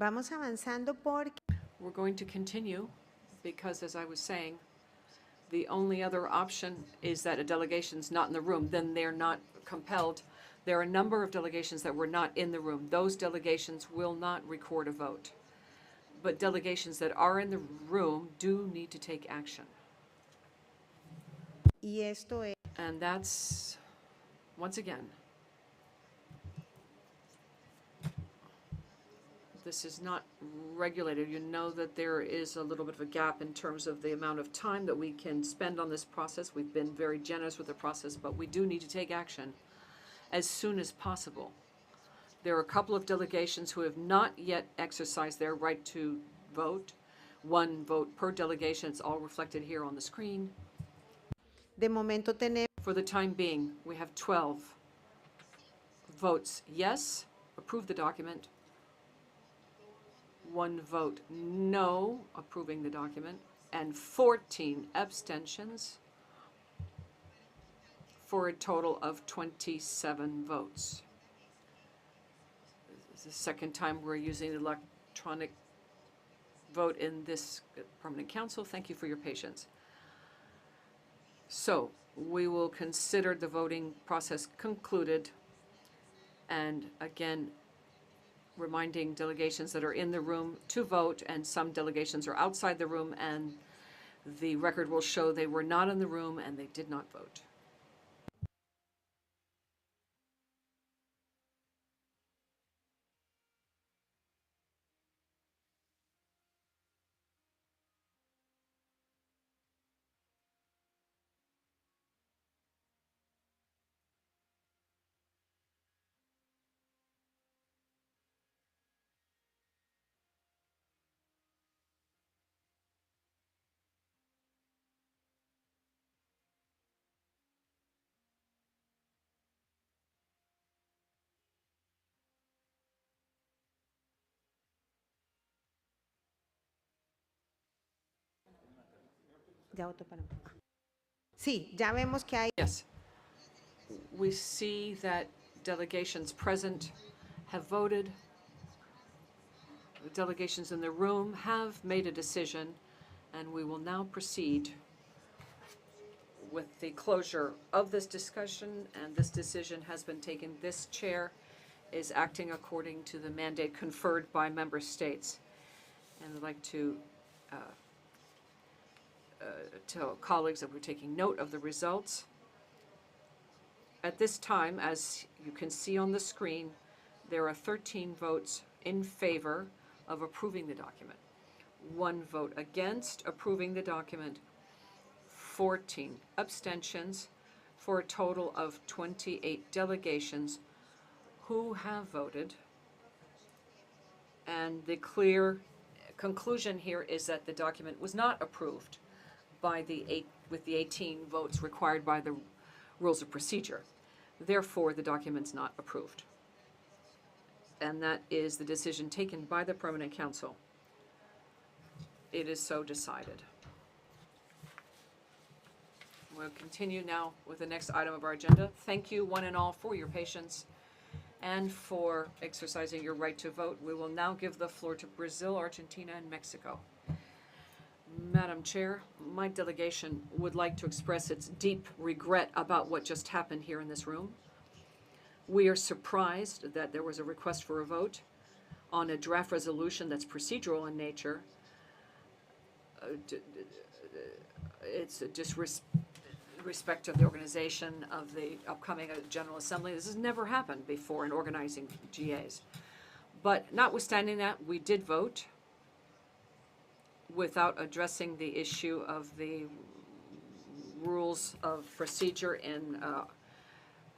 [SPEAKER 1] vamos avanzando porque
[SPEAKER 4] We're going to continue because, as I was saying, the only other option is that a delegation's not in the room, then they're not compelled. There are a number of delegations that were not in the room. Those delegations will not record a vote. But delegations that are in the room do need to take action.
[SPEAKER 1] y esto es
[SPEAKER 4] And that's, once again, this is not regulated. You know that there is a little bit of a gap in terms of the amount of time that we can spend on this process. We've been very generous with the process, but we do need to take action as soon as possible. There are a couple of delegations who have not yet exercised their right to vote. One vote per delegation. It's all reflected here on the screen.
[SPEAKER 1] de momento tenemos
[SPEAKER 4] For the time being, we have 12 votes yes, approve the document. One vote no, approving the document, and 14 abstentions for a total of 27 votes. This is the second time we're using electronic vote in this permanent council. Thank you for your patience. So we will consider the voting process concluded, and again, reminding delegations that are in the room to vote, and some delegations are outside the room, and the record will show they were not in the room and they did not vote.
[SPEAKER 1] Ya votó para. Sí, ya vemos que hay.
[SPEAKER 4] Yes. We see that delegations present have voted. The delegations in the room have made a decision, and we will now proceed with the closure of this discussion, and this decision has been taken. This chair is acting according to the mandate conferred by member states. And I'd like to tell colleagues that we're taking note of the results. At this time, as you can see on the screen, there are 13 votes in favor of approving the document, 1 vote against approving the document, 14 abstentions, for a total of 28 delegations who have voted. And the clear conclusion here is that the document was not approved by with the 18 votes required by the rules of procedure. Therefore, the document's not approved. And that is the decision taken by the Permanent Council. It is so decided. We'll continue now with the next item of our agenda. Thank you, one and all, for your patience and for exercising your right to vote. We will now give the floor to Brazil, Argentina, and Mexico. Madam Chair, my delegation would like to express its deep regret about what just happened here in this room. We are surprised that there was a request for a vote on a draft resolution that's procedural in nature. It's a disrespect of the organization of the upcoming General Assembly. This has never happened before in organizing GAs. But notwithstanding that, we did vote without addressing the issue of the rules of procedure in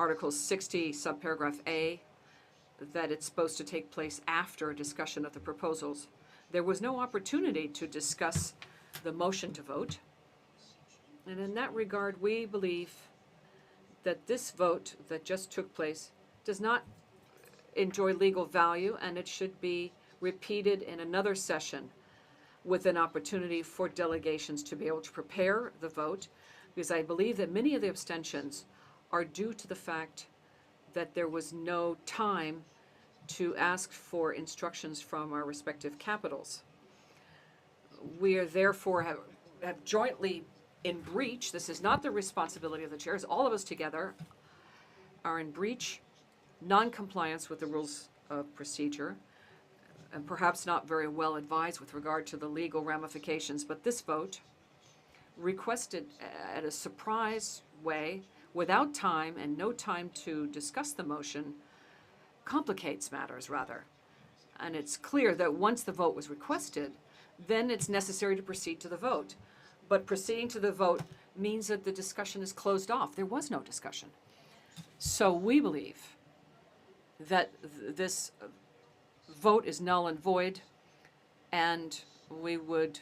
[SPEAKER 4] Article 60, subparagraph A, that it's supposed to take place after a discussion of the proposals. There was no opportunity to discuss the motion to vote. And in that regard, we believe that this vote that just took place does not enjoy legal value, and it should be repeated in another session with an opportunity for delegations to be able to prepare the vote, because I believe that many of the abstentions are due to the fact that there was no time to ask for instructions from our respective capitals. We are therefore have jointly in breach. This is not the responsibility of the chairs. All of us together are in breach, non-compliance with the rules of procedure, and perhaps not very well advised with regard to the legal ramifications. But this vote, requested at a surprise way, without time and no time to discuss the motion, complicates matters rather. And it's clear that once the vote was requested, then it's necessary to proceed to the vote. But proceeding to the vote means that the discussion is closed off. There was no discussion. So we believe that this vote is null and void, and we would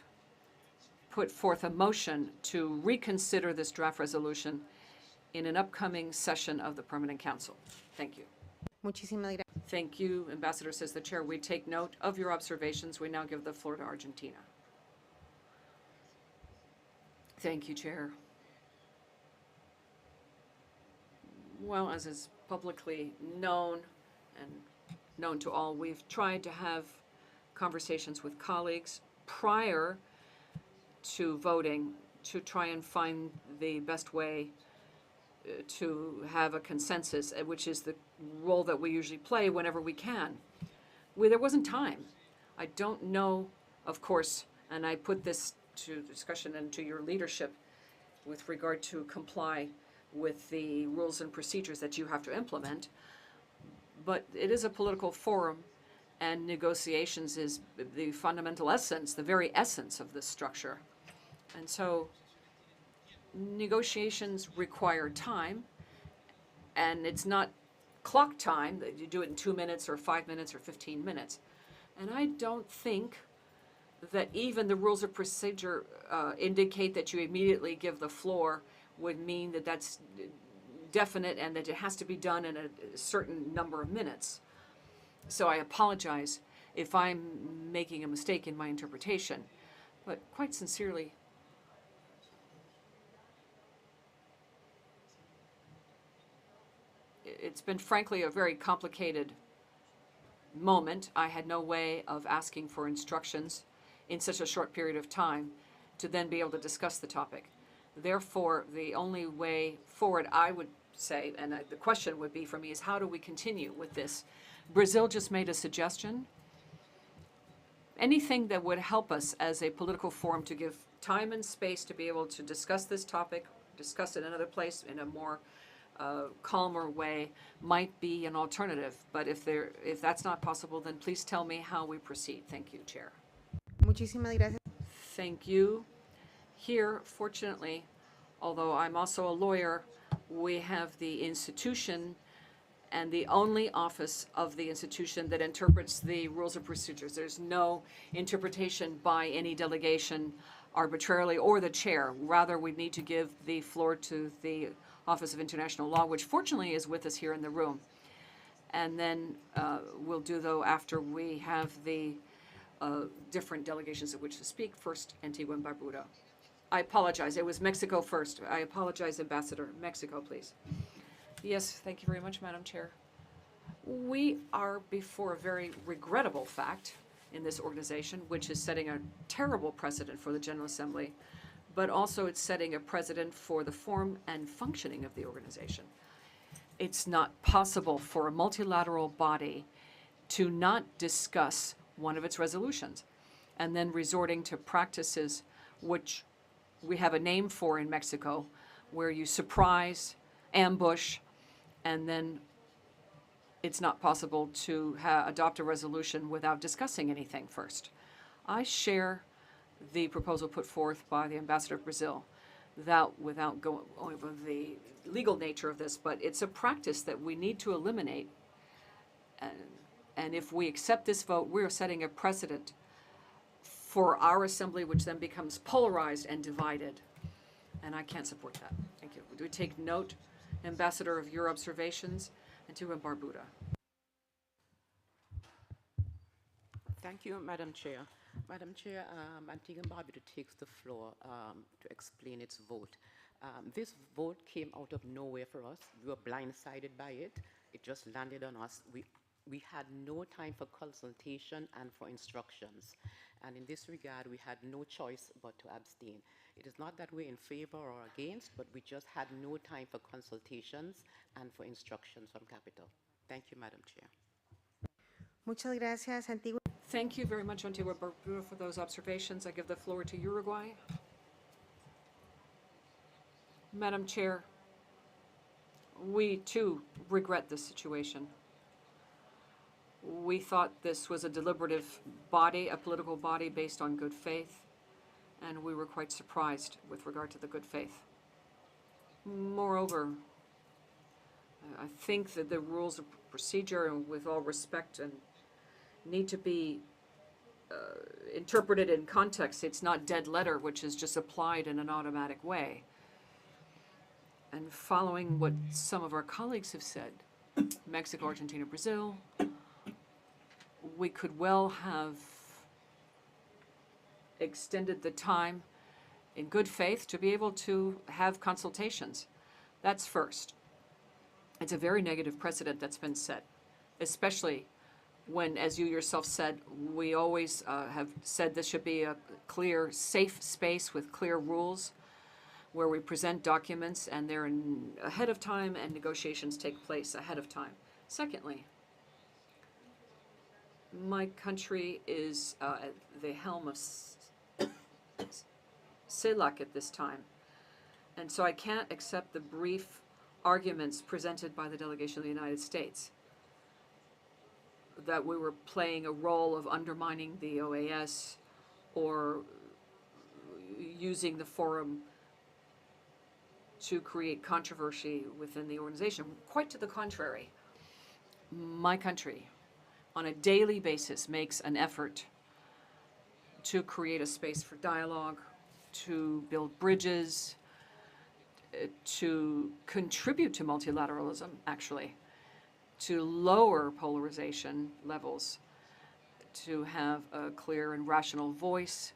[SPEAKER 4] put forth a motion to reconsider this draft resolution in an upcoming session of the Permanent Council. Thank you.
[SPEAKER 1] Muchísimas gracias.
[SPEAKER 4] Thank you, Ambassador, says the chair. We take note of your observations. We now give the floor to Argentina. Thank you, Chair. Well, as is publicly known and known to all, we've tried to have conversations with colleagues prior to voting to try and find the best way to have a consensus, which is the role that we usually play whenever we can. There wasn't time. I don't know, of course, and I put this to discussion and to your leadership with regard to comply with the rules and procedures that you have to implement. But it is a political forum, and negotiations is the fundamental essence, the very essence of this structure. And so negotiations require time, and it's not clock time that you do it in 2 minutes or 5 minutes or 15 minutes. And I don't think that even the rules of procedure indicate that you immediately give the floor would mean that that's definite and that it has to be done in a certain number of minutes. So I apologize if I'm making a mistake in my interpretation, but quite sincerely, it's been frankly a very complicated moment. I had no way of asking for instructions in such a short period of time to then be able to discuss the topic. Therefore, the only way forward, I would say, and the question would be for me, is how do we continue with this? Brazil just made a suggestion. Anything that would help us as a political forum to give time and space to be able to discuss this topic, discuss it in another place in a more calmer way might be an alternative. But if that's not possible, then please tell me how we proceed. Thank you, Chair.
[SPEAKER 1] Muchísimas gracias.
[SPEAKER 4] Thank you. Here, fortunately, although I'm also a lawyer, we have the institution and the only office of the institution that interprets the rules of procedures. There's no interpretation by any delegation arbitrarily or the chair. Rather, we need to give the floor to the Office of International Law, which fortunately is with us here in the room. And then we'll do, though, after we have the different delegations of which to speak. First, Antigua and Barbuda. I apologize. It was Mexico first. I apologize, Ambassador. Mexico, please. Yes, thank you very much, Madam Chair. We are before a very regrettable fact in this organization, which is setting a terrible precedent for the General Assembly, but also it's setting a precedent for the form and functioning of the organization. It's not possible for a multilateral body to not discuss one of its resolutions and then resorting to practices which we have a name for in Mexico, where you surprise, ambush, and then it's not possible to adopt a resolution without discussing anything first. I share the proposal put forth by the Ambassador of Brazil, that without going over the legal nature of this, but it's a practice that we need to eliminate. And if we accept this vote, we're setting a precedent for our assembly, which then becomes polarized and divided. And I can't support that. Thank you. Do we take note, Ambassador, of your observations? Antigua and Barbuda.
[SPEAKER 11] Thank you, Madam Chair. Madam Chair, Antigua and Barbuda takes the floor to explain its vote. This vote came out of nowhere for us. We were blindsided by it. It just landed on us. We had no time for consultation and for instructions. And in this regard, we had no choice but to abstain. It is not that we're in favor or against, but we just had no time for consultations and for instructions from Capitol. Thank you, Madam Chair.
[SPEAKER 1] Muchas gracias, Antigua.
[SPEAKER 4] Thank you very much, Antigua Barbuda, for those observations. I give the floor to Uruguay. Madam Chair, we too regret this situation. We thought this was a deliberative body, a political body based on good faith, and we were quite surprised with regard to the good faith. Moreover, I think that the rules of procedure, and with all respect, and need to be interpreted in context. It's not dead letter, which is just applied in an automatic way. And following what some of our colleagues have said, Mexico, Argentina, Brazil, we could well have extended the time in good faith to be able to have consultations. That's first. It's a very negative precedent that's been set, especially when, as you yourself said, we always have said this should be a clear, safe space with clear rules where we present documents and they're ahead of time and negotiations take place ahead of time. Secondly, my country is at the helm of CELAC at this time, and so I can't accept the brief arguments presented by the delegation of the United States that we were playing a role of undermining the OAS or using the forum to create controversy within the organization. Quite to the contrary, my country on a daily basis makes an effort to create a space for dialogue, to build bridges, to contribute to multilateralism, actually, to lower polarization levels, to have a clear and rational voice.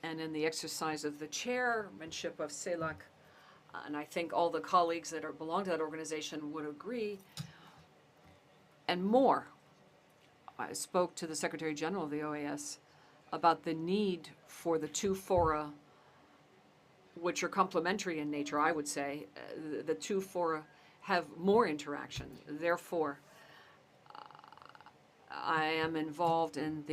[SPEAKER 4] And in the exercise of the chairmanship of CELAC, and I think all the colleagues that belong to that organization would agree, and more. I spoke to the Secretary General of the OAS about the need for the two fora, which are complementary in nature, I would say. The two fora have more interaction. Therefore, I am involved in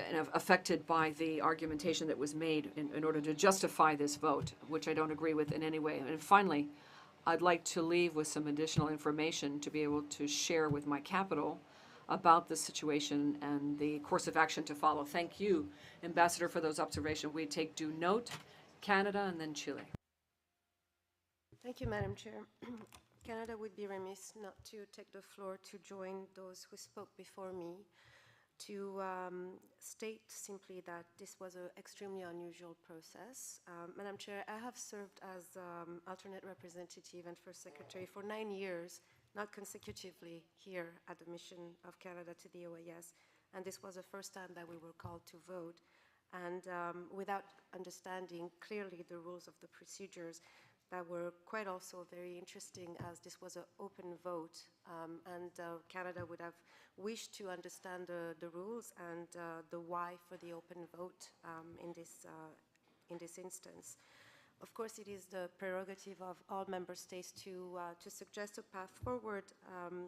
[SPEAKER 4] and affected by the argumentation that was made in order to justify this vote, which I don't agree with in any way. And finally, I'd like to leave with some additional information to be able to share with my capital about the situation and the course of action to follow. Thank you, Ambassador, for those observations. We take due note. Canada and then Chile.
[SPEAKER 7] Thank you, Madam Chair. Canada would be remiss not to take the floor to join those who spoke before me to state simply that this was an extremely unusual process. Madam Chair, I have served as alternate representative and first secretary for 9 years, not consecutively, here at the mission of Canada to the OAS, and this was the first time that we were called to vote. And without understanding clearly the rules of the procedures, that were quite also very interesting, as this was an open vote, and Canada would have wished to understand the rules and the why for the open vote in this instance. Of course, it is the prerogative of all member states to suggest a path forward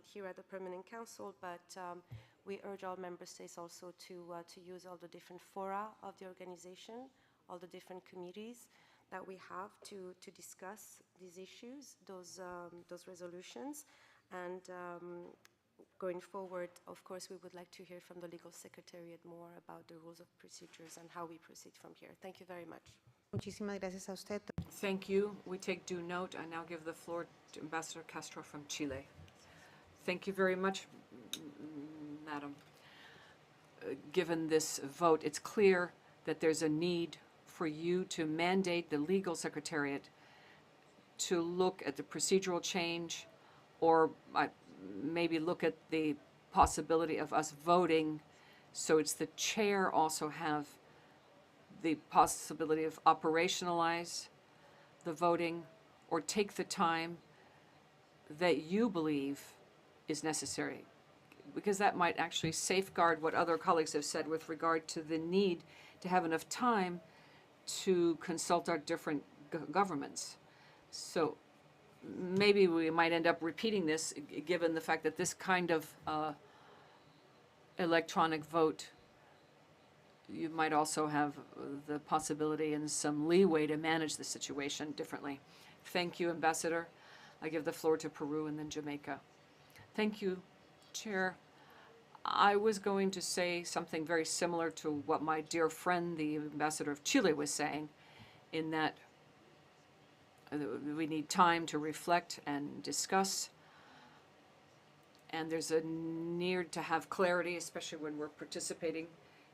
[SPEAKER 7] here at the Permanent Council, but we urge all member states also to use all the different fora of the organization, all the different committees that we have to discuss these issues, those resolutions. And going forward, of course, we would like to hear from the Legal Secretariat more about the rules of procedures and how we proceed from here. Thank you very much.
[SPEAKER 1] Muchísimas gracias a usted.
[SPEAKER 4] Thank you. We take due note. I now give the floor to Ambassador Castro from Chile. Thank you very much, Madam. Given this vote, it's clear that there's a need for you to mandate the Legal Secretariat to look at the procedural change, or maybe look at the possibility of us voting, so it's the chair also have the possibility of operationalize the voting, or take the time that you believe is necessary, because that might actually safeguard what other colleagues have said with regard to the need to have enough time to consult our different governments. So maybe we might end up repeating this, given the fact that this kind of electronic vote, you might also have the possibility and some leeway to manage the situation differently. Thank you, Ambassador. I give the floor to Peru and then Jamaica. Thank you, Chair. I was going to say something very similar to what my dear friend, the Ambassador of Chile, was saying, in that we need time to reflect and discuss, and there's a need to have clarity, especially when we're participating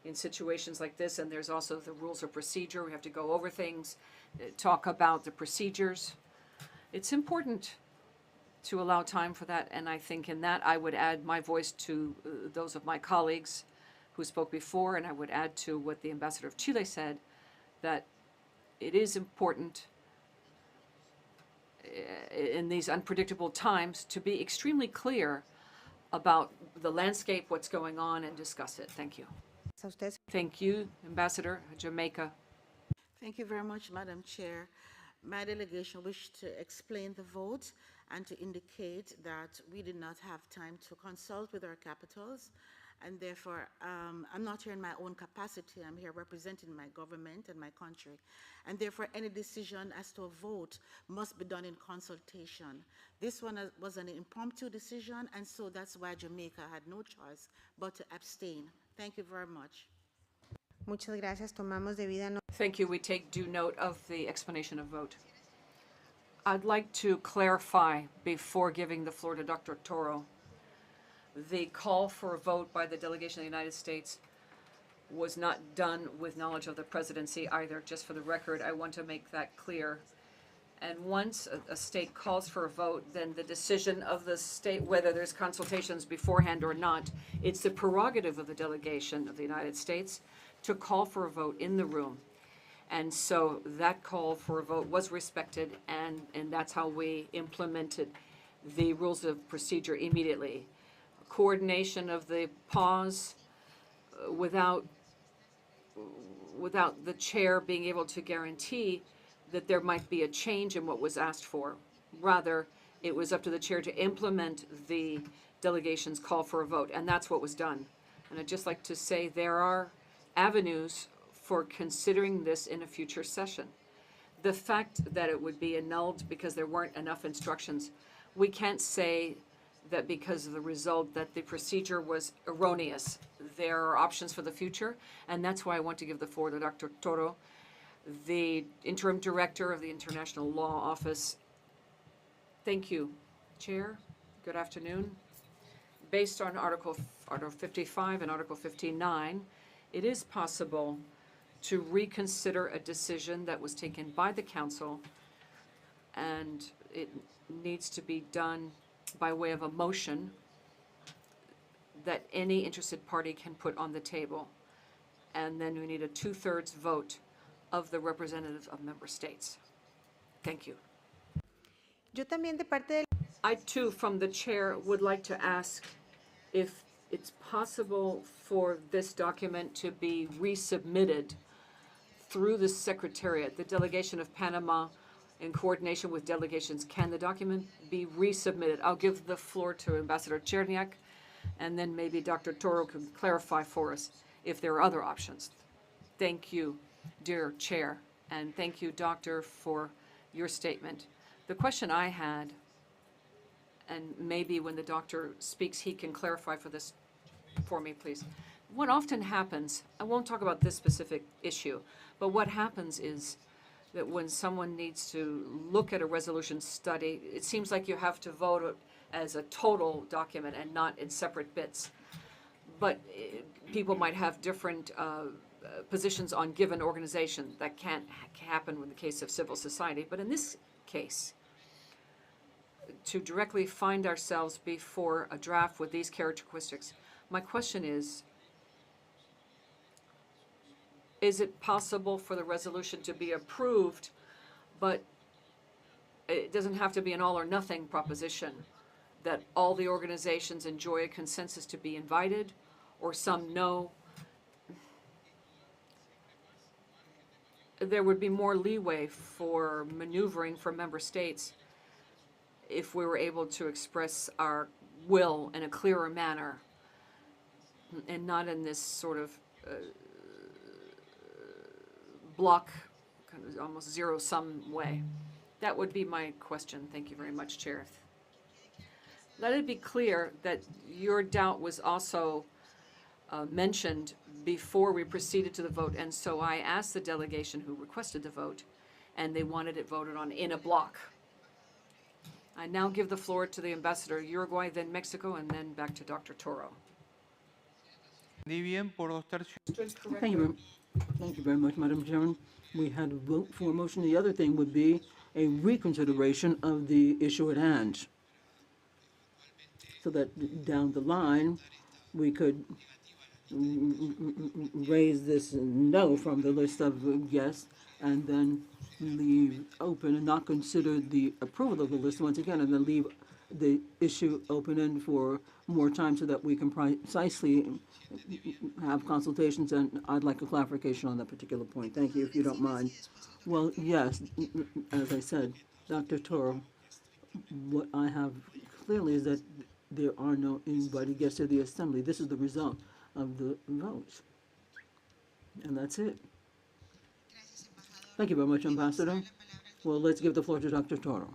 [SPEAKER 4] in situations like this, and there's also the rules of procedure. We have to go over things, talk about the procedures. It's important to allow time for that, and I think in that I would add my voice to those of my colleagues who spoke before, and I would add to what the Ambassador of Chile said, that it is important in these unpredictable times to be extremely clear about the landscape, what's going on, and discuss it. Thank you. Thank you, Ambassador. Jamaica.
[SPEAKER 8] Thank you very much, Madam Chair. My delegation wished to explain the vote and to indicate that we did not have time to consult with our capitals, and therefore I'm not here in my own capacity. I'm here representing my government and my country, and therefore any decision as to a vote must be done in consultation. This one was an impromptu decision, and so that's why Jamaica had no choice but to abstain. Thank you very much.
[SPEAKER 1] Muchas gracias. Tomamos debida nota.
[SPEAKER 4] Thank you. We take due note of the explanation of vote. I'd like to clarify before giving the floor to Dr. Toro. The call for a vote by the delegation of the United States was not done with knowledge of the presidency either. Just for the record, I want to make that clear. And once a state calls for a vote, then the decision of the state, whether there's consultations beforehand or not, it's the prerogative of the delegation of the United States to call for a vote in the room. And so that call for a vote was respected, and that's how we implemented the rules of procedure immediately. Coordination of the pause without the chair being able to guarantee that there might be a change in what was asked for. Rather, it was up to the chair to implement the delegation's call for a vote, and that's what was done. And I'd just like to say there are avenues for considering this in a future session. The fact that it would be annulled because there weren't enough instructions, we can't say that because of the result that the procedure was erroneous. There are options for the future, and that's why I want to give the floor to Dr. Toro, the interim director of the International Law Office. Thank you, Chair. Good afternoon. Based on Article 55 and Article 59, it is possible to reconsider a decision that was taken by the Council, and it needs to be done by way of a motion that any interested party can put on the table. And then we need a 2/3 vote of the representatives of member states. Thank you.
[SPEAKER 1] Yo también de parte del
[SPEAKER 4] I too, from the chair, would like to ask if it's possible for this document to be resubmitted through the Secretariat, the delegation of Panama, in coordination with delegations. Can the document be resubmitted? I'll give the floor to Ambassador Cherniak, and then maybe Dr. Toro can clarify for us if there are other options. Thank you, dear Chair, and thank you, Doctor, for your statement. The question I had, and maybe when the doctor speaks, he can clarify for me, please. What often happens, I won't talk about this specific issue, but what happens is that when someone needs to look at a resolution study, it seems like you have to vote as a total document and not in separate bits. But people might have different positions on given organization. That can't happen in the case of civil society. But in this case, to directly find ourselves before a draft with these characteristics, my question is it possible for the resolution to be approved, but it doesn't have to be an all or nothing proposition, that all the organizations enjoy a consensus to be invited, or some no? There would be more leeway for maneuvering for member states if we were able to express our will in a clearer manner and not in this sort of block, kind of almost zero-sum way. That would be my question. Thank you very much, Chair. Let it be clear that your doubt was also mentioned before we proceeded to the vote, and so I asked the delegation who requested the vote, and they wanted it voted on in a block. I now give the floor to the ambassador, Uruguay, then Mexico, and then back to Dr. Toro.
[SPEAKER 2] Thank you. Thank you very much, Madam Chairman. We had a vote for a motion. The other thing would be a reconsideration of the issue at hand, so that down the line, we could raise this no from the list of yes, and then leave open and not consider the approval of the list once again, and then leave the issue open-ended for more time so that we can precisely have consultations, and I'd like a clarification on that particular point. Thank you, if you don't mind. Well, yes, as I said, Dr. Toro, what I have clearly is that there are no invited guests to the assembly. This is the result of the vote. And that's it. Thank you very much, Ambassador. Well, let's give the floor to Dr. Toro.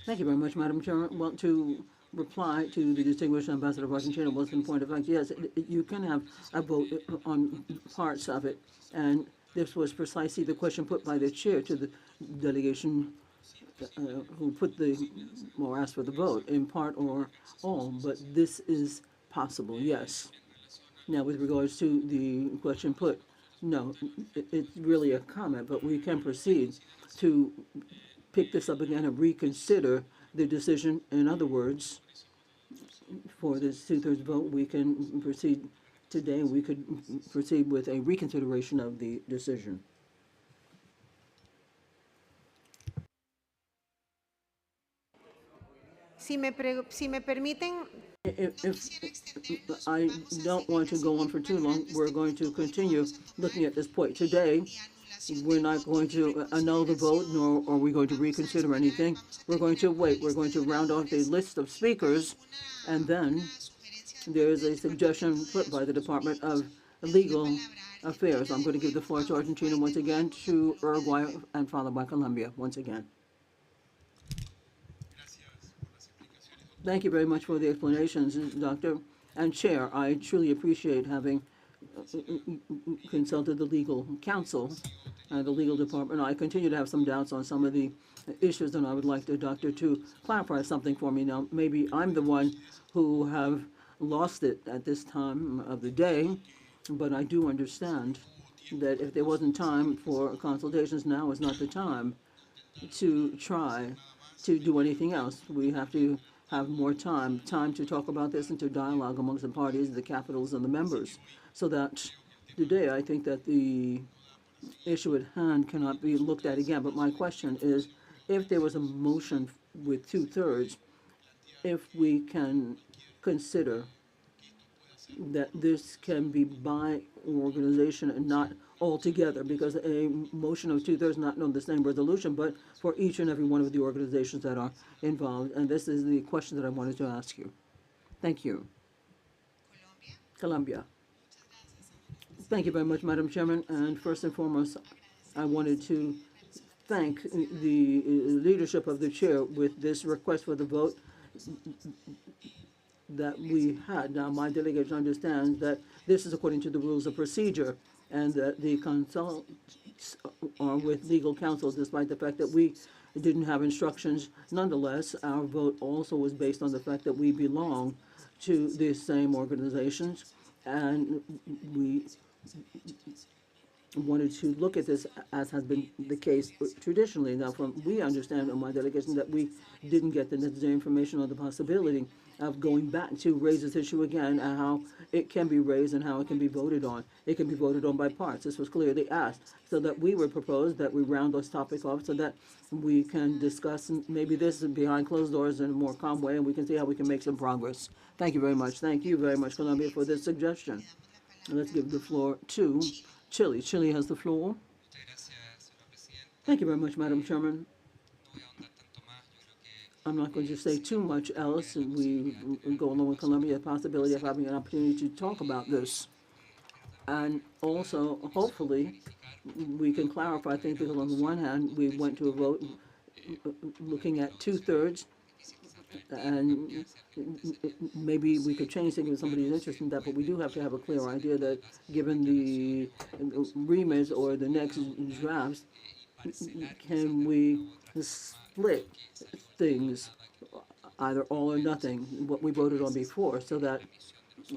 [SPEAKER 2] Thank you very much, Madam Chairman. Well, to reply to the distinguished Ambassador of Argentina, was in point of fact, yes, you can have a vote on parts of it. And this was precisely the question put by the chair to the delegation who put or asked for the vote, in part or all, but this is possible, yes. Now, with regards to the question put, no, it's really a comment, but we can proceed to pick this up again and reconsider the decision. In other words, for this 2/3 vote, we can proceed today we could proceed with a reconsideration of the decision.
[SPEAKER 1] Si me permiten,
[SPEAKER 2] If I don't want to go on for too long, we're going to continue looking at this point. Today, we're not going to annul the vote, nor are we going to reconsider anything. We're going to wait. We're going to round off the list of speakers, and then there is a suggestion put by the Department of Legal Affairs. I'm going to give the floor to Argentina once again, to Uruguay, and followed by Colombia once again. Thank you very much for the explanations, Doctor and Chair. I truly appreciate having consulted the legal counsel and the legal department. I continue to have some doubts on some of the issues, and I would like the doctor to clarify something for me. Now, maybe I'm the one who have lost it at this time of the day, but I do understand that if there wasn't time for consultations, now is not the time to try to do anything else. We have to have more time to talk about this and to dialogue amongst the parties, the capitals, and the members, so that today I think that the issue at hand cannot be looked at again. But my question is, if there was a motion with 2/3, if we can consider that this can be by organization and not altogether, because a motion of 2/3 not on the same resolution, but for each and every one of the organizations that are involved. And this is the question that I wanted to ask you. Thank you. Colombia. Thank you very much, Madam Chairman. And first and foremost, I wanted to thank the leadership of the chair with this request for the vote that we had. Now, my delegation understands that this is according to the rules of procedure, and that the consults are with legal counsel, despite the fact that we didn't have instructions. Nonetheless, our vote also was based on the fact that we belong to the same organizations, and we wanted to look at this as has been the case traditionally. Now, we understand in my delegation that we didn't get the necessary information on the possibility of going back to raise this issue again, and how it can be raised and how it can be voted on. It can be voted on by parts. This was clearly asked, so that we would propose that we round this topic off so that we can discuss maybe this behind closed doors in a more calm way, and we can see how we can make some progress. Thank you very much. Thank you very much, Colombia, for this suggestion. Let's give the floor to Chile. Chile has the floor. Thank you very much, Madam Chairman. I'm not going to say too much else, and we go along with Colombia, the possibility of having an opportunity to talk about this. And also, hopefully, we can clarify things, because on the one hand, we went to a vote looking at 2/3, and maybe we could change things if somebody is interested in that, but we do have to have a clear idea that given the remits or the next drafts, can we split things, either all or nothing, what we voted on before, so that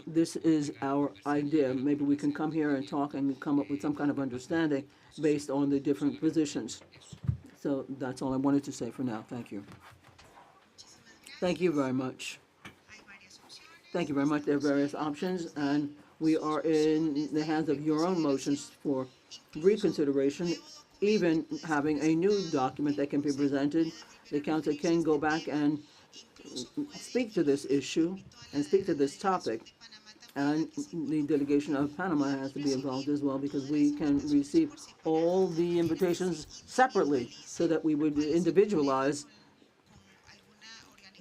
[SPEAKER 2] this is our idea. Maybe we can come here and talk and come up with some kind of understanding based on the different positions. So that's all I wanted to say for now. Thank you. Thank you very much. Thank you very much. There are various options, and we are in the hands of your own motions for reconsideration. Even having a new document that can be presented, the council can go back and speak to this issue and speak to this topic. And the delegation of Panama has to be involved as well, because we can receive all the invitations separately, so that we would individualize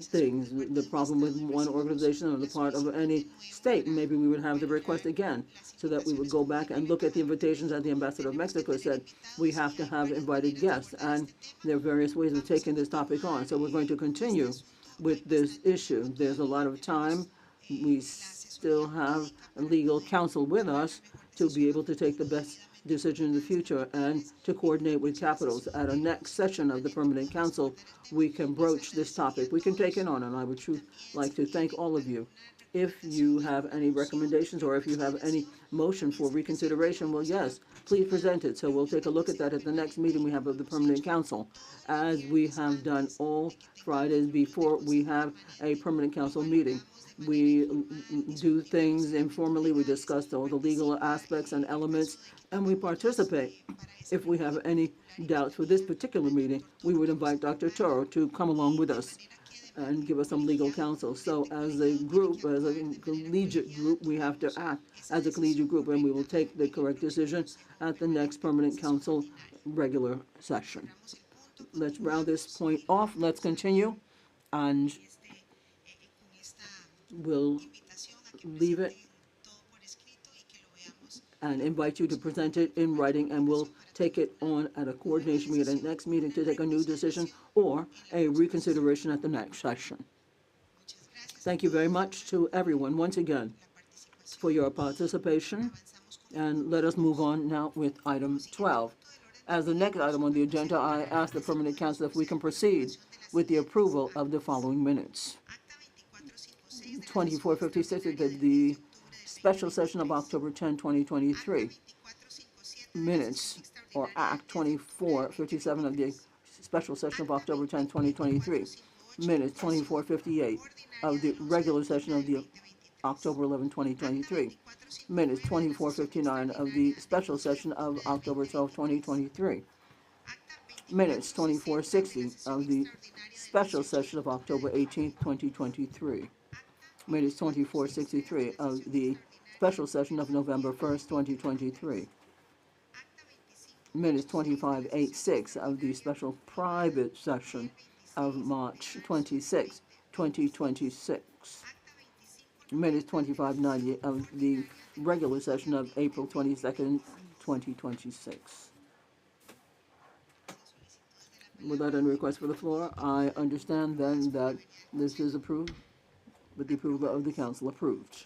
[SPEAKER 2] things. The problem with one organization on the part of any state, maybe we would have the request again, so that we would go back and look at the invitations that the ambassador of Mexico said we have to have invited guests, and there are various ways of taking this topic on. So we're going to continue with this issue. There's a lot of time. We still have a legal counsel with us to be able to take the best decision in the future, and to coordinate with capitals. At a next session of the Permanent Council, we can broach this topic. We can take it on, and I would like to thank all of you. If you have any recommendations, or if you have any motion for reconsideration, well, yes, please present it. So we'll take a look at that at the next meeting we have of the Permanent Council, as we have done all Fridays before we have a Permanent Council meeting. We do things informally, we discuss all the legal aspects and elements, and we participate. If we have any doubts for this particular meeting, we would invite Dr. Toro to come along with us and give us some legal counsel. So as a group, as a collegiate group, we have to act as a collegiate group, and we will take the correct decision at the next Permanent Council regular session. Let's round this point off. Let's continue, and we'll leave it and invite you to present it in writing, and we'll take it on at a coordination meeting at the next meeting to take a new decision or a reconsideration at the next session. Thank you very much to everyone once again for your participation, and let us move on now with item 12. As the next item on the agenda, I ask the Permanent Council if we can proceed with the approval of the following minutes. 2456 is the special session of October 10, 2023. Minutes, or Act 2457 of the special session of October 10, 2023. Minutes 2458 of the regular session of the October 11, 2023. Minutes 2459 of the special session of October 12, 2023. Minutes 2460 of the special session of October 18, 2023. Minutes 2463 of the special session of November 1st, 2023. Minutes 2586 of the special private session of March 26, 2026. Minutes 2590 of the regular session of April 22nd, 2026. Without any request for the floor, I understand then that this is approved, with the approval of the council approved.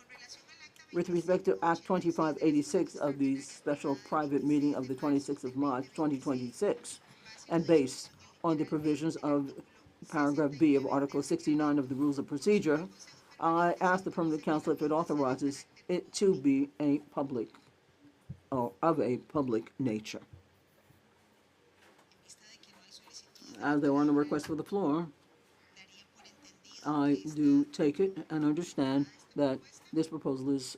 [SPEAKER 2] With respect to Act 2586 of the special private meeting of the 26th of March, 2026, and based on the provisions of paragraph B of Article 69 of the Rules of Procedure, I ask the Permanent Council if it authorizes it to be a public, or of a public nature. As there are no requests for the floor, I do take it and understand that this proposal is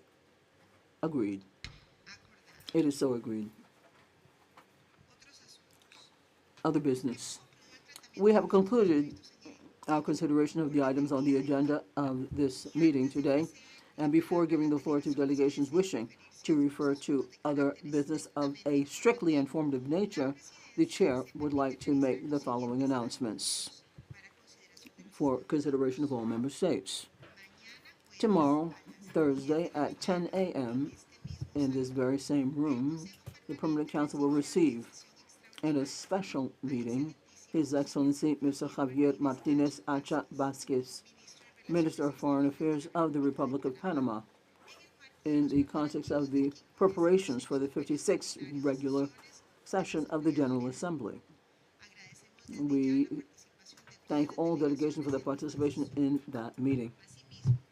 [SPEAKER 2] agreed. It is so agreed. Other business. We have concluded our consideration of the items on the agenda of this meeting today, and before giving the floor to delegations wishing to refer to other business of a strictly informative nature, the chair would like to make the following announcements for consideration of all member states. Tomorrow, Thursday, at 10 a.m., in this very same room, the Permanent Council will receive, in a special meeting, His Excellency Mr. Javier Martinez Acha Vasquez, Minister of Foreign Affairs of the Republic of Panama, in the context of the preparations for the 56th regular session of the General Assembly. We thank all delegations for their participation in that meeting.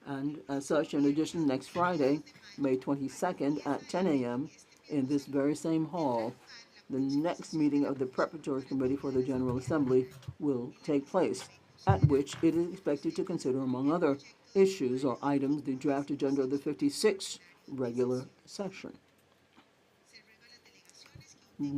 [SPEAKER 2] And as such, in addition, next Friday, May 22nd at 10 a.m., in this very same hall, the next meeting of the Preparatory Committee for the General Assembly will take place, at which it is expected to consider, among other issues or items, the draft agenda of the 56th regular session.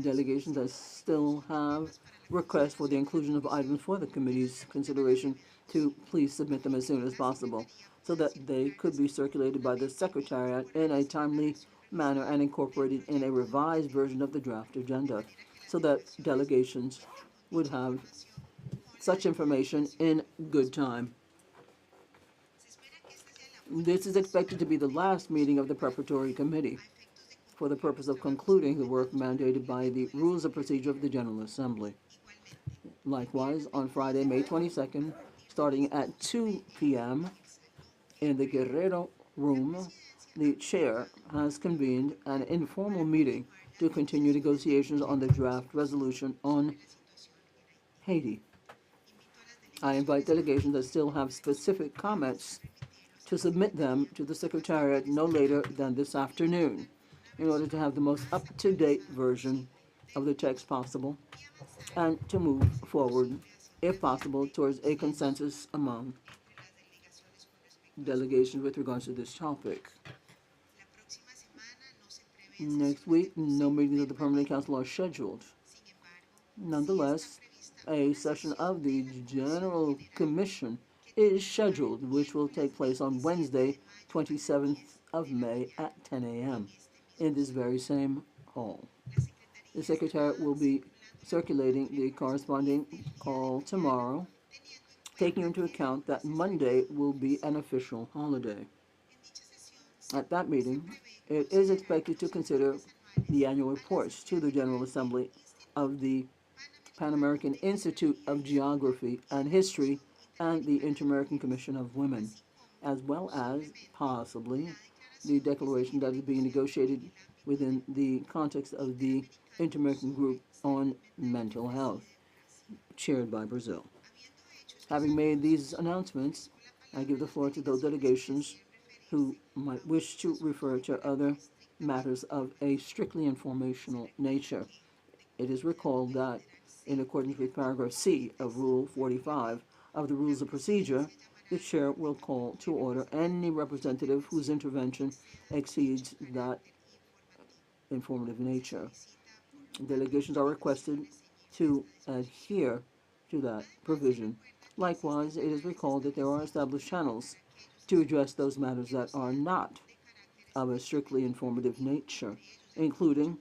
[SPEAKER 2] Delegations that still have requests for the inclusion of items for the committee's consideration to please submit them as soon as possible, so that they could be circulated by the Secretariat in a timely manner and incorporated in a revised version of the draft agenda, so that delegations would have such information in good time. This is expected to be the last meeting of the Preparatory Committee for the purpose of concluding the work mandated by the Rules of Procedure of the General Assembly. Likewise, on Friday, May 22nd, starting at 2 p.m., in the Guerrero Room, the chair has convened an informal meeting to continue negotiations on the draft resolution on Haiti. I invite delegations that still have specific comments to submit them to the Secretariat no later than this afternoon. in order to have the most up-to-date version of the text possible and to move forward, if possible, towards a consensus among delegations with regards to this topic. Next week, no meetings of the Permanent Council are scheduled. Nonetheless, a session of the General Commission is scheduled, which will take place on Wednesday, 27th of May at 10 a.m. in this very same hall. The Secretariat will be circulating the corresponding call tomorrow, taking into account that Monday will be an official holiday. At that meeting, it is expected to consider the annual reports to the General Assembly of the Pan American Institute of Geography and History and the Inter-American Commission of Women, as well as, possibly, the declaration that is being negotiated within the context of the Inter-American Group on Mental Health, chaired by Brazil. Having made these announcements, I give the floor to those delegations who might wish to refer to other matters of a strictly informational nature. It is recalled that, in accordance with paragraph C of Rule 45 of the Rules of Procedure, the Chair will call to order any representative whose intervention exceeds that informative nature. Delegations are requested to adhere to that provision. Likewise, it is recalled that there are established channels to address those matters that are not of a strictly informative nature, including,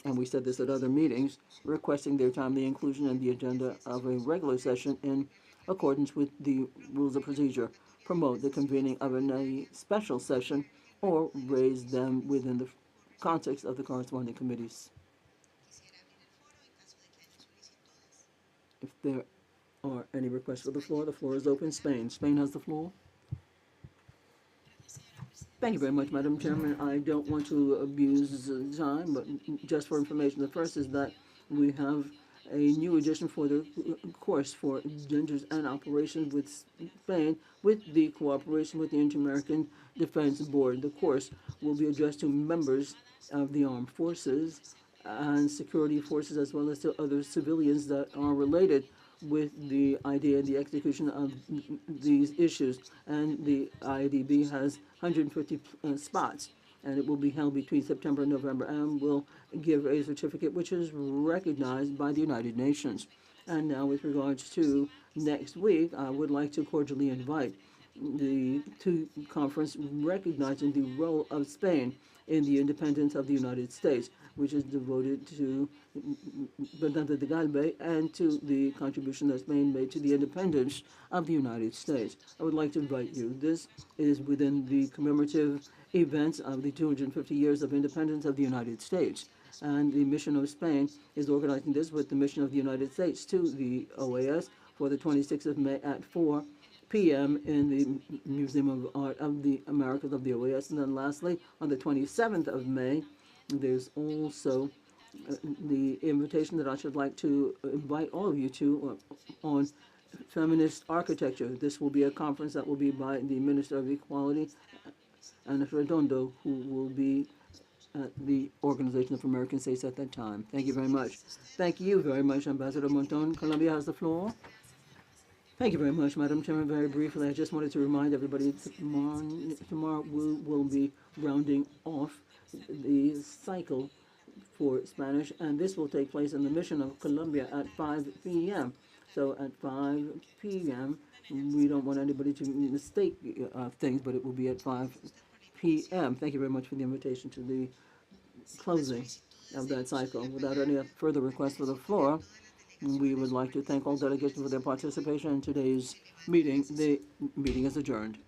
[SPEAKER 2] and we said this at other meetings, requesting their timely inclusion in the agenda of a regular session in accordance with the rules of procedure, promote the convening of a special session, or raise them within the context of the corresponding committees. If there are any requests for the floor is open. Spain has the floor. Thank you very much, Madam Chairman. I don't want to abuse time, but just for information, the first is that we have a new addition for the course for genders and operations with Spain, with the cooperation with the Inter-American Defense Board. The course will be addressed to members of the armed forces and security forces, as well as to other civilians that are related with the idea and the execution of these issues. And the IDB has 150 spots, and it will be held between September and November, and will give a certificate which is recognized by the United Nations. And now, with regards to next week, I would like to cordially invite the two conference recognizing the role of Spain in the independence of the United States, which is devoted to Bernardo de Galvez and to the contribution that Spain made to the independence of the United States. I would like to invite you. This is within the commemorative events of the 250 years of independence of the United States. And the mission of Spain is organizing this with the mission of the United States to the OAS for the 26th of May at 4 p.m. in the Museum of Art of the Americas of the OAS. And then lastly, on the 27th of May, there's also the invitation that I should like to invite all of you to on feminist architecture. This will be a conference that will be by the Minister of Equality, Ana Redondo, who will be at the Organization of American States at that time. Thank you very much. Thank you very much, Ambassador Monton. Colombia has the floor. Thank you very much, Madam Chairman. Very briefly, I just wanted to remind everybody tomorrow we will be rounding off the cycle for Spanish, and this will take place in the Mission of Colombia at 5 p.m. So at 5 p.m., we don't want anybody to mistake things, but it will be at 5 p.m. Thank you very much for the invitation to the closing of that cycle. Without any further requests for the floor, we would like to thank all delegations for their participation in today's meeting. The meeting is adjourned.